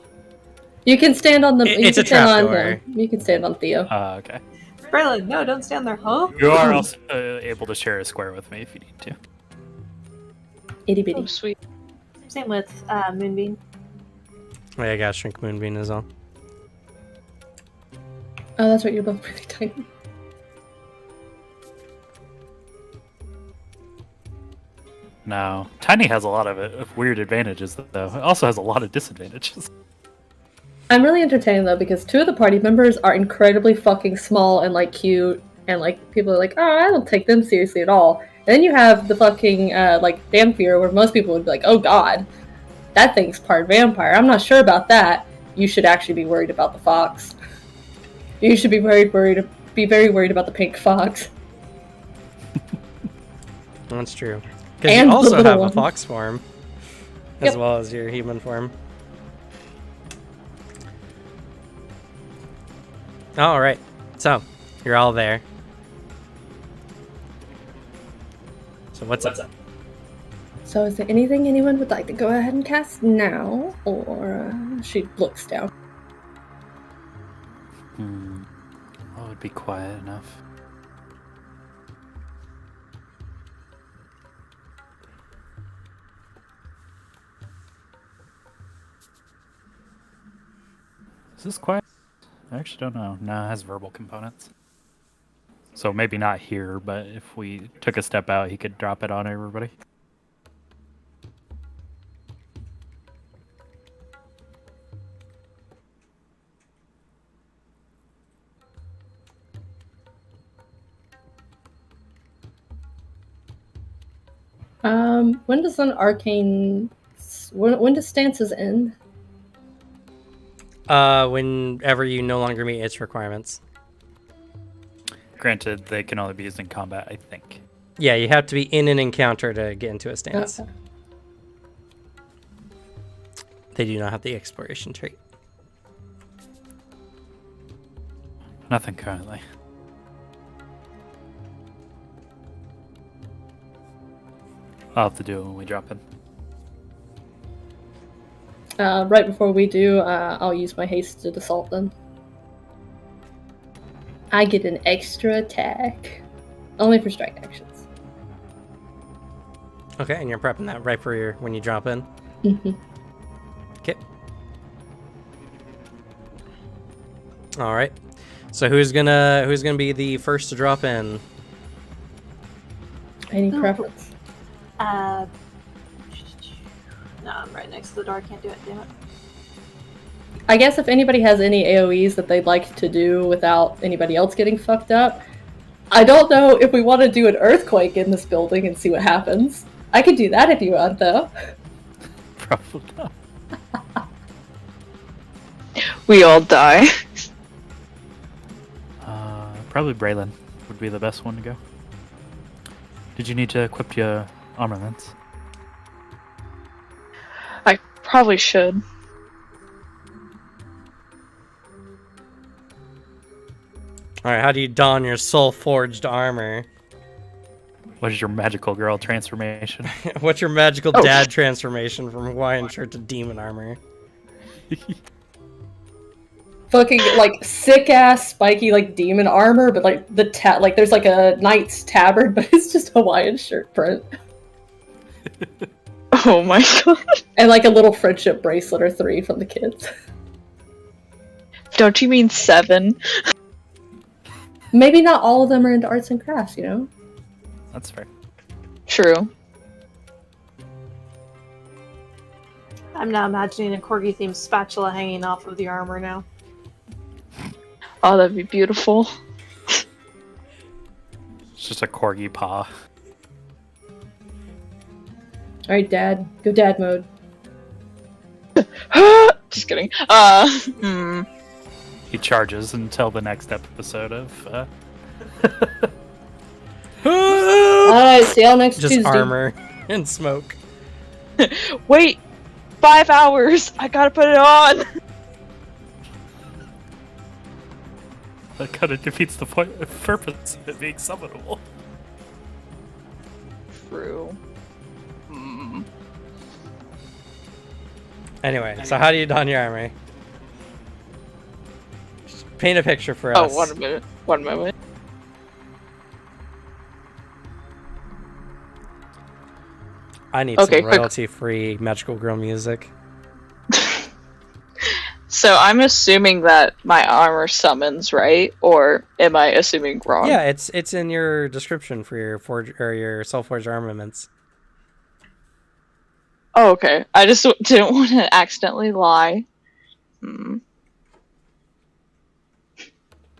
You can stand on the. It's you a can stand on trapdoor. him. You can stand on Theo. Okay. Braylon, no, don't stand there, huh? You are also able to share a square with me if you need to. Itty Oh, bitty. sweet. Same with Moonbeam. Oh, yeah, I got Shrink Moonbeam as well. Oh, that's right. You're both really tiny. No. Tiny has a lot of weird advantages, though. It also has a lot of disadvantages. I'm really entertained though because two of the party members are incredibly fucking small and like cute, and like people are like, oh, I don't take them seriously at all. And then you have the fucking like vampire, where most people would be like, oh god, that thing's part vampire. I'm not sure about that. You should actually be worried about the fox. You should be very worried about the pink fox. That's true. Because And you the also little have one. a fox form, as Yep. well as your human form. All right, so you're all there. So what's up? So is there anything anyone would like to go ahead and cast now? Or she looks down. What would be quiet enough? Is this quiet? I actually don't know. No, it has verbal components. So maybe not here, but if we took a step out, he could drop it on everybody. When does an arcane... When does stances end? Whenever you no longer meet its requirements. Granted, they can only be used in combat, I think. Yeah, you have to be in an encounter to get into a stance. Okay. They do not have the exploration trait. Nothing currently. I'll have to do it when we drop in. Right before we do, I'll use my hasted assault then. I get an extra attack. Only for strike actions. Okay, and you're prepping that right for your when you drop in. Mhm. Okay. All right. So who's gonna be the first to drop in? Any Ooh. preference? No, I'm right next to the door. I can't do it. Damn it. I guess if anybody has any AoEs that they'd like to do without anybody else getting fucked up, I don't know if we want to do an earthquake in this building and see what happens. I could do that if you want, though. Probably not. We all die. Probably Braylon would be the best one to go. Did you need to equip your armaments? I probably should. All right. How do you don your soul forged armor? What is your magical girl transformation? What's your magical Oh. dad transformation from Hawaiian shirt to demon armor? Fucking like sick ass spiky like demon armor, but like like there's like a knight's tabard, but it's just Hawaiian shirt print. Oh my god. And like a little friendship bracelet or 3 from the kids. Don't you mean 7? Maybe not all of them are into arts and crafts, you know? That's fair. True. I'm now imagining a corgi themed spatula hanging off of the armor now. Oh, that'd be beautiful. It's just a corgi paw. Alright, Dad. Go dad mode. Just kidding. He charges until the next episode of. Alright, see y'all next Just Tuesday. armor and smoke. Wait! 5 hours! I gotta put it on! That kind of defeats the purpose of it being summonable. True. Anyway, so how do you don your armor? Just paint a picture for us. Oh, 1 minute. 1 moment. I need Okay, some quick. royalty-free Magical Girl music. So I'm assuming that my armor summons, right? Or am I assuming wrong? Yeah, it's in your description for your forge or your soul-forged armaments. Oh, okay. I just didn't want to accidentally lie.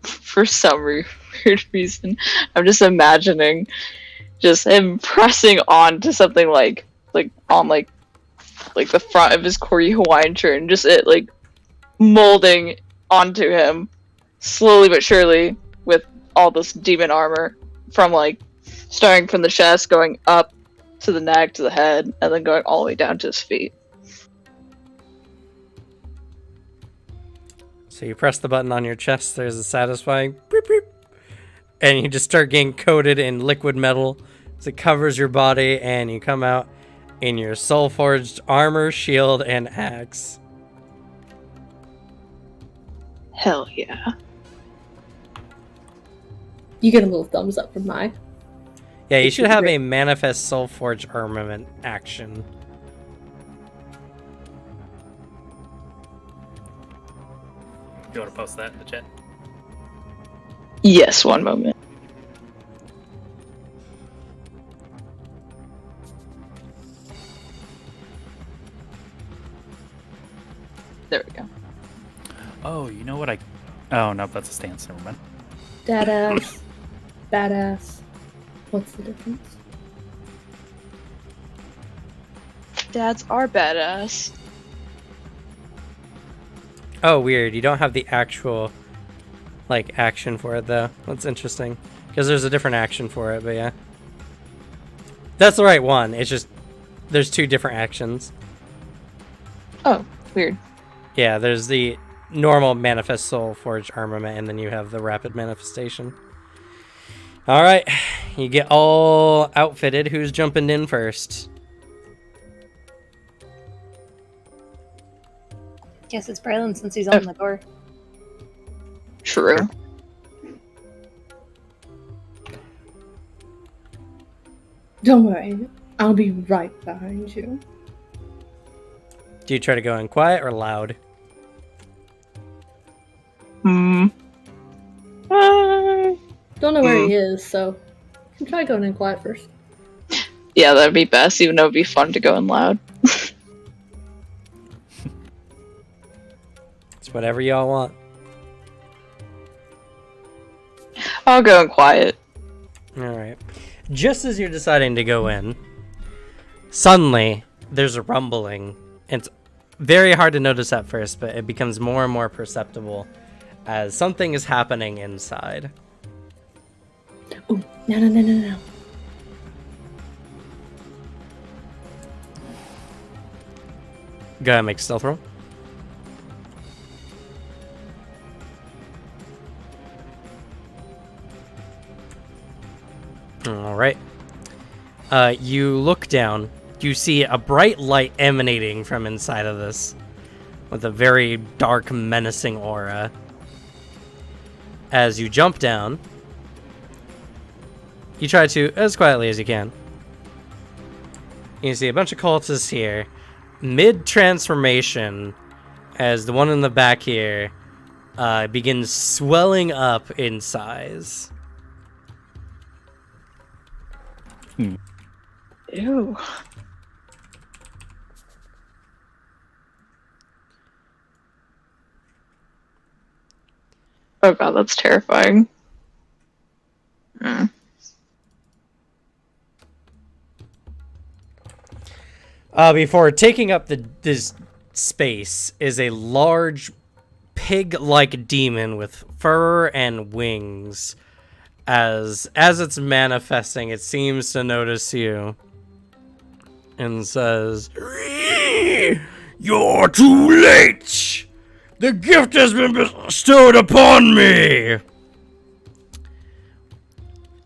For some weird reason, I'm just imagining just him pressing on to something like on the front of his corgi Hawaiian shirt, and just it like molding onto him slowly but surely with all this demon armor from like starting from the chest, going up to the neck, to the head, and then going all the way down to his feet. So you press the button on your chest, there's a satisfying beep beep, and you just start getting coated in liquid metal as it covers your body, and you come out in your soul-forged armor, shield, and axe. Hell yeah. You get a little thumbs up from my. Yeah, you should have a manifest soul-forged armament action. You want to post that in the chat? Yes, 1 moment. There we go. Oh, you know what I... Oh, no, that's a stance. Never mind. Dadass. Badass. What's the difference? Dads are badass. Oh, weird. You don't have the actual, like, action for it, though. That's interesting. Because there's a different action for it, but yeah. That's the right one. It's just, there's 2 different actions. Oh, weird. Yeah, there's the normal manifest soul forged armament, and then you have the rapid manifestation. All right, you get all outfitted. Who's jumping in first? Guess it's Braylon since he's on the door. True. Don't worry. I'll be right behind you. Do you try to go in quiet or loud? Don't know where he is, so you can try going in quiet first. Yeah, that'd be best, even though it'd be fun to go in loud. It's whatever y'all want. I'll go in quiet. All right. Just as you're deciding to go in, suddenly there's a rumbling. It's very hard to notice at first, but it becomes more and more perceptible as something is happening inside. Oh, no. Go ahead and make a stealth roll. All right. You look down. You see a bright light emanating from inside of this. with a very dark, menacing aura. As you jump down, you try to, as quietly as you can. You see a bunch of cultists here. Mid-transformation, as the one in the back here begins swelling up in size. Ew. Oh god, that's terrifying. Before taking up this space is a large pig-like demon with fur and wings. As it's manifesting, it seems to notice you and says, "You're too late! The gift has been bestowed upon me!"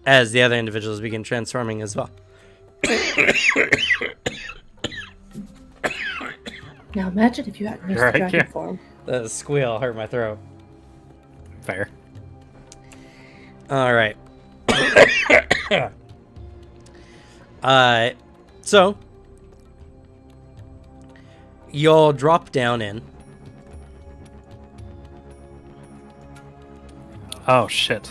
As the other individuals begin transforming as well. Now imagine if you had missed Right, the dragon yeah. form. The squeal hurt my throat. Fair. All right. So you'll drop down in. Oh shit.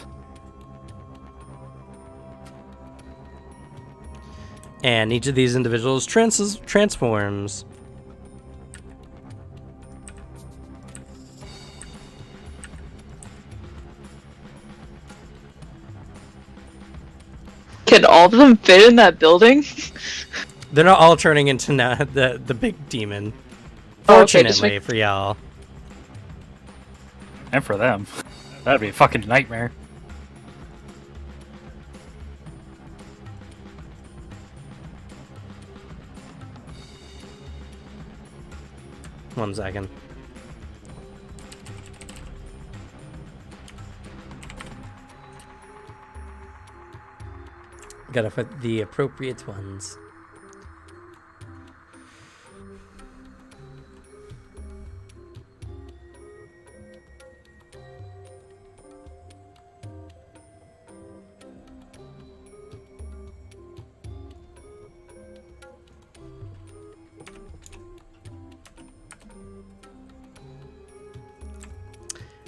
And each of these individuals transforms. Can all of them fit in that building? They're not all turning into the big demon. Oh, okay, just Fortunately for y'all. And for them. That'd be a fucking nightmare. One second. Gotta put the appropriate ones.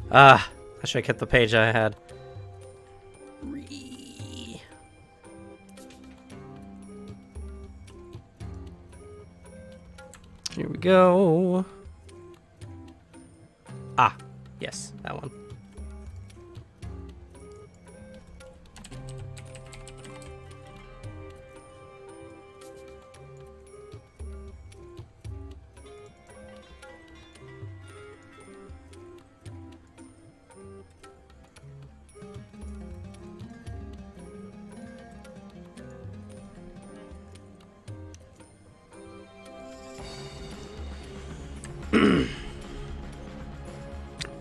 I should have kept the page I had. Here we go. Yes, that one.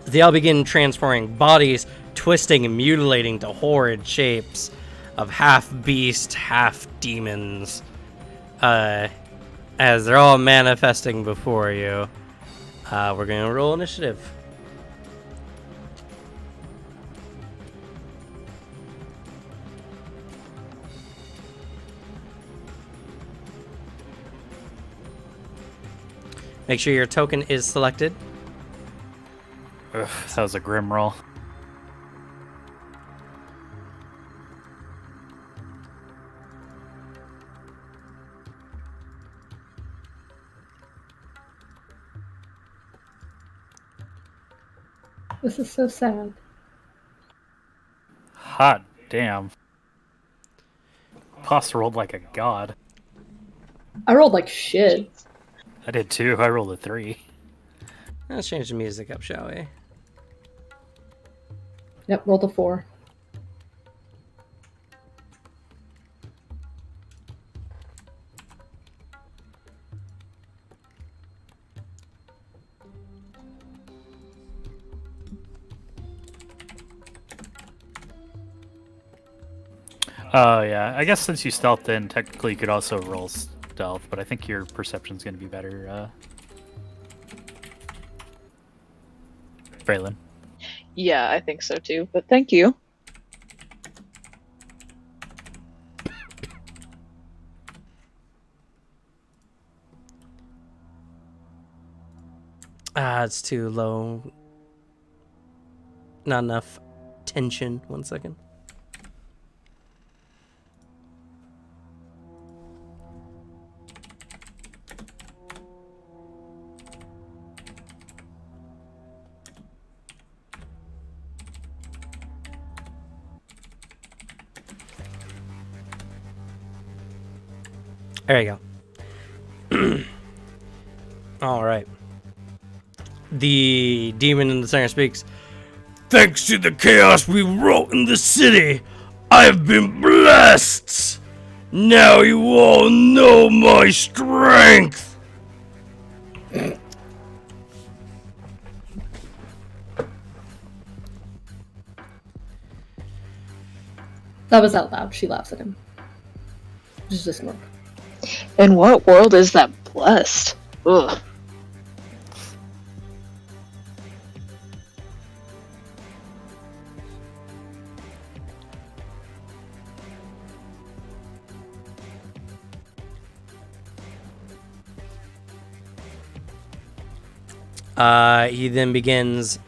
They all begin transforming bodies, twisting and mutilating to horrid shapes of half beast, half demons. As they're all manifesting before you. We're gonna roll initiative. Make sure your token is selected. Ugh, that was a grim roll. This is so sad. Hot damn. Poss rolled like a god. I rolled like shit. I did too. I rolled a 3. Let's change the music up, shall we? Yep, rolled a 4. Oh yeah, I guess since you stealthed in, technically you could also roll stealth, but I think your perception's gonna be better. Braylon. Yeah, I think so too. But thank you. It's too low. Not enough tension. 1 second. There you go. All right. The demon in the center speaks. Thanks to the chaos we wrought in the city, I have been blessed. Now you all know my strength. That was out loud. She laughs at him. Just a smirk. In what world is that blessed? Ugh. He then begins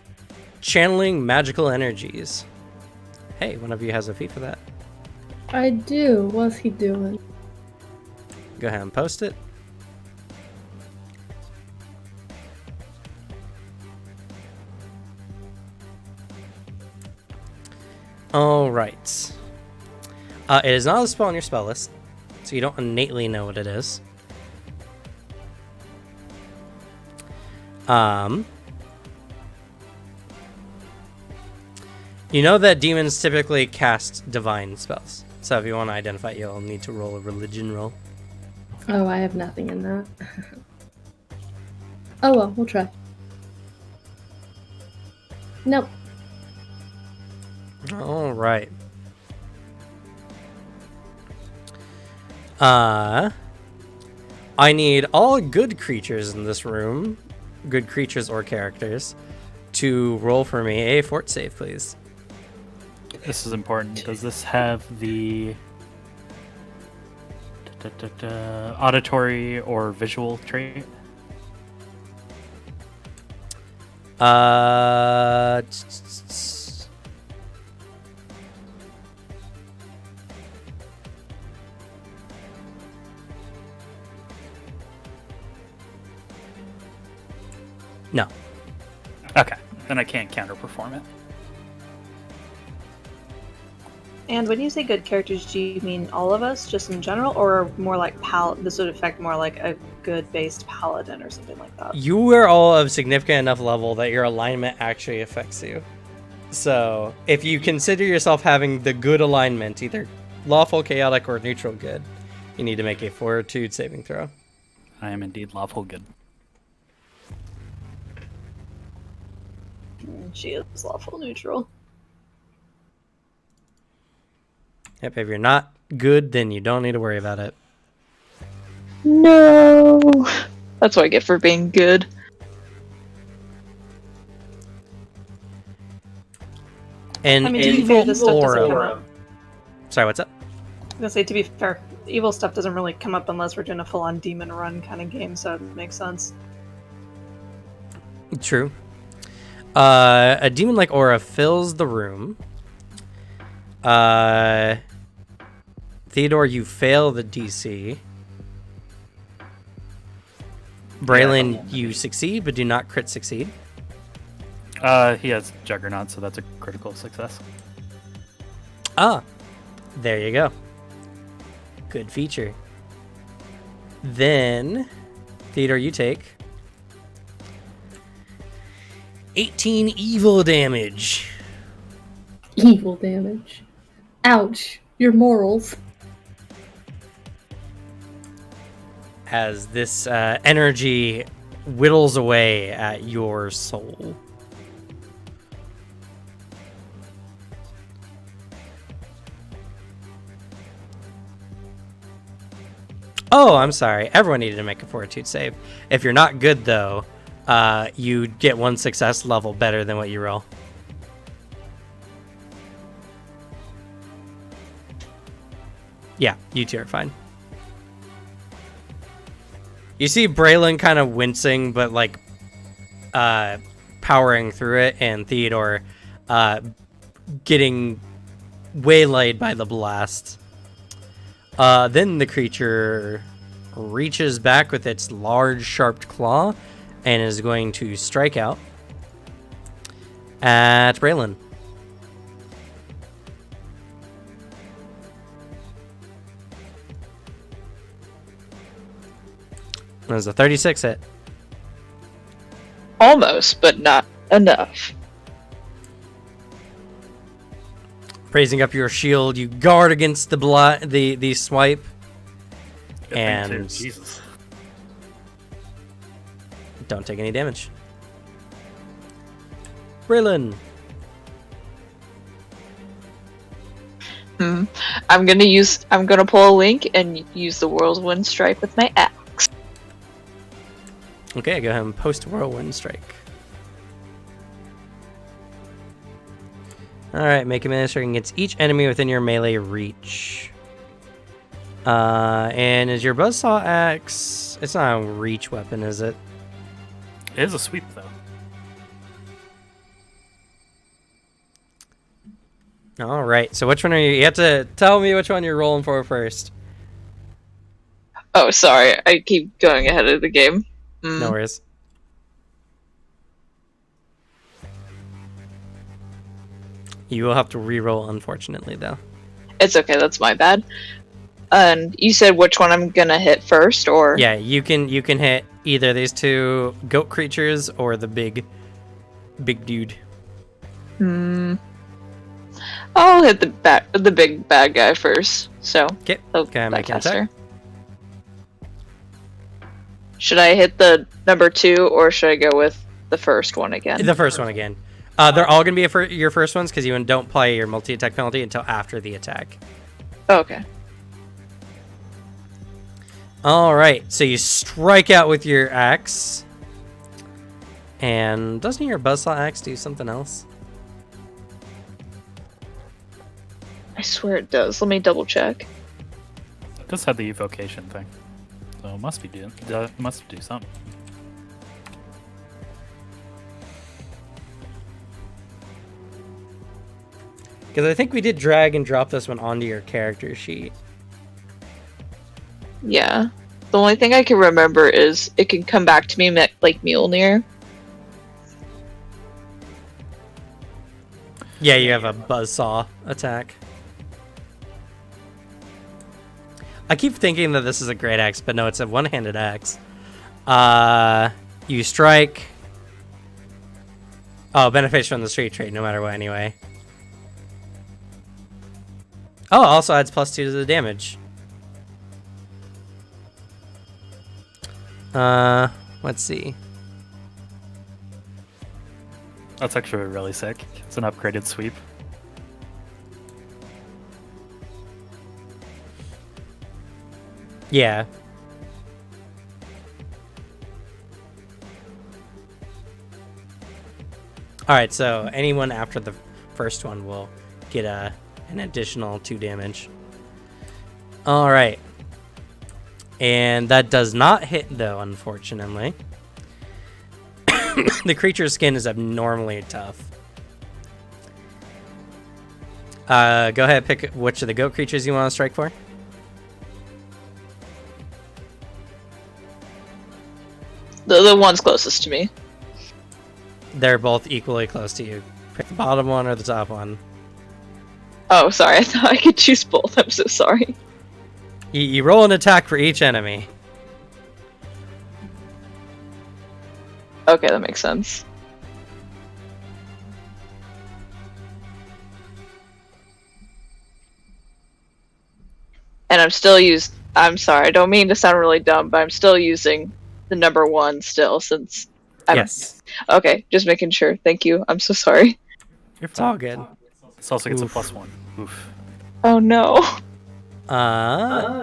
channeling magical energies. Hey, one of you has a feat for that. I do. What's he doing? Go ahead and post it. All right. It is not a spell on your spell list, so you don't innately know what it is. You know that demons typically cast divine spells. So if you want to identify it, you'll need to roll a religion roll. Oh, I have nothing in that. Oh well, we'll try. Nope. All right. I need all good creatures in this room, good creatures or characters, to roll for me a fort save, please. This is important. Does this have the auditory or visual trait? No. Okay, then I can't counterperform it. And when you say good characters, do you mean all of us, just in general, or more like this would affect more like a good-based paladin or something like that? You are all of significant enough level that your alignment actually affects you. So, if you consider yourself having the good alignment, either lawful, chaotic, or neutral good, you need to make a fortitude saving throw. I am indeed lawful good. She is lawful neutral. Yep, if you're not good, then you don't need to worry about it. No. That's what I get for being good. And I mean, to be fair, this stuff doesn't come aura. up. Sorry, what's up? I was gonna say, to be fair, evil stuff doesn't really come up unless we're doing a full-on demon run kind of game, so it makes sense. True. A demon-like aura fills the room. Theodore, you fail the DC. Braylon, you succeed, but do not crit succeed. He has Juggernaut, so that's a critical success. Ah, there you go. Good feature. Then, Theodore, you take 18 evil damage. Evil damage. Ouch. Your morals. As this energy whittles away at your soul. Oh, I'm sorry. Everyone needed to make a fortitude save. If you're not good, though, you get 1 success level better than what you roll. Yeah, you two are fine. You see Braylon kind of wincing, but like powering through it, and Theodore getting waylaid by the blast. Then the creature reaches back with its large, sharp claw and is going to strike out at Braylon. There's a 36 hit. Almost, but not enough. Raising up your shield, you guard against the swipe. Good thing, And too. Jesus. don't take any damage. Braylon. I'm gonna pull a link and use the whirlwind strike with my axe. Okay, go ahead and post Whirlwind Strike. Alright, make a melee strike against each enemy within your melee reach. And is your Buzzsaw Axe... It's not a reach weapon, is it? It is a sweep, though. Alright, so which one are you... You have to tell me which one you're rolling for first. Oh, sorry, I keep going ahead of the game. No worries. You will have to re-roll, unfortunately, though. It's okay, that's my bad. And you said which one I'm gonna hit first, or? Yeah, you can hit either these two goat creatures or the big dude. I'll hit the big bad guy first. So. Okay, Oh, can I make an caster. attack? Should I hit the number 2, or should I go with the first one again? The first one again. They're all going to be your first ones because you don't play your multi-attack penalty until after the attack. Oh, okay. All right, so you strike out with your axe. And doesn't your buzzsaw axe do something else? I swear it does. Let me double check. It does have the evocation thing. So it must do something. Because I think we did drag and drop this one onto your character sheet. Yeah. The only thing I can remember is it can come back to me like Mjolnir. Yeah, you have a buzzsaw attack. I keep thinking that this is a great axe, but no, it's a one-handed axe. You strike. Oh, benefits from the street trade, no matter what, anyway. Oh, also adds +2 to the damage. Let's see. That's actually really sick. It's an upgraded sweep. Yeah. Alright, so anyone after the first one will get an additional 2 damage. Alright. And that does not hit, though, unfortunately. The creature's skin is abnormally tough. Go ahead, pick which of the goat creatures you want to strike for. The one's closest to me. They're both equally close to you. Pick the bottom one or the top one. Oh, sorry. I thought I could choose both. I'm so sorry. You roll an attack for each enemy. Okay, that makes sense. And I'm sorry, I don't mean to sound really dumb, but I'm still using the number 1 still, since Yes. Okay, just making sure. Thank you. I'm so sorry. You're It's all fine. good. This also gets Oof. a +1. Oof. Oh no.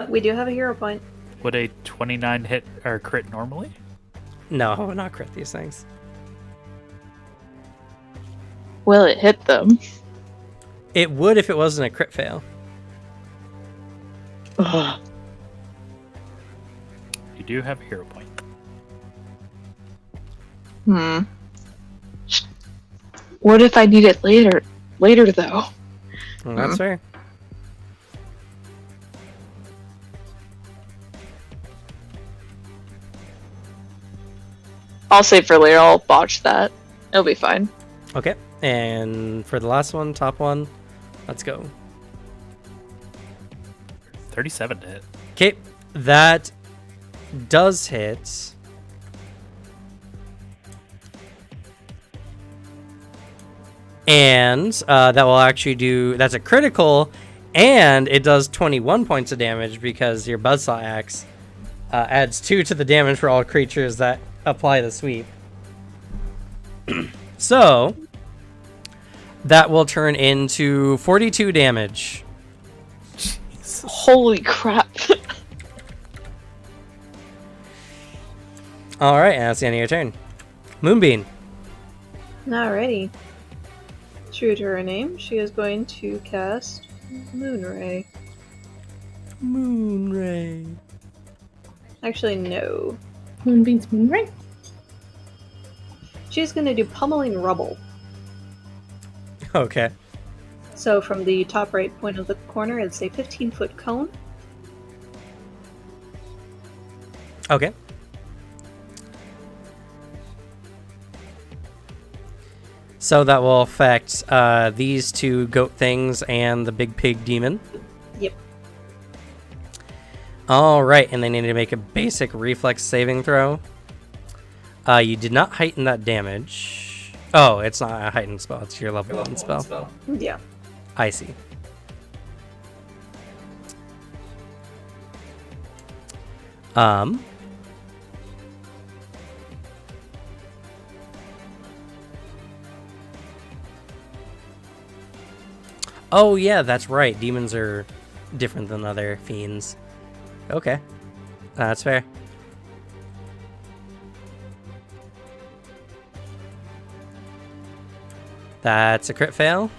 We do have a hero point. Would a 29 hit or crit normally? No, I would not crit these things. Will it hit them? It would if it wasn't a crit fail. Ugh. You do have a hero point. What if I need it later? Later, though. Well, that's fair. I'll save for later. I'll botch that. It'll be fine. Okay, and for the last one, top one, let's go. 37 to hit. Okay, that does hit. And that will actually do, that's a critical, and it does 21 points of damage because your Buzzsaw Axe adds 2 to the damage for all creatures that apply the sweep. So, that will turn into 42 damage. Holy crap. Alright, and that's the end of your turn. Moonbeam. Alrighty. True to her name, she is going to cast Moonray. Moonray. Actually, no. Moonbeam's Moonray? She's going to do Pummeling Rubble. Okay. So from the top right point of the corner, it's a 15-foot cone. Okay. So that will affect these two goat things and the big pig demon. Yep. All right, and they need to make a basic reflex saving throw. You did not heighten that damage. Oh, it's not a heightened spell. It's your level 1 spell. Yeah. I see. Oh yeah, that's right. Demons are different than other fiends. Okay. That's fair. That's a crit fail.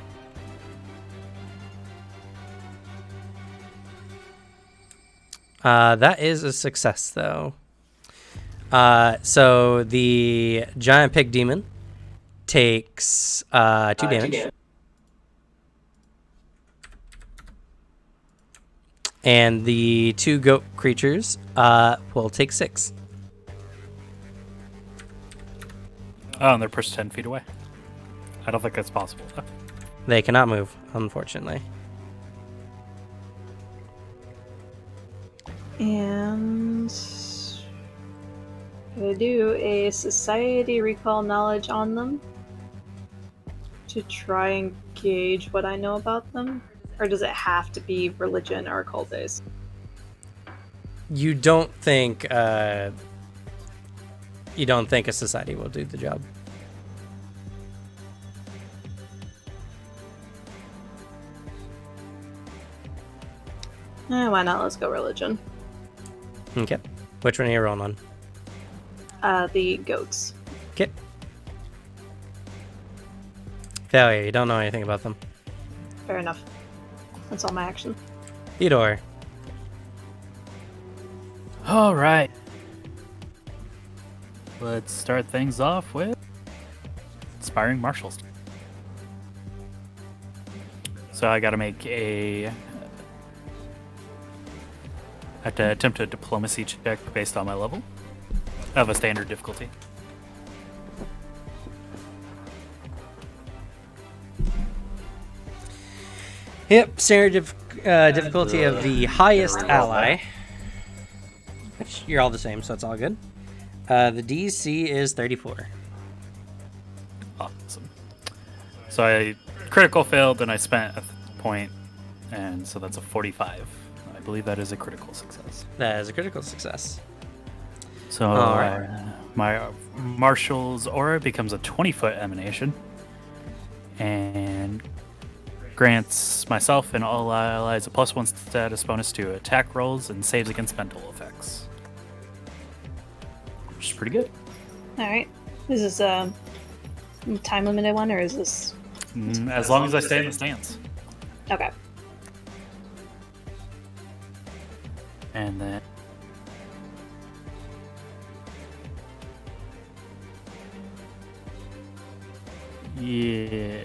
That is a success, though. So the giant pig demon takes 2 damage. And the 2 goat creatures will take 6. Oh, and they're pushed 10 feet away. I don't think that's possible, though. They cannot move, unfortunately. And I'm gonna do a society recall knowledge on them to try and gauge what I know about them. Or does it have to be religion or occult based? You don't think a society will do the job? Why not? Let's go religion. Okay. Which one are you rolling on? The goats. Okay. Failure. You don't know anything about them. Fair enough. That's all my action. Theodore. All right. Let's start things off with Inspiring Marshals. So I got to make I have to attempt a diplomacy check based on my level of a standard difficulty. Yep, standard difficulty of the highest ally. Which, you're all the same, so it's all good. The DC is 34. Awesome. So I critical failed, and I spent a point, and so that's a 45. I believe that is a critical success. That is a critical success. So Alright. My Marshal's aura becomes a 20-foot emanation, and grants myself and all allies a +1 status bonus to attack rolls and saves against mental effects. Which is pretty good. Alright. Is this a time limited one, or is this... As long as I stay in the stance. Okay. And then... Yeah.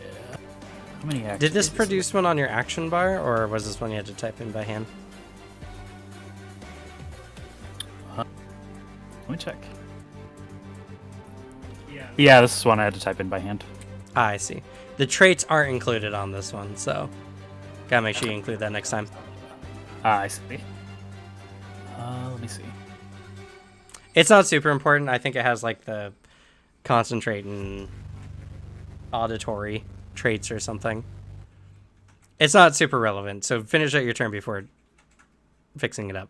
How many actions? Did this produce one on your action bar, or was this one you had to type in by hand? Let me check. Yeah, this is one I had to type in by hand. Ah, I see. The traits aren't included on this one, so gotta make sure you include that next time. I see. Let me see. It's not super important. I think it has like the concentrate and auditory traits or something. It's not super relevant, so finish out your turn before fixing it up.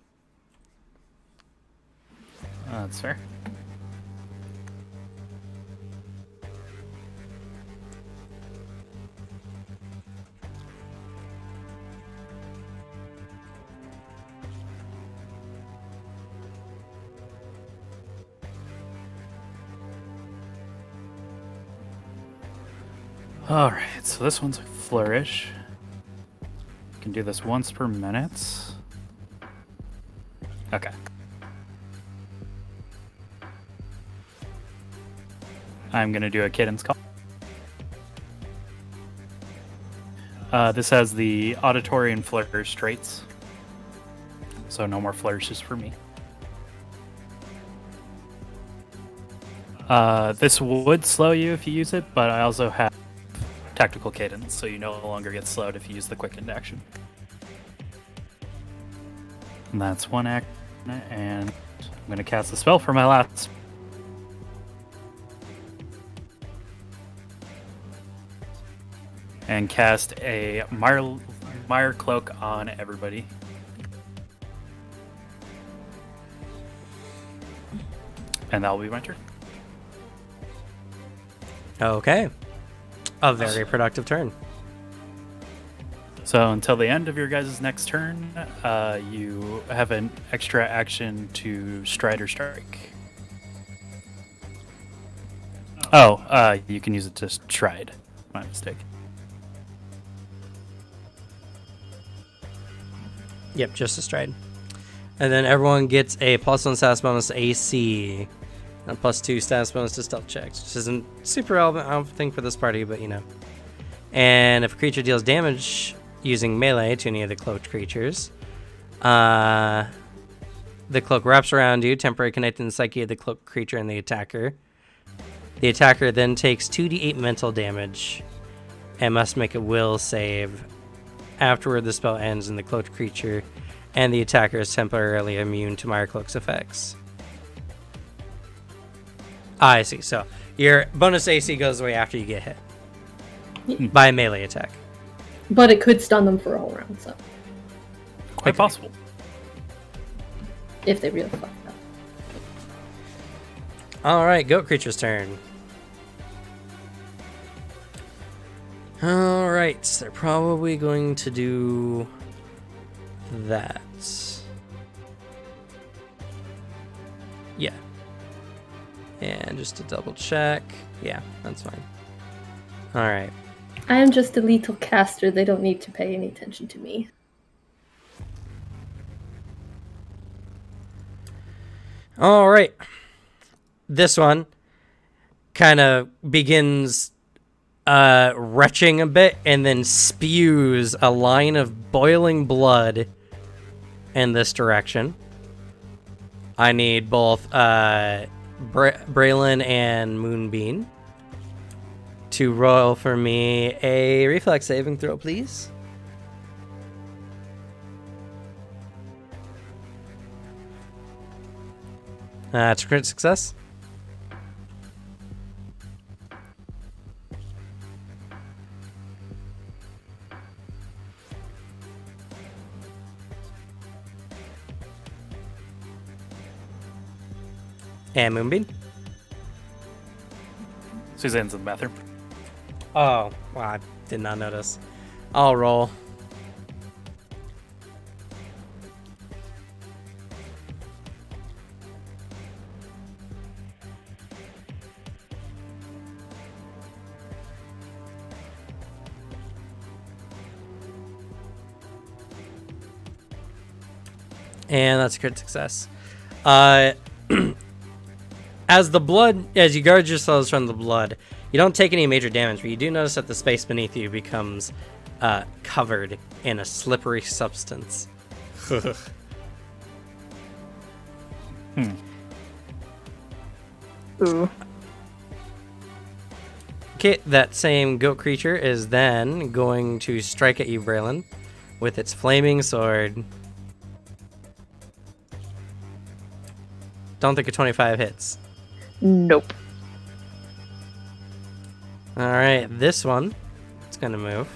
That's fair. Alright, so this one's a flourish. You can do this once per minute. Okay. I'm going to do a Cadence Call. This has the auditory and flourish traits. So no more flourishes for me. This would slow you if you use it, but I also have tactical cadence, so you no longer get slowed if you use the quickened action. And that's one action, and I'm going to cast a spell for my last. And cast a Mire Cloak on everybody. And that will be my turn. Okay. A very productive turn. So until the end of your guys' next turn, you have an extra action to stride or strike. Oh, you can use it to stride. My mistake. Yep, just a stride. And then everyone gets a +1 status bonus to AC. And a +2 status bonus to stealth checks, which isn't super relevant, I don't think, for this party, but you know. And if a creature deals damage using melee to any of the cloaked creatures, the cloak wraps around you, temporarily connecting the psyche of the cloaked creature and the attacker. The attacker then takes 2d8 mental damage and must make a will save. Afterward, the spell ends and the cloaked creature and the attacker is temporarily immune to Mire Cloak's effects. I see. So your bonus AC goes away after you get hit by a melee attack. But it could stun them for a whole round, so. Quite possible. If they really fuck up. Alright, goat creature's turn. Alright, they're probably going to do that. Yeah. And just to double check. Yeah, that's fine. Alright. I am just a lethal caster. They don't need to pay any attention to me. Alright. This one kind of begins retching a bit and then spews a line of boiling blood in this direction. I need both Braylon and Moonbeam to roll for me a reflex saving throw, please. It's a crit success. And Moonbeam. Suzanne's in the bathroom. Oh, wow, I did not notice. I'll roll. And that's a crit success. As you guard yourselves from the blood, you don't take any major damage, but you do notice that the space beneath you becomes covered in a slippery substance. Ooh. Okay, that same goat creature is then going to strike at you, Braylon, with its flaming sword. Don't think a 25 hits. Nope. Alright, this one, it's going to move.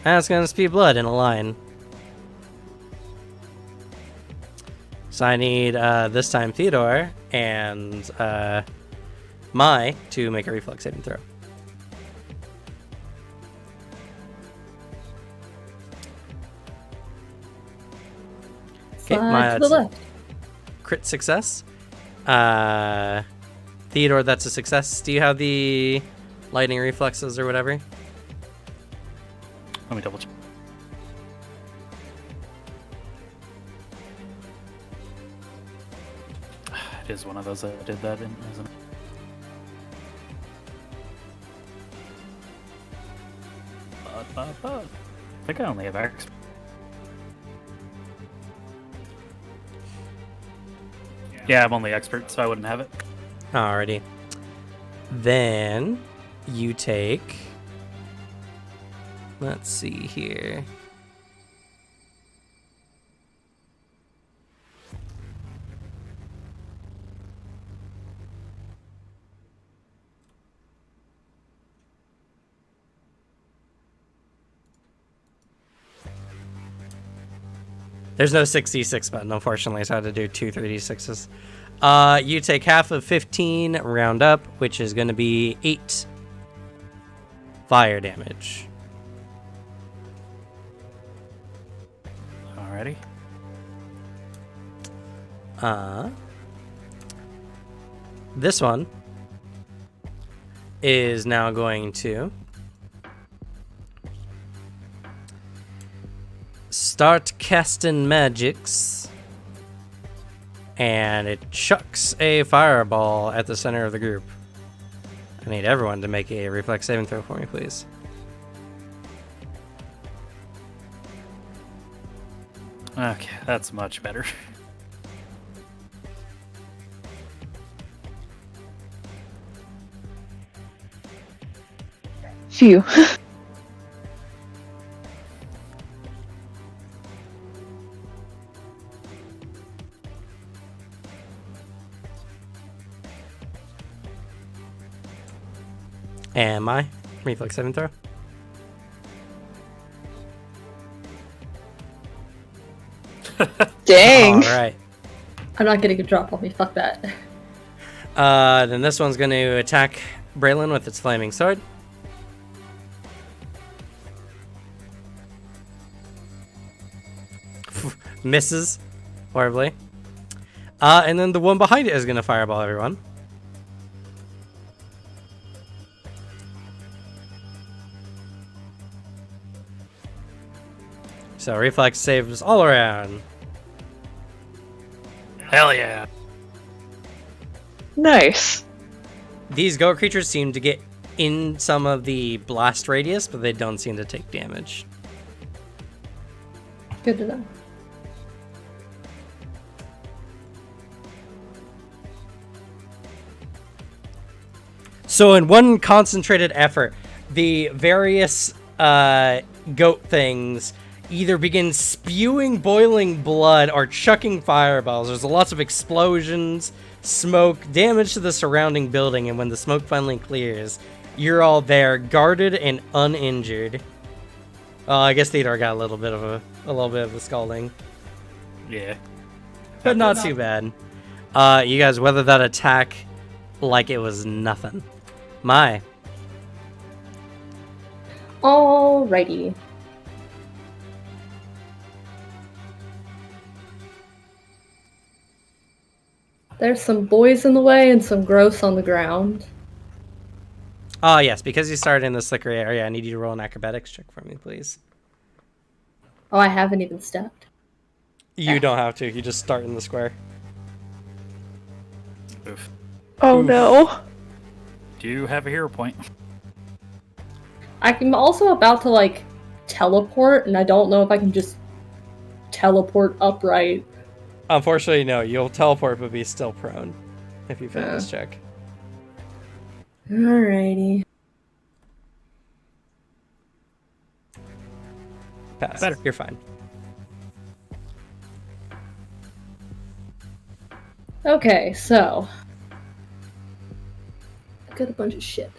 And it's going to spew blood in a line. So I need, this time, Theodore and Mai to make a reflex saving throw. Okay, Slide to the left. Crit success. Theodore, that's a success. Do you have the lightning reflexes or whatever? Let me double check. It is one of those that did that, isn't it? I think I only have X. Yeah, I'm only expert, so I wouldn't have it. Alrighty. Then you take. Let's see here. There's no 6d6 button, unfortunately, so I had to do two 3d6s. You take half of 15, round up, which is going to be 8 fire damage. Alrighty. This one is now going to start casting magics, and it chucks a fireball at the center of the group. I need everyone to make a reflex saving throw for me, please. Okay, that's much better. Phew. And my reflex saving throw. Dang. All right. I'm not getting a drop on me. Fuck that. Then this one's going to attack Braylon with its flaming sword. Misses horribly. And then the one behind it is going to fireball everyone. So reflex saves all around. Hell yeah. Nice. These goat creatures seem to get in some of the blast radius, but they don't seem to take damage. Good to know. So in one concentrated effort, the various goat things either begin spewing boiling blood or chucking fireballs. There's lots of explosions, smoke, damage to the surrounding building, and when the smoke finally clears, you're all there, guarded and uninjured. I guess Theodore got a little bit of a scalding, Yeah. but not too bad. You guys weather that attack like it was nothing. My. Alrighty. There's some boys in the way and some gross on the ground. Yes, because you started in the slippery area, I need you to roll an acrobatics check for me, please. Oh, I haven't even stepped. You don't have to. You just start in the square. Oof. Oh Oof. no. Do you have a hero point? I'm also about to like teleport, and I don't know if I can just teleport upright. Unfortunately, no. You'll teleport, but be still prone if you fail this check. Alrighty. Pass. Better. You're fine. Okay, so I got a bunch of shit.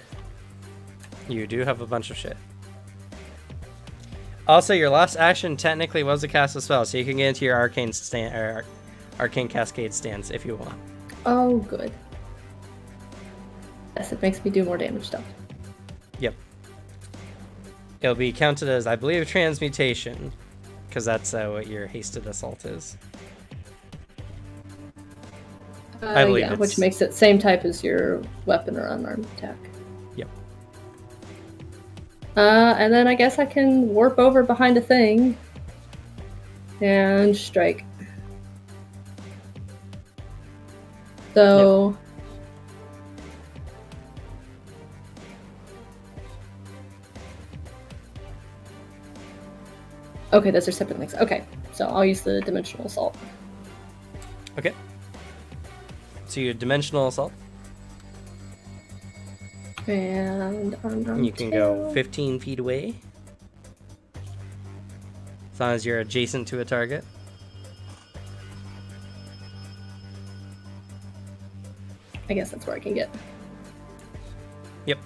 You do have a bunch of shit. Also, your last action technically was to cast a spell, so you can get into your arcane cascade stance if you want. Oh, good. Yes, it makes me do more damage stuff. Yep. It'll be counted as, I believe, transmutation, because that's what your hasted assault is. I believe yeah, it's... which makes it same type as your weapon or unarmed attack. Yep. And then I guess I can warp over behind a thing and strike. So... Okay, those are separate things. Okay, so I'll use the dimensional assault. Okay. So you dimensional assault. And You can go 15 feet away. As long as you're adjacent to a target. I guess that's where I can get. Yep.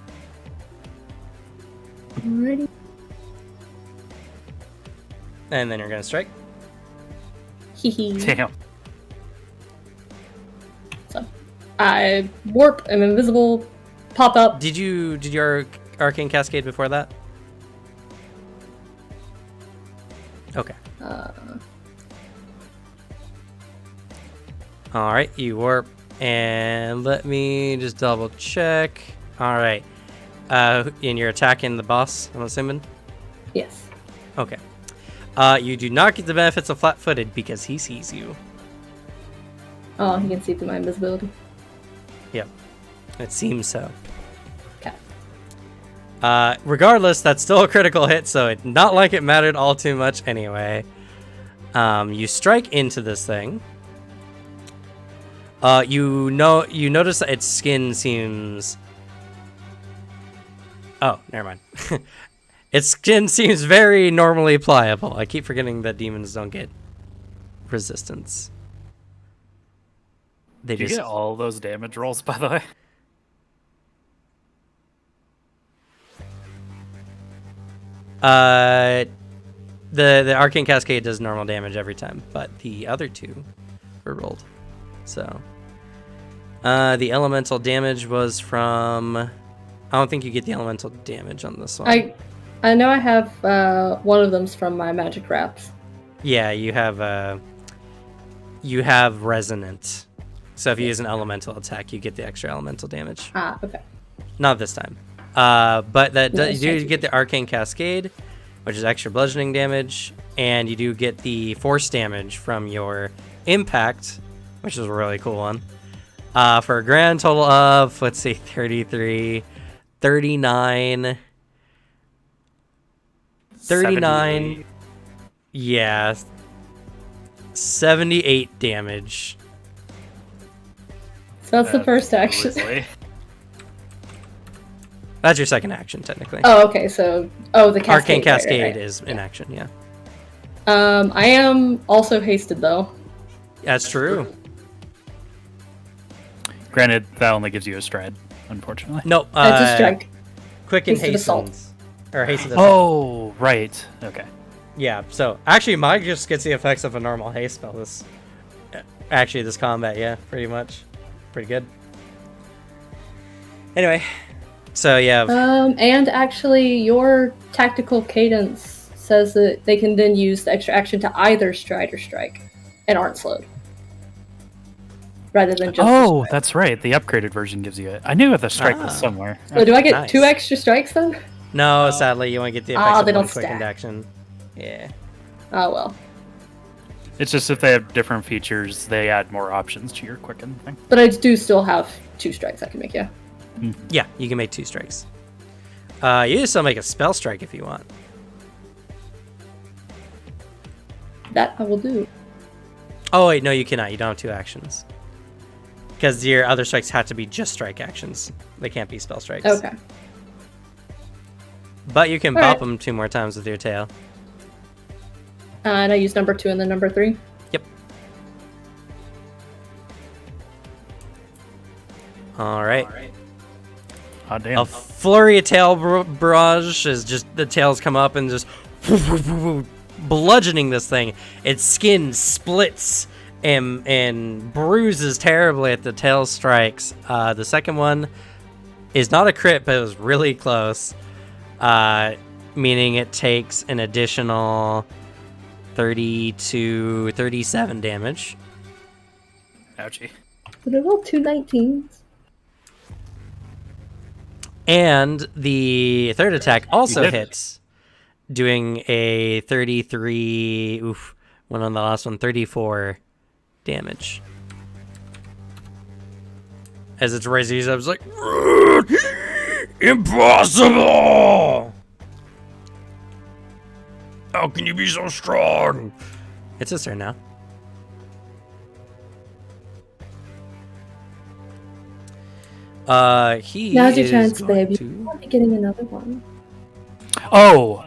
Alrighty. And then you're going to strike. Hee. Damn. So I warp, I'm invisible, pop up. Did your arcane cascade before that? Okay. All right, you warp, and let me just double check. All right. And you're attacking the boss, I'm assuming. Yes. Okay. You do not get the benefits of flat-footed because he sees you. Oh, he can see through my invisibility. Yep. It seems so. Okay. Regardless, that's still a critical hit, so it's not like it mattered all too much anyway. You strike into this thing. You notice that its skin seems... Oh, never mind. Its skin seems very normally pliable. I keep forgetting that demons don't get resistance. They Did you just... get all those damage rolls, by the way? The arcane cascade does normal damage every time, but the other two were rolled. So, the elemental damage was from... I don't think you get the elemental damage on this one. I know I have one of them's from my magic wraps. Yeah, you have resonant. So if you use an elemental attack, you get the extra elemental damage. Ah, okay. Not this time. But No, you do get the arcane cascade, which is extra bludgeoning damage, and you do get the force damage from your impact, which is a really cool one. For a grand total of, let's see, 33, 39, 39, 78. yeah, 78 damage. So that's the first action. Absolutely. That's your second action, technically. Oh, okay. So, the cascade. Arcane right, cascade right. is in action, yeah. I am also hasted though. That's true. Granted, that only gives you a stride, unfortunately. No, It's a strike. quick and Hasted assault. hastens. Or hasted assault. Oh, right. Okay. Yeah, so actually Mike just gets the effects of a normal haste spell this combat, yeah, pretty much. Pretty good. Anyway, so yeah. And actually your tactical cadence says that they can then use the extra action to either stride or strike and aren't slowed. Rather than just Oh, that's right. The upgraded version gives you it. I knew the strike was somewhere. So do I get Nice. 2 extra strikes then? No, sadly you only get the effects of they one don't quick stack. action. Yeah. Oh well. It's just if they have different features, they add more options to your quicken thing. But I do still have 2 strikes I can make, yeah. Yeah, you can make 2 strikes. You can still make a spell strike if you want. That I will do. Oh wait, no, you cannot. You don't have 2 actions. Because your other strikes have to be just strike actions. They can't be spell strikes. Okay. But you can All bop right. them 2 more times with your tail. And I use number 2 and then number 3. Yep. All right. Oh, damn. A flurry of tail barrage is just the tails come up and just bludgeoning this thing. Its skin splits and bruises terribly at the tail strikes. The second one is not a crit, but it was really close. Meaning it takes an additional 30 to 37 damage. Ouchie. But it rolled 2 19s. And the third attack also did it. hits, doing a 33, went on the last one, 34 damage. As it's raising his up, it's like, impossible! How can you be so strong? It's his turn now. He Now's your is chance, going baby. to- I'll be getting another one. Oh,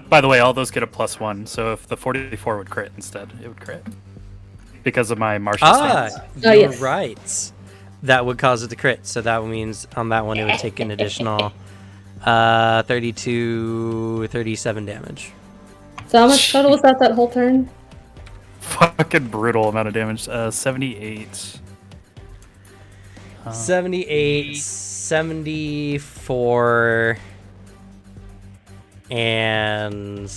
by the way, all those get a +1. So if the 44 would crit instead, it would crit because of my martial stance. You're yes. right. That would cause it to crit. So that means on that one it would take an additional 32, 37 damage. So how much total was that whole turn? Fucking brutal amount of damage. 78. 78, 74, and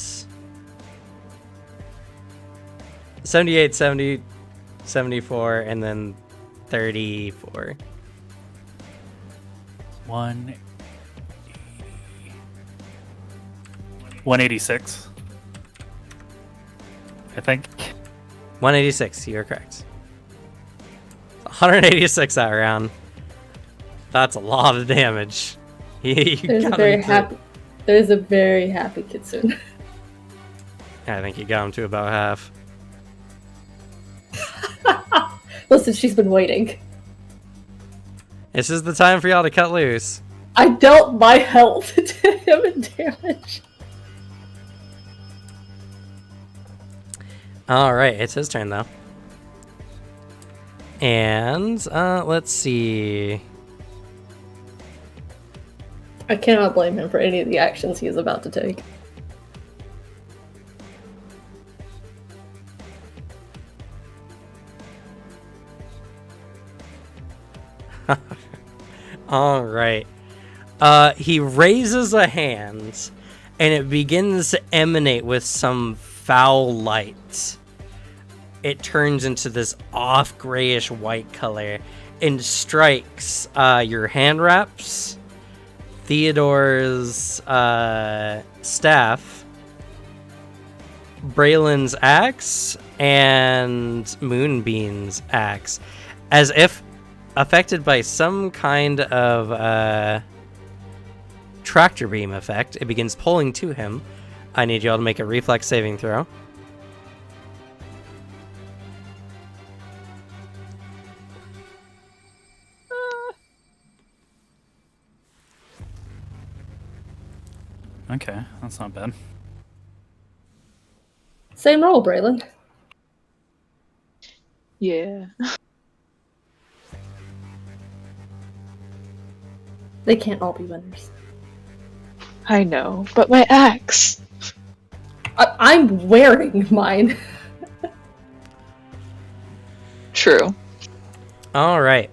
78, 70, 74, and then 34. 186. I think. 186, you're correct. 186 that round. That's a lot of damage. There's a very happy Kitsune. I think you got him to about half. Listen, she's been waiting. This is the time for y'all to cut loose. I dealt my health to him in damage. Alright, it's his turn though. And let's see. I cannot blame him for any of the actions he is about to take. All right. He raises a hand, and it begins to emanate with some foul light. It turns into this off grayish white color and strikes your hand wraps, Theodore's staff, Braylon's axe, and Moonbeam's axe, as if affected by some kind of tractor beam effect. It begins pulling to him. I need y'all to make a reflex saving throw. Okay, that's not bad. Same roll, Braylon. Yeah. They can't all be winners. I know, but my axe. I'm wearing mine. True. All right.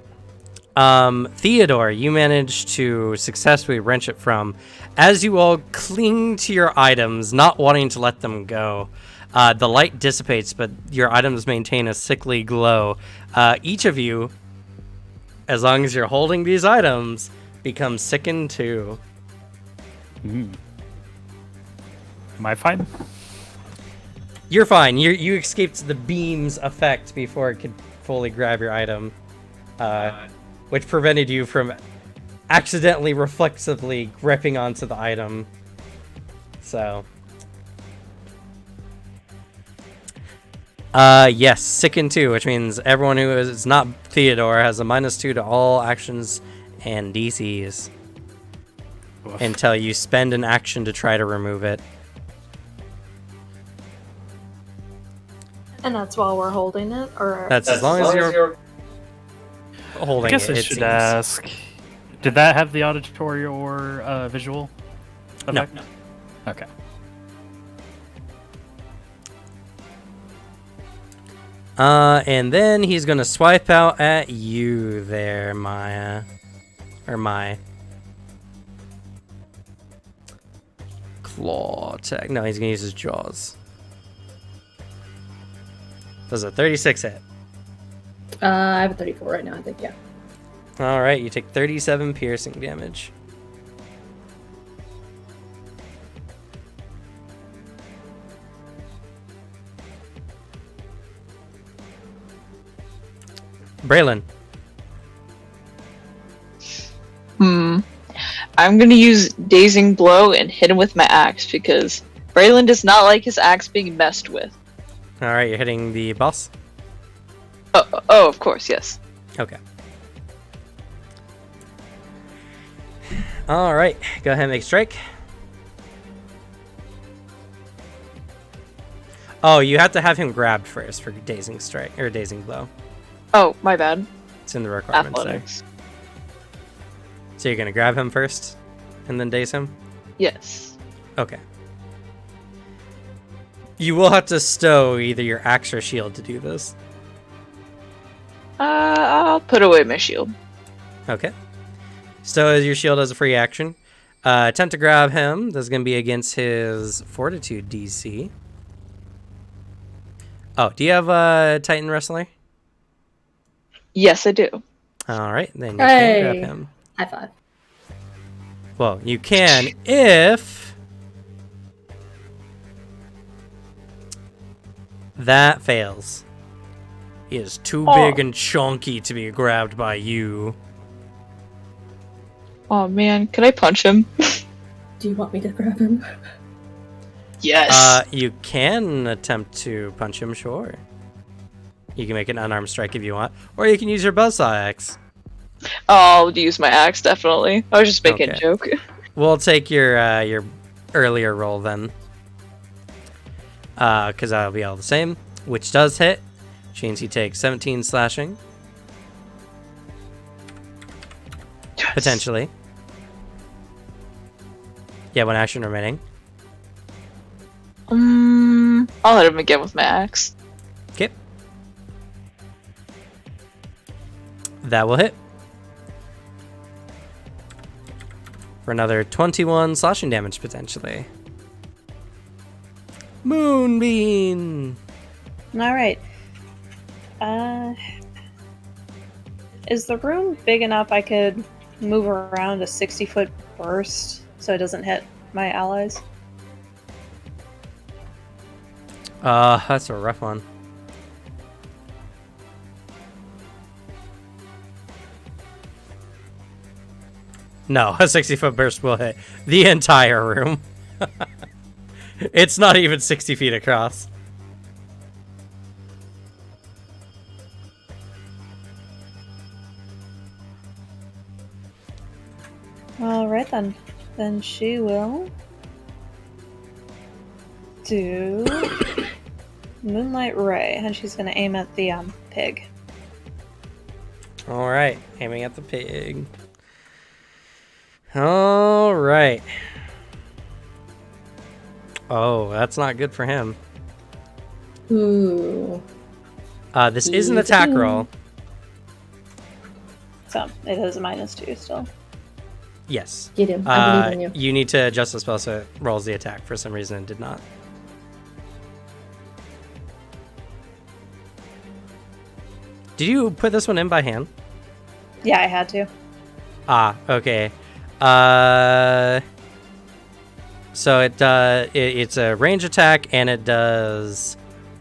Theodore, you managed to successfully wrench it from. As you all cling to your items, not wanting to let them go, the light dissipates, but your items maintain a sickly glow. Each of you, as long as you're holding these items, become sickened too. Am I fine? You're fine. You escaped the beam's effect before it could fully grab your item, which prevented you from accidentally reflexively gripping onto the item. So, yes, sicken 2, which means everyone who is not Theodore has a -2 to all actions and DCs until you spend an action to try to remove it. And that's while we're holding it, or That's as long as you're I holding guess it. I It should seems. ask. Did that have the auditory or visual effect? No. Okay. And then he's gonna swipe out at you there, Maya. Or Mai. Claw attack. No, he's gonna use his jaws. Does a 36 hit? I have a 34 right now, I think, yeah. Alright, you take 37 piercing damage. Braylon. I'm gonna use Dazing Blow and hit him with my axe because Braylon does not like his axe being messed with. Alright, you're hitting the boss? Oh, of course, yes. Okay. Alright, go ahead and make strike. Oh, you have to have him grabbed first for dazing strike or dazing blow. Oh, my bad. It's in the requirements there. Athletics. So you're gonna grab him first and then daze him? Yes. Okay. You will have to stow either your axe or shield to do this. I'll put away my shield. Okay. Stow as your shield as a free action. Attempt to grab him. This is gonna be against his Fortitude DC. Oh, do you have a Titan Wrestler? Yes, I do. Alright, then you can grab Hey. him. High five. Well, you can if that fails. He is too big and chunky to be grabbed by you. Oh man, can I punch him? Do you want me to grab him? Yes. You can attempt to punch him, sure. You can make an unarmed strike if you want, or you can use your buzzsaw axe. I'll use my axe, definitely. I was just making Okay. a joke. We'll take your earlier roll then, because that'll be all the same. Which does hit, which means he takes 17 slashing Yes. potentially. Yeah, one action remaining. I'll hit him again with my axe. Okay, that will hit for another 21 slashing damage potentially. Moonbeam. all right. Is the room big enough I could move around a 60-foot burst so it doesn't hit my allies? That's a rough one. No, a 60-foot burst will hit the entire room. It's not even 60 feet across. All right then. Then she will do Moonlight Ray, and she's gonna aim at the pig. All right, aiming at the pig. All right. Oh, that's not good for him. Ooh. This is an attack roll. So it is a -2 still. Yes. Get him. I believe in you. You need to adjust the spell so it rolls the attack. For some reason, it did not. Did you put this one in by hand? Yeah, I had to. Ah, okay. So it's a range attack, and it does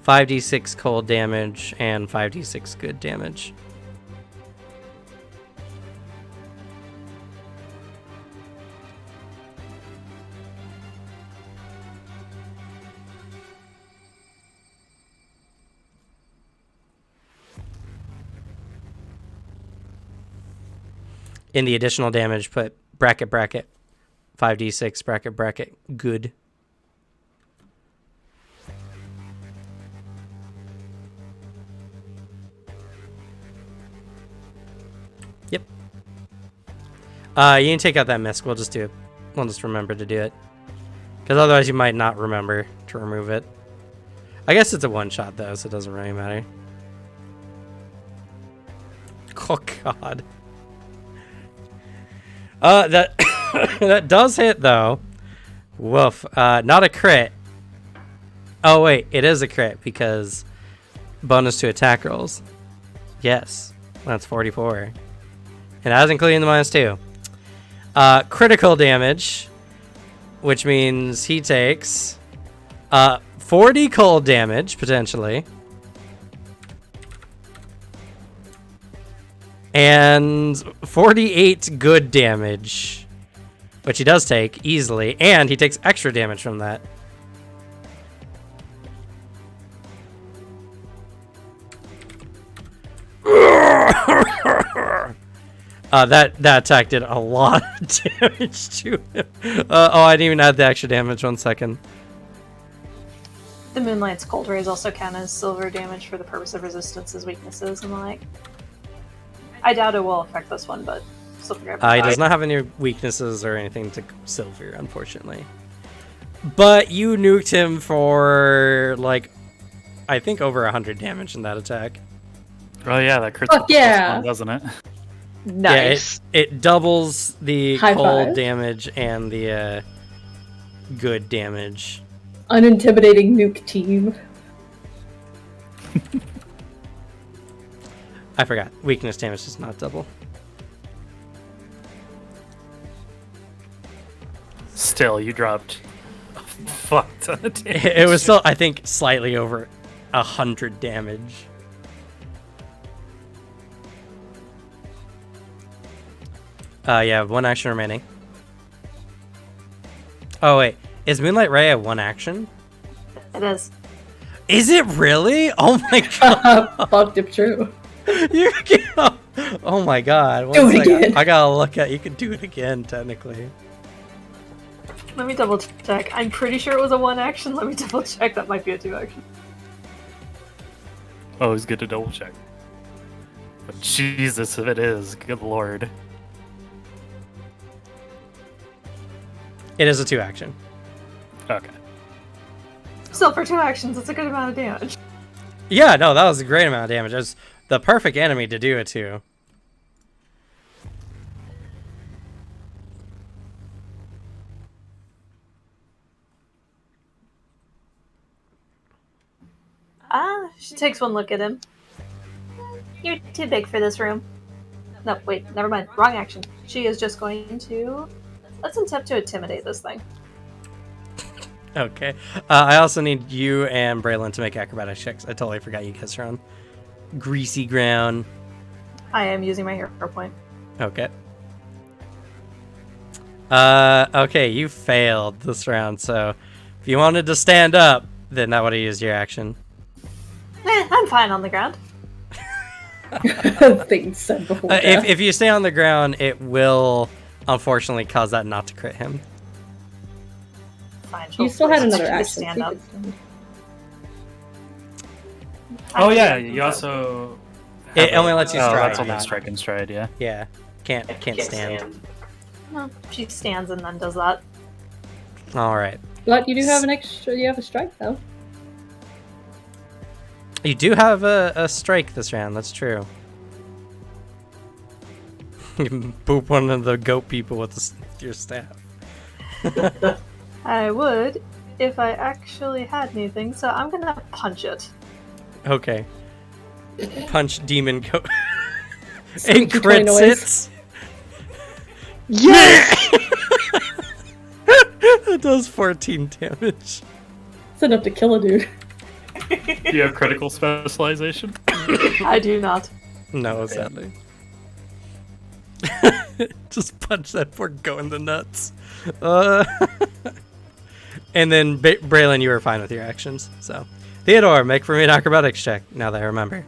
5d6 cold damage and 5d6 good damage. In the additional damage, put bracket 5d6 bracket good. Yep. You can take out that misc. We'll just do it. We'll just remember to do it, because otherwise you might not remember to remove it. I guess it's a one shot though, so it doesn't really matter. Oh god. That that does hit though. Woof. Not a crit. Oh wait, it is a crit because bonus to attack rolls. Yes, that's 44, and that's including the -2. Critical damage, which means he takes 40 cold damage potentially. And 48 good damage, which he does take easily, and he takes extra damage from that. That attack did a lot of damage to him. I didn't even add the extra damage. 1 second. The Moonlight's cold rays also count as silver damage for the purpose of resistances, weaknesses, and the like. I doubt it will affect this one, but still figure out. He does not have any weaknesses or anything to silver, unfortunately. But you nuked him for, like, I think over 100 damage in that attack. Oh yeah, that crits. Fuck yeah. Doesn't it? Nice. Yeah, it doubles the High cold five. damage and the good damage. Unintimidating nuke team. I forgot. Weakness damage is not double. Still, you dropped a fuck ton of damage. It was still, I think, slightly over 100 damage. Yeah, 1 action remaining. Oh wait, is Moonlight Ray a 1 action? It is. Is it really? Oh my god! Fucked if true. You can, oh my god! Do it second. again. I gotta look at. You can do it again, technically. Let me double check. I'm pretty sure it was a 1 action. Let me double check. That might be a 2 action. Always good to double check. But Jesus, if it is, good lord. It is a 2 action. Okay. Still, for 2 actions, it's a good amount of damage. Yeah, no, that was a great amount of damage. It was the perfect enemy to do it to. She takes one look at him. You're too big for this room. No, wait, never mind. Wrong action. She is just going to... Let's attempt to intimidate this thing. Okay. I also need you and Braylon to make acrobatics checks. I totally forgot you guys are on greasy ground. I am using my hero point. Okay. Okay, you failed this round, so if you wanted to stand up, then that would have used your action. I'm fine on the ground. Things said before. If you stay on the ground, it will unfortunately cause that not to crit him. Fine. You still had hopefully another she can action. Stand so up. you could stand. Oh yeah, you also. It only lets you Oh, stride. that's only not- strike and stride. Yeah. Yeah, can't stand. Well, she stands and then does that. All right. But you do have an extra. You have a strike though. You do have a strike this round. That's true. You can boop one of the goat people with your staff. I would if I actually had anything, so I'm gonna punch it. Okay. Punch demon goat. It Squeaky toy crits noise. it. Yes! That does 14 damage. It's enough to kill a dude. Do you have critical specialization? I do not. No, sadly. Just punch that poor goat in the nuts. And then Braylon, you were fine with your actions. So, Theodore, make for me an acrobatics check. Now that I remember.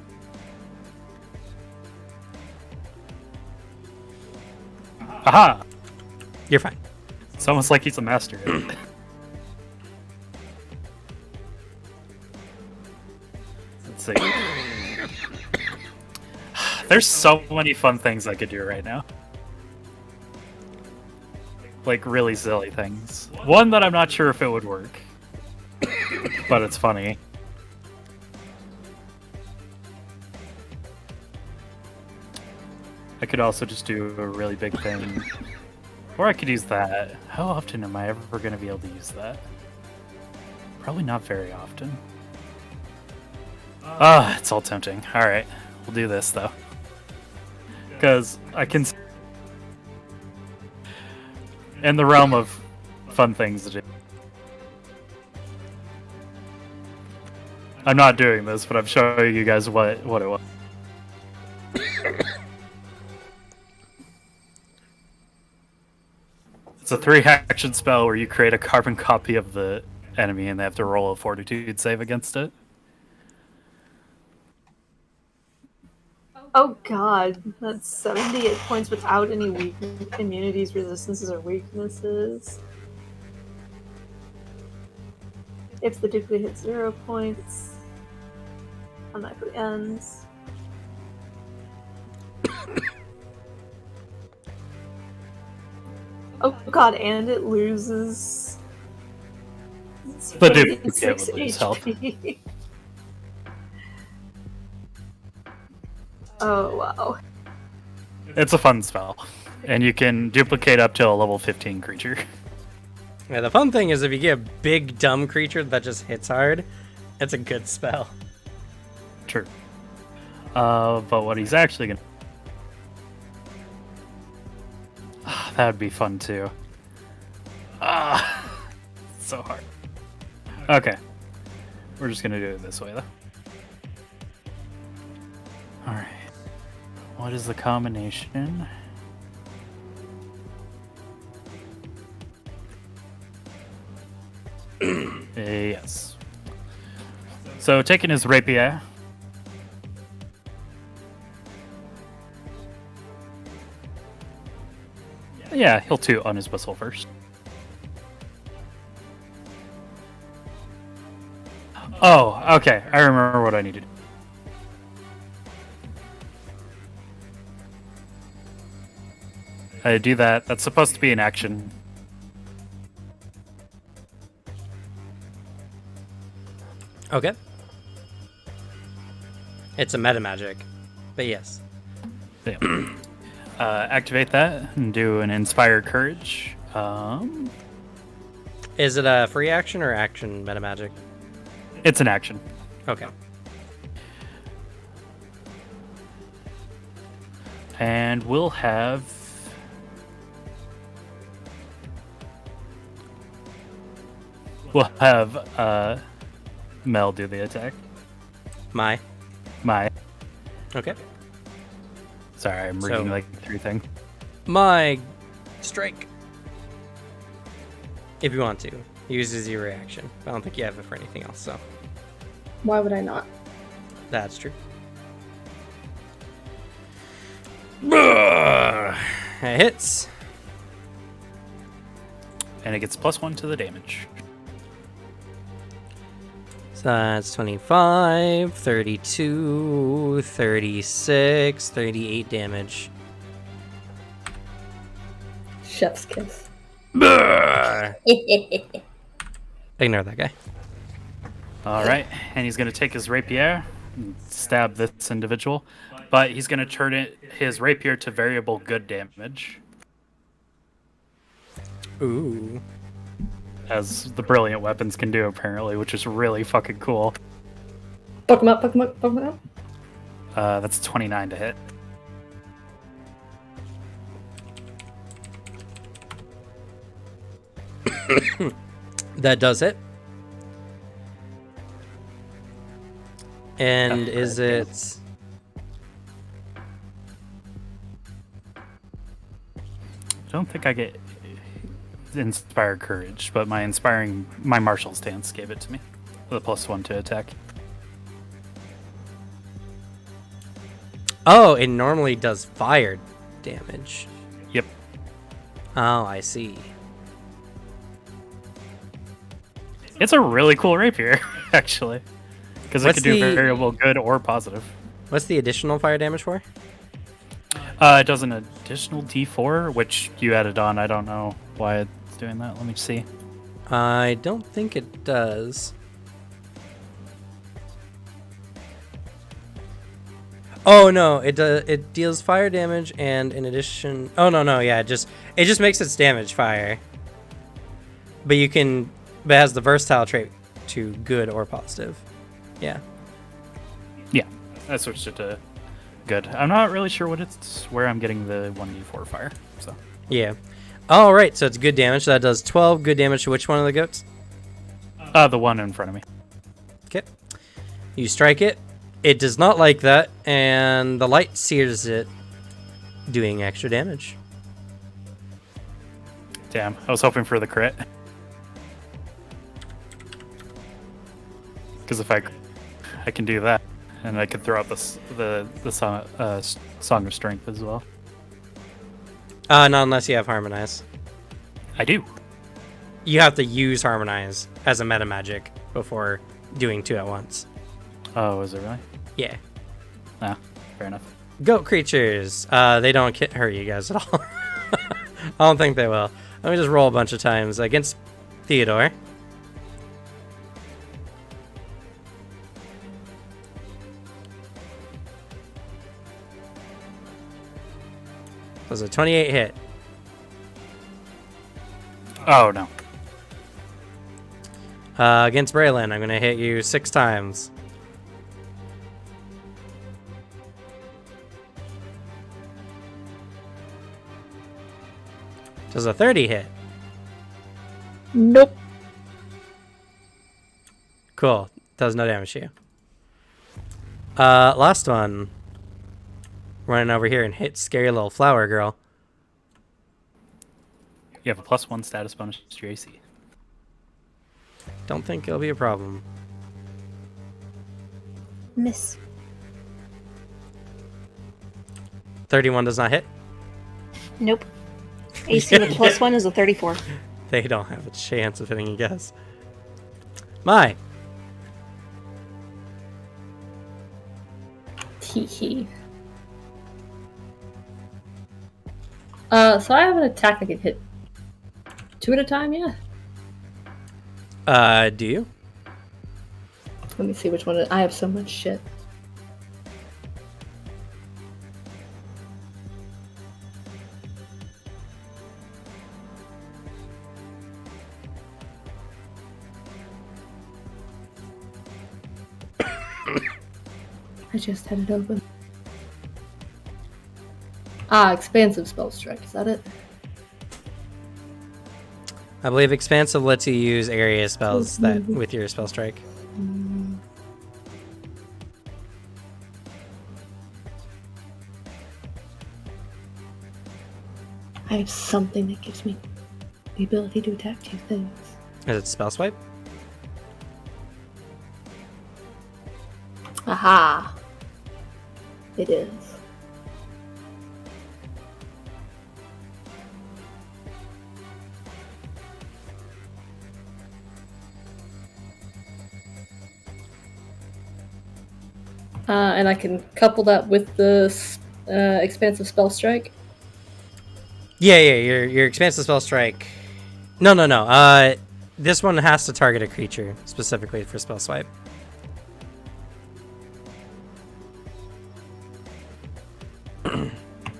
Aha! You're fine. It's almost like he's a master at it. Let's see. There's so many fun things I could do right now. Like really silly things. One that I'm not sure if it would work. But it's funny. I could also just do a really big thing. Or I could use that. How often am I ever going to be able to use that? Probably not very often. Ah, it's all tempting. Alright, we'll do this though. Because I can... In the realm of fun things to do. I'm not doing this, but I'm showing you guys what it was. It's a 3-action spell where you create a carbon copy of the enemy and they have to roll a fortitude save against it. Oh god, that's 78 points without any immunities, resistances, or weaknesses. If the duplicate hits 0 points, automatically ends. Oh god, and it loses. The duplicate would 6 lose health. HP. Oh wow. It's a fun spell. And you can duplicate up to a level 15 creature. Yeah, the fun thing is if you get a big dumb creature that just hits hard, it's a good spell. True. But what he's actually gonna... that would be fun too. So hard. Okay. We're just gonna do it this way though. Alright. What is the combination? Yes. So taking his rapier. Yeah, he'll toot on his whistle first. Oh, okay. I remember what I need to do. I do that. That's supposed to be an action. Okay. It's a meta magic, but yes. Yeah. Activate that and do an Inspire Courage. Is it a free action or action meta magic? It's an action. Okay. And we'll have... Mel do the attack. My. Okay. Sorry, I'm reading So- like 3 things. My strike. If you want to. Uses your reaction. I don't think you have it for anything else, so Why would I not? that's true. It hits. And it gets +1 to the damage. So that's 25, 32, 36, 38 damage. Chef's kiss. Ignore that guy. Alright, and he's going to take his rapier and stab this individual. But he's going to turn his rapier to variable good damage. Ooh. As the brilliant weapons can do, apparently, which is really fucking cool. Fuck him up, fuck him up, fuck him up. That's 29 to hit. That does it. And is it... I don't think I get inspired courage, but my martial stance gave it to me. The +1 to attack. Oh, it normally does fire damage. Yep. Oh, I see. It's a really cool rapier, actually. Because it What's could do the- variable good or positive. What's the additional fire damage for? It does an additional D4, which you added on. I don't know why it's doing that. Let me see. I don't think it does. Oh no, it does. It deals fire damage, and in addition, oh no, yeah, it just makes its damage fire. But it has the versatile trait to good or positive. Yeah. Yeah, I switched it to good. I'm not really sure where I'm getting the 1d4 fire. So Yeah. All right, so it's good damage. So that does 12 good damage to which one of the goats? the one in front of me. Okay. You strike it. It does not like that, and the light sears it, doing extra damage. Damn, I was hoping for the crit. Because if I can do that, and I could throw out the song of strength as well. Not unless you have Harmonize. I do. You have to use Harmonize as a meta magic before doing two at once. Oh, is it really? Yeah. Ah, fair enough. Goat creatures. They don't hurt you guys at all. I don't think they will. Let me just roll a bunch of times against Theodore. Does a 28 hit? Oh, no. Against Braylon, I'm going to hit you 6 times. Does a 30 hit? Nope. Cool. Does no damage to you. Last one. Running over here and hit scary little flower girl. You have a +1 status bonus to your AC. Don't think it'll be a problem. Miss. 31 does not hit. Nope. AC with +1 is a 34. They don't have a chance of hitting you guys. My. Teehee. So I have an attack that can hit 2 at a time, yeah? Do you? Let me see which one. I have so much shit. I just had it open. Expansive spell strike. Is that it? I believe Expansive lets you use area spells that with your spell strike. I have something that gives me the ability to attack 2 things. Is it spell swipe? Aha! It is. And I can couple that with the expansive spell strike. Yeah, your Expansive spell strike. No. This one has to target a creature specifically for spell swipe.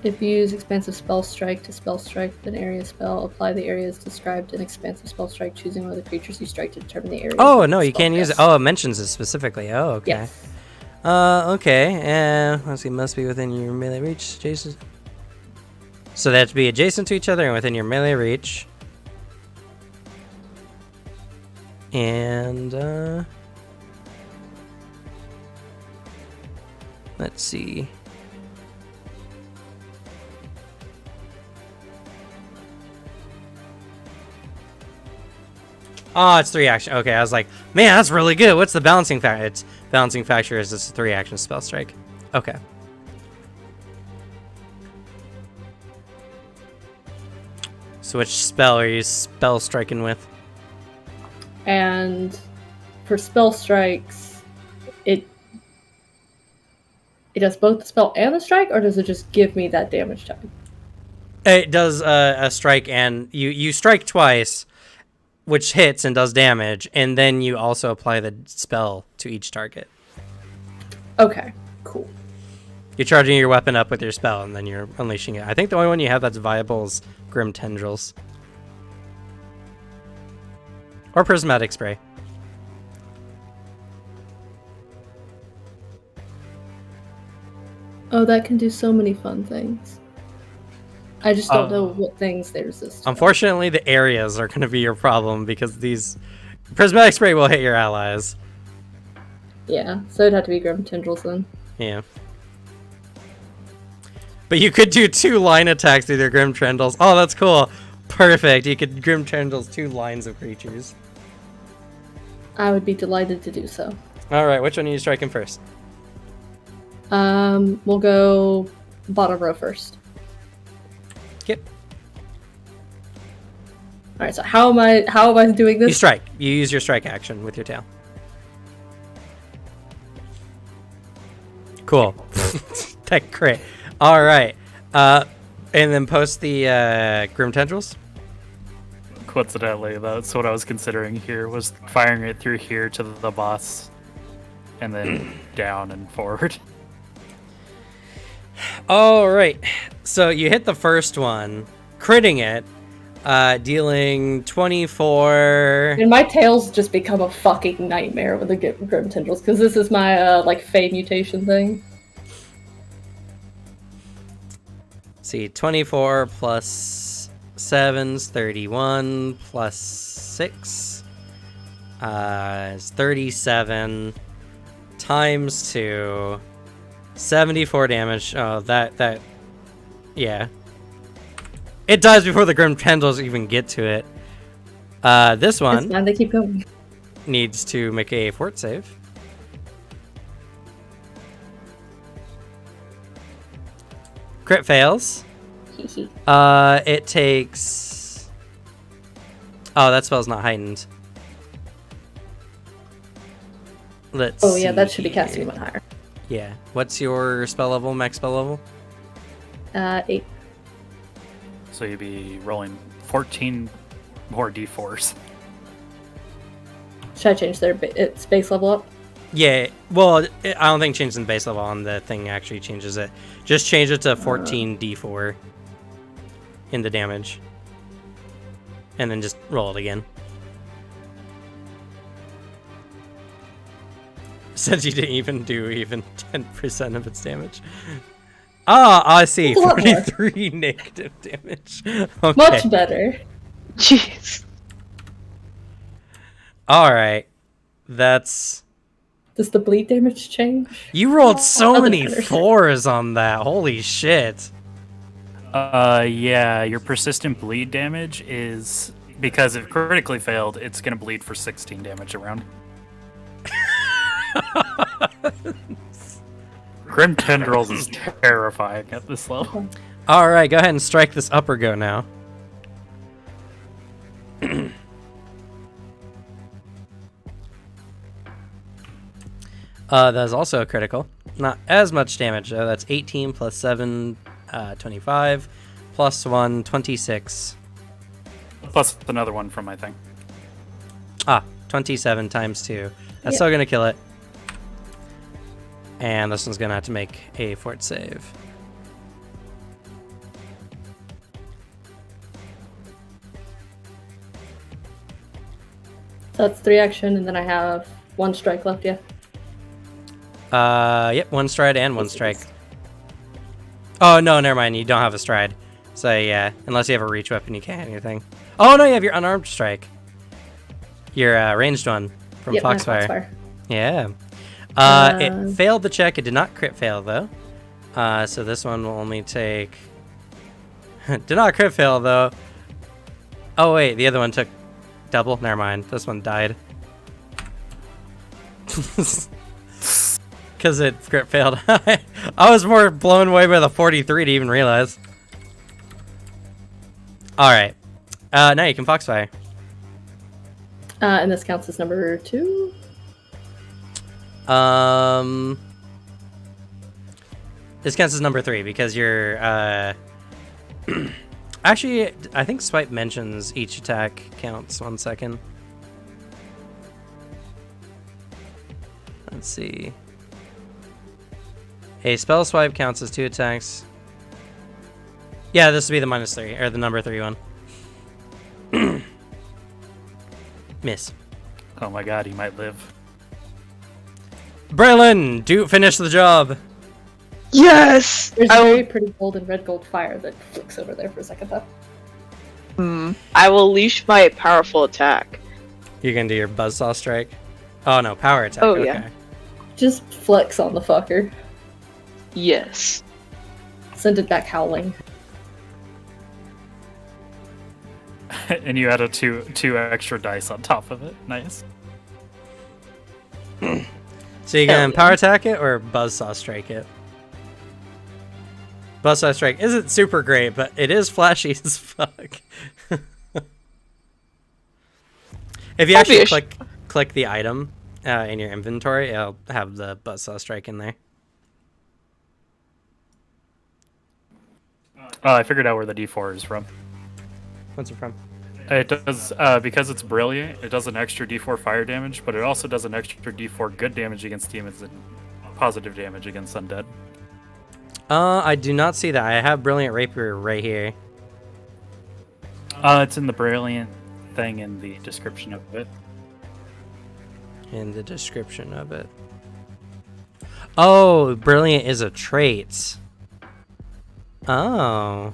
If you use expansive spell strike to spell strike with an area spell, apply the areas described in expansive spell strike, choosing one of the creatures you strike to determine the area. Oh no, you can't use it. Oh, it mentions it specifically. Oh, okay. Yes. Okay. Let's see. Must be within your melee reach, Jason. So they have to be adjacent to each other and within your melee reach. And let's see. Oh, it's 3 action. Okay, I was like, man, that's really good. What's the balancing factor? It's balancing factor is it's a 3 action spell strike. Okay. So which spell are you spell striking with? And for spell strikes, it does both the spell and the strike, or does it just give me that damage type? It does a strike, and you strike twice, which hits and does damage, and then you also apply the spell to each target. Okay, cool. You're charging your weapon up with your spell, and then you're unleashing it. I think the only one you have that's viable is Grim Tendrils. Or Prismatic Spray. Oh, that can do so many fun things. I just don't know what things they resist. Unfortunately, the areas are going to be your problem, because these... Prismatic Spray will hit your allies. Yeah, so it'd have to be Grim Tendrils then. Yeah. But you could do 2 line attacks with your Grim Tendrils. Oh, that's cool. Perfect. You could Grim Tendrils 2 lines of creatures. I would be delighted to do so. Alright, which one are you striking first? We'll go bottom row first. Yep. Alright, so how am I doing this? You strike. You use your strike action with your tail. Cool. Tech crit. Alright. And then post the Grim Tendrils. Coincidentally, that's what I was considering here, was firing it through here to the boss, and then down and forward. Alright. So you hit the first one, critting it, dealing 24... And my tail's just become a fucking nightmare with the Grim Tendrils, because this is my, Fey mutation thing. See, 24 plus 7's 31 plus 6 is 37 times 2, 74 damage. Oh, that yeah. It dies before the Grim Tendrils even get to it. This one It's fine, they keep going. needs to make a fort save. Crit fails. It takes... Oh, that spell's not heightened. Let's Oh yeah, that see should be casting here. one higher. Yeah. What's your spell level, max spell level? 8. So you'd be rolling 14 more d4s. Should I change its base level up? Yeah, well, I don't think changing the base level on the thing actually changes it. Just change it to 14 d4 in the damage. And then just roll it again. Since you didn't even do 10% of its damage. Ah, I see. That's a lot more. 43 negative damage. Okay. Much better. Jeez. Alright. That's... Does the bleed damage change? You rolled so Other many better. 4s on that. Holy shit. Yeah, your persistent bleed damage is, because it critically failed, it's gonna bleed for 16 damage around. Grim Tendrils is terrifying at this level. Alright, go ahead and strike this upper go now. That is also a critical. Not as much damage, though. That's 18 plus 7, 25, plus 1, 26. Plus another one from my thing. 27 times 2. That's Yeah. still going to kill it. And this one's going to have to make a fort save. So that's 3 action, and then I have 1 strike left, yeah? Yep, 1 stride and 1 strike. Oh, no, never mind. You don't have a stride. So, yeah, unless you have a reach weapon, you can't hit anything. Oh, no, you have your unarmed strike. Your ranged one from Yep, my Foxfire. Yeah. It Um, failed the check. It did not crit fail, though. So this one will only take... did not crit fail, though. Oh, wait. The other one took double. Never mind. This one died. Because it crit failed. I was more blown away by the 43 to even realize. Alright. Now you can Foxfire. and this counts as number 2. This counts as number 3 because you're actually, I think Swipe mentions each attack counts. 1 second. Let's see. A spell swipe counts as 2 attacks. Yeah, this would be the -3 or the number 3 one. Miss. Oh my god, he might live. Braylon, do finish the job. Yes! There's I a will, very pretty gold and red gold fire that flicks over there for a second, though. I will leash my powerful attack. You can do your buzzsaw strike. Oh no, power attack. Oh, okay. yeah. Just flex on the fucker. Yes. Send it back howling. And you add two extra dice on top of it. Nice. So you can power attack it or buzzsaw strike it. Buzzsaw strike isn't super great, but it is flashy as fuck. If you actually click the item in your inventory, it'll have the buzzsaw strike in there. I figured out where the D4 is from. What's it from? It does, because it's brilliant, it does an extra D4 fire damage, but it also does an extra D4 good damage against demons and positive damage against undead. I do not see that. I have Brilliant Rapier right here. It's in the brilliant thing in the description of it. In the description of it. Oh, Brilliant is a trait. Oh.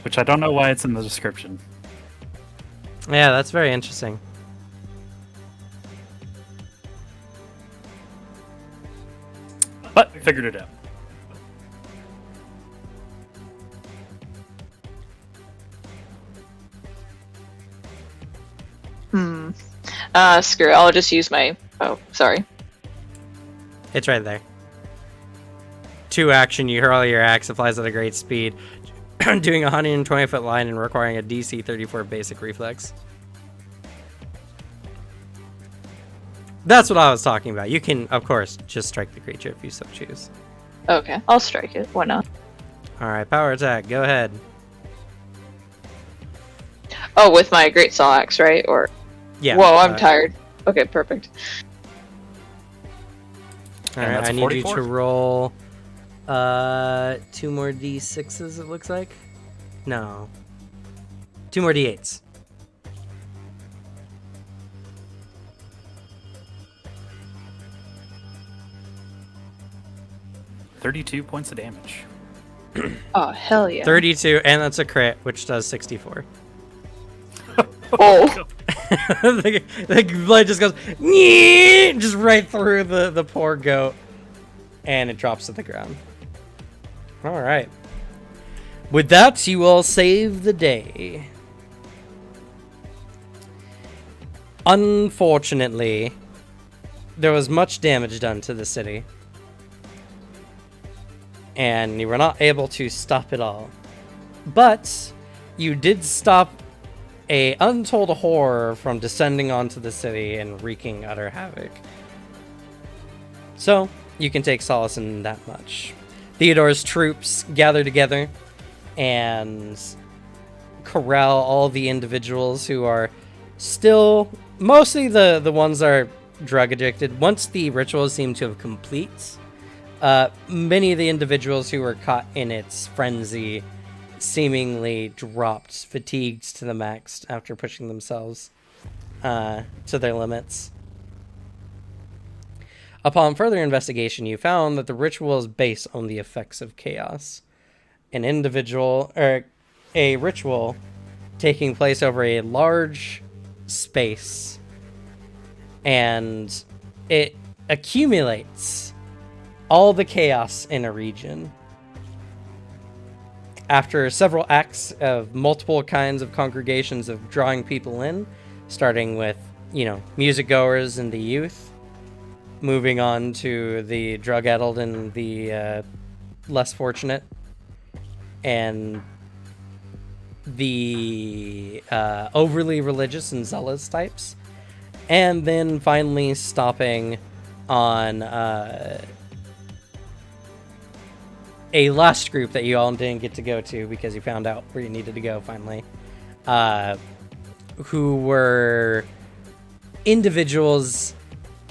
Which I don't know why it's in the description. Yeah, that's very interesting. But figured it out. Screw it. I'll just use my... Oh, sorry. It's right there. 2 action, you hurl your axe, it flies at a great speed, doing a 120-foot line and requiring a DC 34 basic reflex. That's what I was talking about. You can, of course, just strike the creature if you so choose. Okay, I'll strike it. Why not? Alright, power attack, go ahead. Oh, with my great saw axe, right? Or... Yeah. Whoa, I'm tired. Okay, perfect. Alright, that's I a need you 44. to roll 2 more D6s, it looks like. No. 2 more D8s. $32 points of damage. Oh, hell yeah. 32, and that's a crit, which does 64. Oh, the blade just goes just right through the poor goat, and it drops to the ground. All right. With that, you all save the day. Unfortunately, there was much damage done to the city, and you were not able to stop it all. But you did stop a untold horror from descending onto the city and wreaking utter havoc. So, you can take solace in that much. Theodore's troops gather together and corral all the individuals who are still, mostly the ones that are drug addicted. Once the rituals seem to have complete, many of the individuals who were caught in its frenzy seemingly dropped, fatigued to the max after pushing themselves to their limits. Upon further investigation, you found that the ritual is based on the effects of chaos. A ritual taking place over a large space, and it accumulates all the chaos in a region. After several acts of multiple kinds of congregations of drawing people in, starting with, music goers and the youth, moving on to the drug-addled and the less fortunate, and the overly religious and zealous types, and then finally stopping on a last group that you all didn't get to go to because you found out where you needed to go finally, who were individuals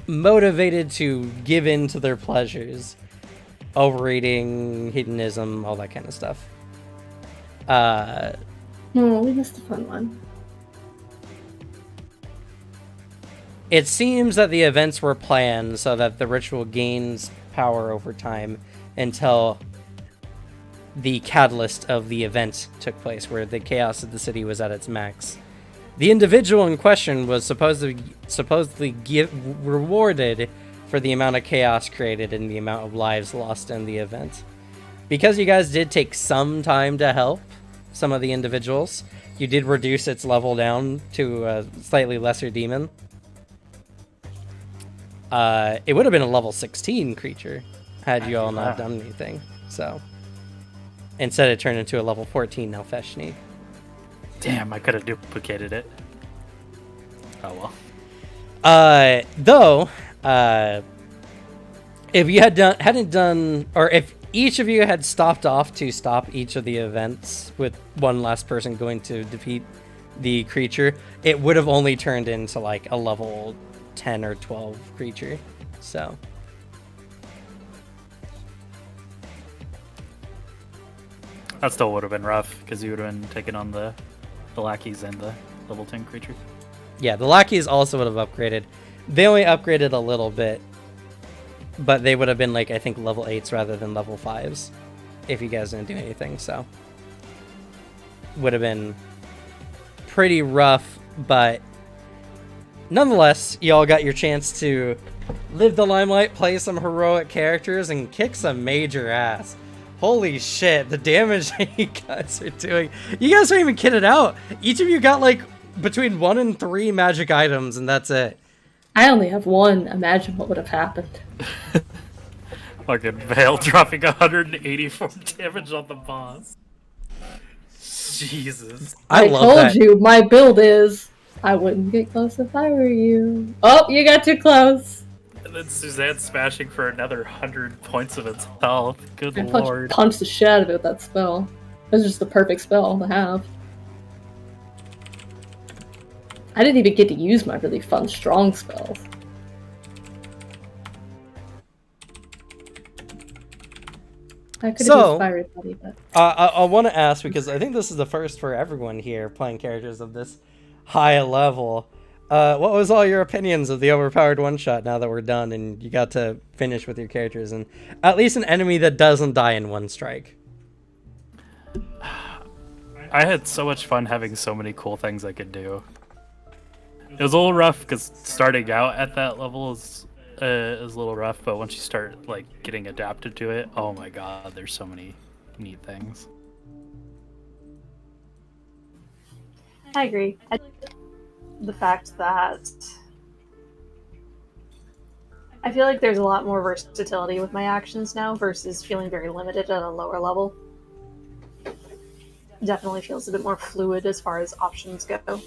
motivated to give in to their pleasures, overeating, hedonism, all that kind of stuff. We missed the fun one. It seems that the events were planned so that the ritual gains power over time until the catalyst of the event took place, where the chaos of the city was at its max. The individual in question was supposedly rewarded for the amount of chaos created and the amount of lives lost in the event. Because you guys did take some time to help some of the individuals, you did reduce its level down to a slightly lesser demon. It would have been a level 16 creature had you all not done anything. So instead it turned into a level 14 Nalfeshni. Damn, I could have duplicated it. Oh well. Though, if you hadn't done, or if each of you had stopped off to stop each of the events with one last person going to defeat the creature, it would have only turned into like a level 10 or 12 creature. So that still would have been rough because you would have been taking on the lackeys and the level 10 creature. yeah, the lackeys also would have upgraded. They only upgraded a little bit, but they would have been like, I think, level 8s rather than level 5s if you guys didn't do anything. So would have been pretty rough, but nonetheless, you all got your chance to live the limelight, play some heroic characters, and kick some major ass. Holy shit, the damage that you guys are doing. You guys aren't even kidding out. Each of you got like between 1 and 3 magic items, and that's it. I only have one. Imagine what would have happened. Fucking Veil dropping 184 damage on the boss. Jesus. I love told that. you, my build is, I wouldn't get close if I were you. Oh, you got too close. And then Suzanne smashing for another 100 points of its health. Good I lord. punched the shit out of it with that spell. It was just the perfect spell to have. I didn't even get to use my really fun strong spells. I could have used Fiery Body, but... I want to ask, because I think this is the first for everyone here playing characters of this high level. What was all your opinions of the Overpowered one-shot now that we're done and you got to finish with your characters and at least an enemy that doesn't die in one strike? I had so much fun having so many cool things I could do. It was a little rough because starting out at that level is a little rough, but once you start like getting adapted to it, oh my god, there's so many neat things. I agree. The fact that I feel like there's a lot more versatility with my actions now versus feeling very limited at a lower level. Definitely feels a bit more fluid as far as options go.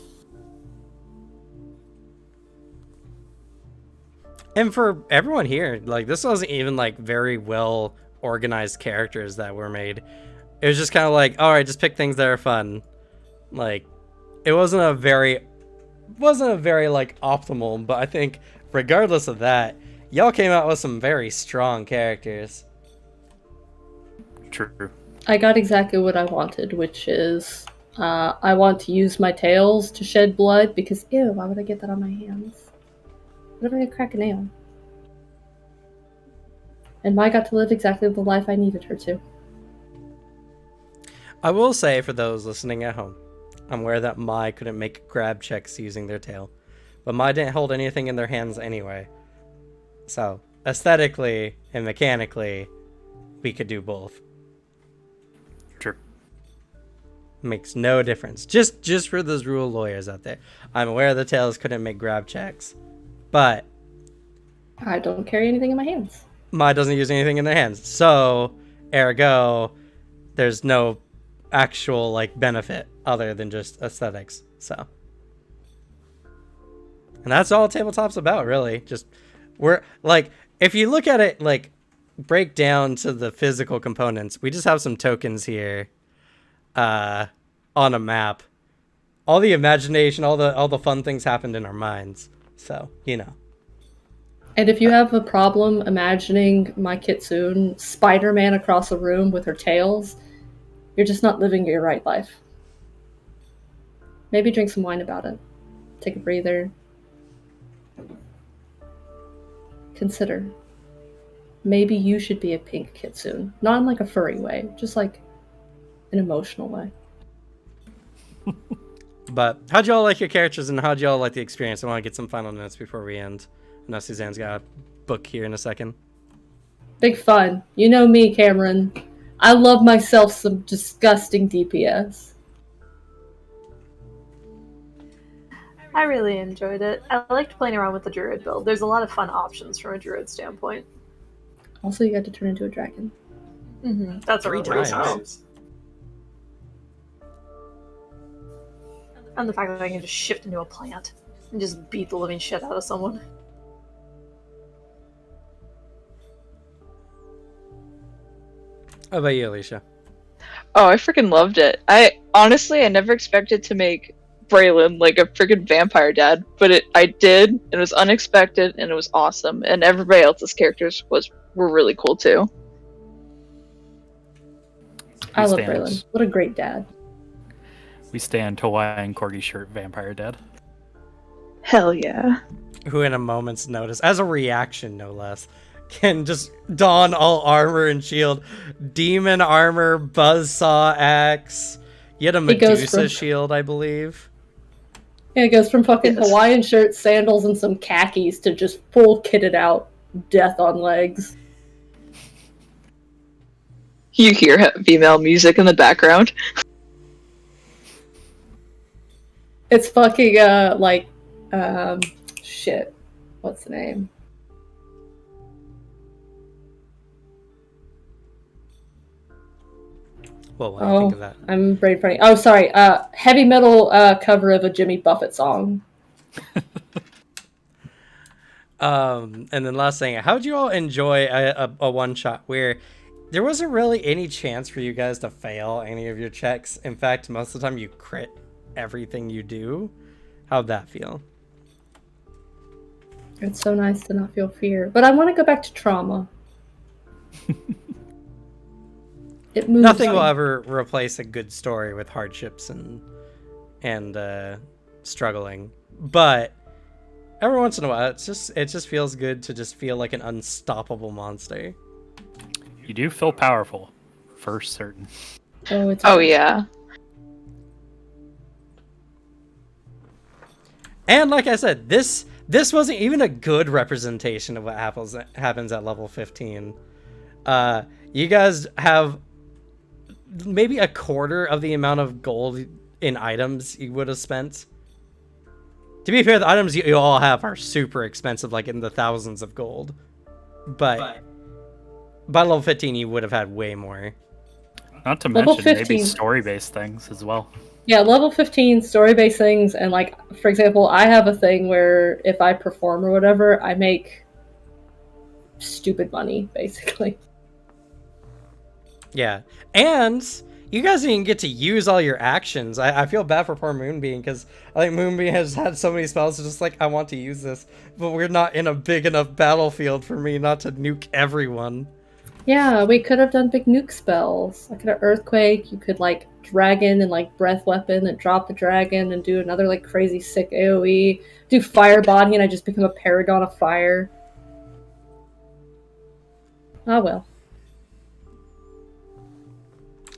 And for everyone here, like, this wasn't even like very well organized characters that were made. It was just kind of like, all right, just pick things that are fun. Like, it wasn't a very like optimal, but I think regardless of that, y'all came out with some very strong characters. True. I got exactly what I wanted, which is I want to use my tails to shed blood because, ew, why would I get that on my hands? What if I crack a nail? And Mai got to live exactly the life I needed her to. I will say, for those listening at home, I'm aware that Mai couldn't make grab checks using their tail. But Mai didn't hold anything in their hands anyway. So, aesthetically and mechanically, we could do both. True. Makes no difference. Just for those rule lawyers out there. I'm aware the tails couldn't make grab checks. But I don't carry anything in my hands. Mai doesn't use anything in their hands. So, ergo, there's no actual like benefit other than just aesthetics. So, and that's all tabletop's about, really. Just we're like, if you look at it like break down to the physical components, we just have some tokens here on a map. All the imagination, all the fun things happened in our minds. So, you know. And if you have a problem imagining my Kitsune Spider-Man across a room with her tails, you're just not living your right life. Maybe drink some wine about it. Take a breather. Consider. Maybe you should be a pink Kitsune. Not in like a furry way, just like an emotional way. But how'd y'all like your characters and how'd y'all like the experience? I want to get some final notes before we end. I know Suzanne's got a book here in a second. Big fun. You know me, Cameron. I love myself some disgusting DPS. I really enjoyed it. I liked playing around with the druid build. There's a lot of fun options from a druid standpoint. Also, you got to turn into a dragon. Mm-hmm. That's Three a really times. And the fact that I can just shift into a plant and just beat the living shit out of someone. How about you, Alicia? Oh, I freaking loved it. I never expected to make Braylon like a freaking vampire dad, but I did. It was unexpected and it was awesome. And everybody else's characters were really cool too. I love Braylon. What a great dad. We stand Hawaiian corgi shirt vampire dad. Hell yeah. Who in a moment's notice, as a reaction no less, can just don all armor and shield. Demon armor, buzzsaw axe. You had a Medusa shield, I believe. Yeah, it goes from fucking Hawaiian shirt, sandals, and some khakis to just full kitted out death on legs. You hear female music in the background. It's fucking, shit. What's the name? Well, what do you think of that? I'm brain farting. Oh, sorry. Heavy metal cover of a Jimmy Buffett song. And then last thing, how'd you all enjoy a one-shot where there wasn't really any chance for you guys to fail any of your checks? In fact, most of the time you crit everything you do. How'd that feel? It's so nice to not feel fear. But I want to go back to trauma. It moves Nothing me. will ever replace a good story with hardships and struggling. But every once in a while, it just feels good to just feel like an unstoppable monster. You do feel powerful, for certain. Oh yeah. And like I said, this wasn't even a good representation of what happens at level 15. You guys have maybe a quarter of the amount of gold in items you would have spent. To be fair, the items you all have are super expensive, like in the thousands of gold. But by level 15, you would have had way more. Not to Level mention 15. maybe story-based things as well. Yeah, level 15 story-based things, and like, for example, I have a thing where if I perform or whatever, I make stupid money, basically. Yeah, and you guys didn't get to use all your actions. I feel bad for poor Moonbeam, because I think Moonbeam has had so many spells, it's just like, I want to use this, but we're not in a big enough battlefield for me not to nuke everyone. Yeah, we could have done big nuke spells. I could have Earthquake, you could like Dragon and like Breath Weapon and drop the dragon and do another like crazy sick AoE. Do Fire Body and I just become a paragon of fire. Oh well.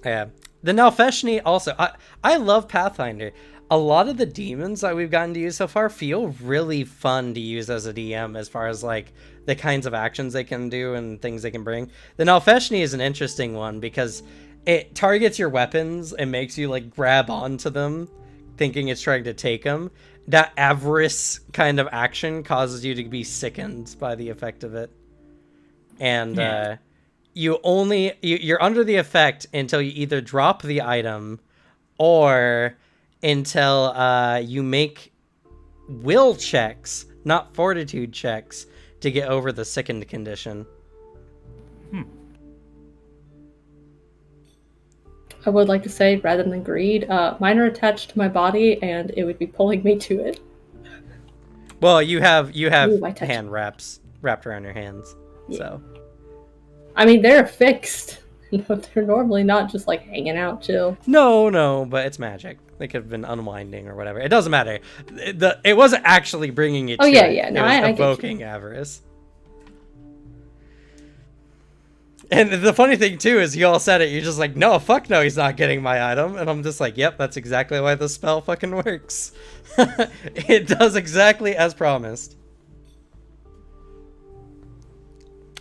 Yeah, The Nalfeshni also. I love Pathfinder. A lot of the demons that we've gotten to use so far feel really fun to use as a DM as far as like the kinds of actions they can do and things they can bring. The Nalfeshni is an interesting one because it targets your weapons and makes you like grab onto them thinking it's trying to take them. That avarice kind of action causes you to be sickened by the effect of it. And you're under the effect until you either drop the item or until you make will checks, not fortitude checks, to get over the sickened condition. I would like to say, rather than greed, mine are attached to my body, and it would be pulling me to it. Well, you have Ooh, I touched hand wraps wrapped around your hands, Yeah. so. I mean, they're fixed. They're normally not just like hanging out chill. No, but it's magic. They could have been unwinding or whatever. It doesn't matter. It wasn't actually bringing it. Oh, to yeah, it. yeah. No, it was I get you. evoking avarice. And the funny thing too is, you all said it. You're just like, no, fuck no, he's not getting my item. And I'm just like, yep, that's exactly why the spell fucking works. It does exactly as promised.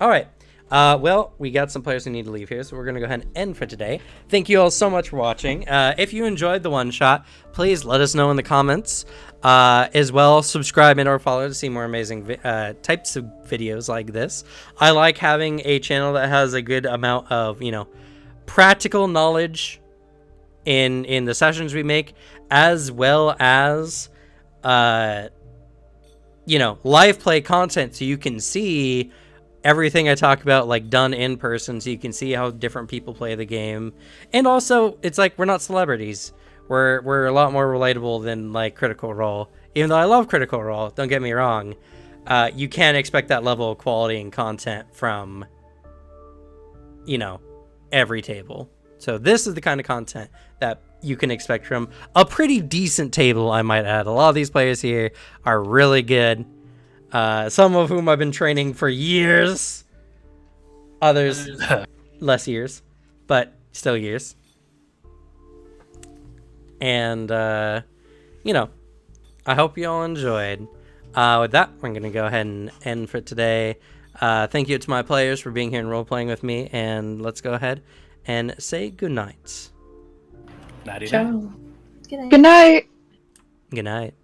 All right. Well, we got some players who need to leave here, so we're going to go ahead and end for today. Thank you all so much for watching. If you enjoyed the one-shot, please let us know in the comments. As well, subscribe and or follow to see more amazing types of videos like this. I like having a channel that has a good amount of, practical knowledge in the sessions we make, as well as, live play content so you can see everything I talk about, like, done in person, so you can see how different people play the game. And also, it's like, we're not celebrities. We're a lot more relatable than, like, Critical Role. Even though I love Critical Role, don't get me wrong, you can't expect that level of quality and content from, every table. So this is the kind of content that you can expect from a pretty decent table, I might add. A lot of these players here are really good. Some of whom I've been training for years. Others, less years. But still years. And, I hope you all enjoyed. With that, we're going to go ahead and end for today. Thank you to my players for being here and role-playing with me. And let's go ahead and say goodnight. Nighty-night. Ciao. Good night. Good night. Good night.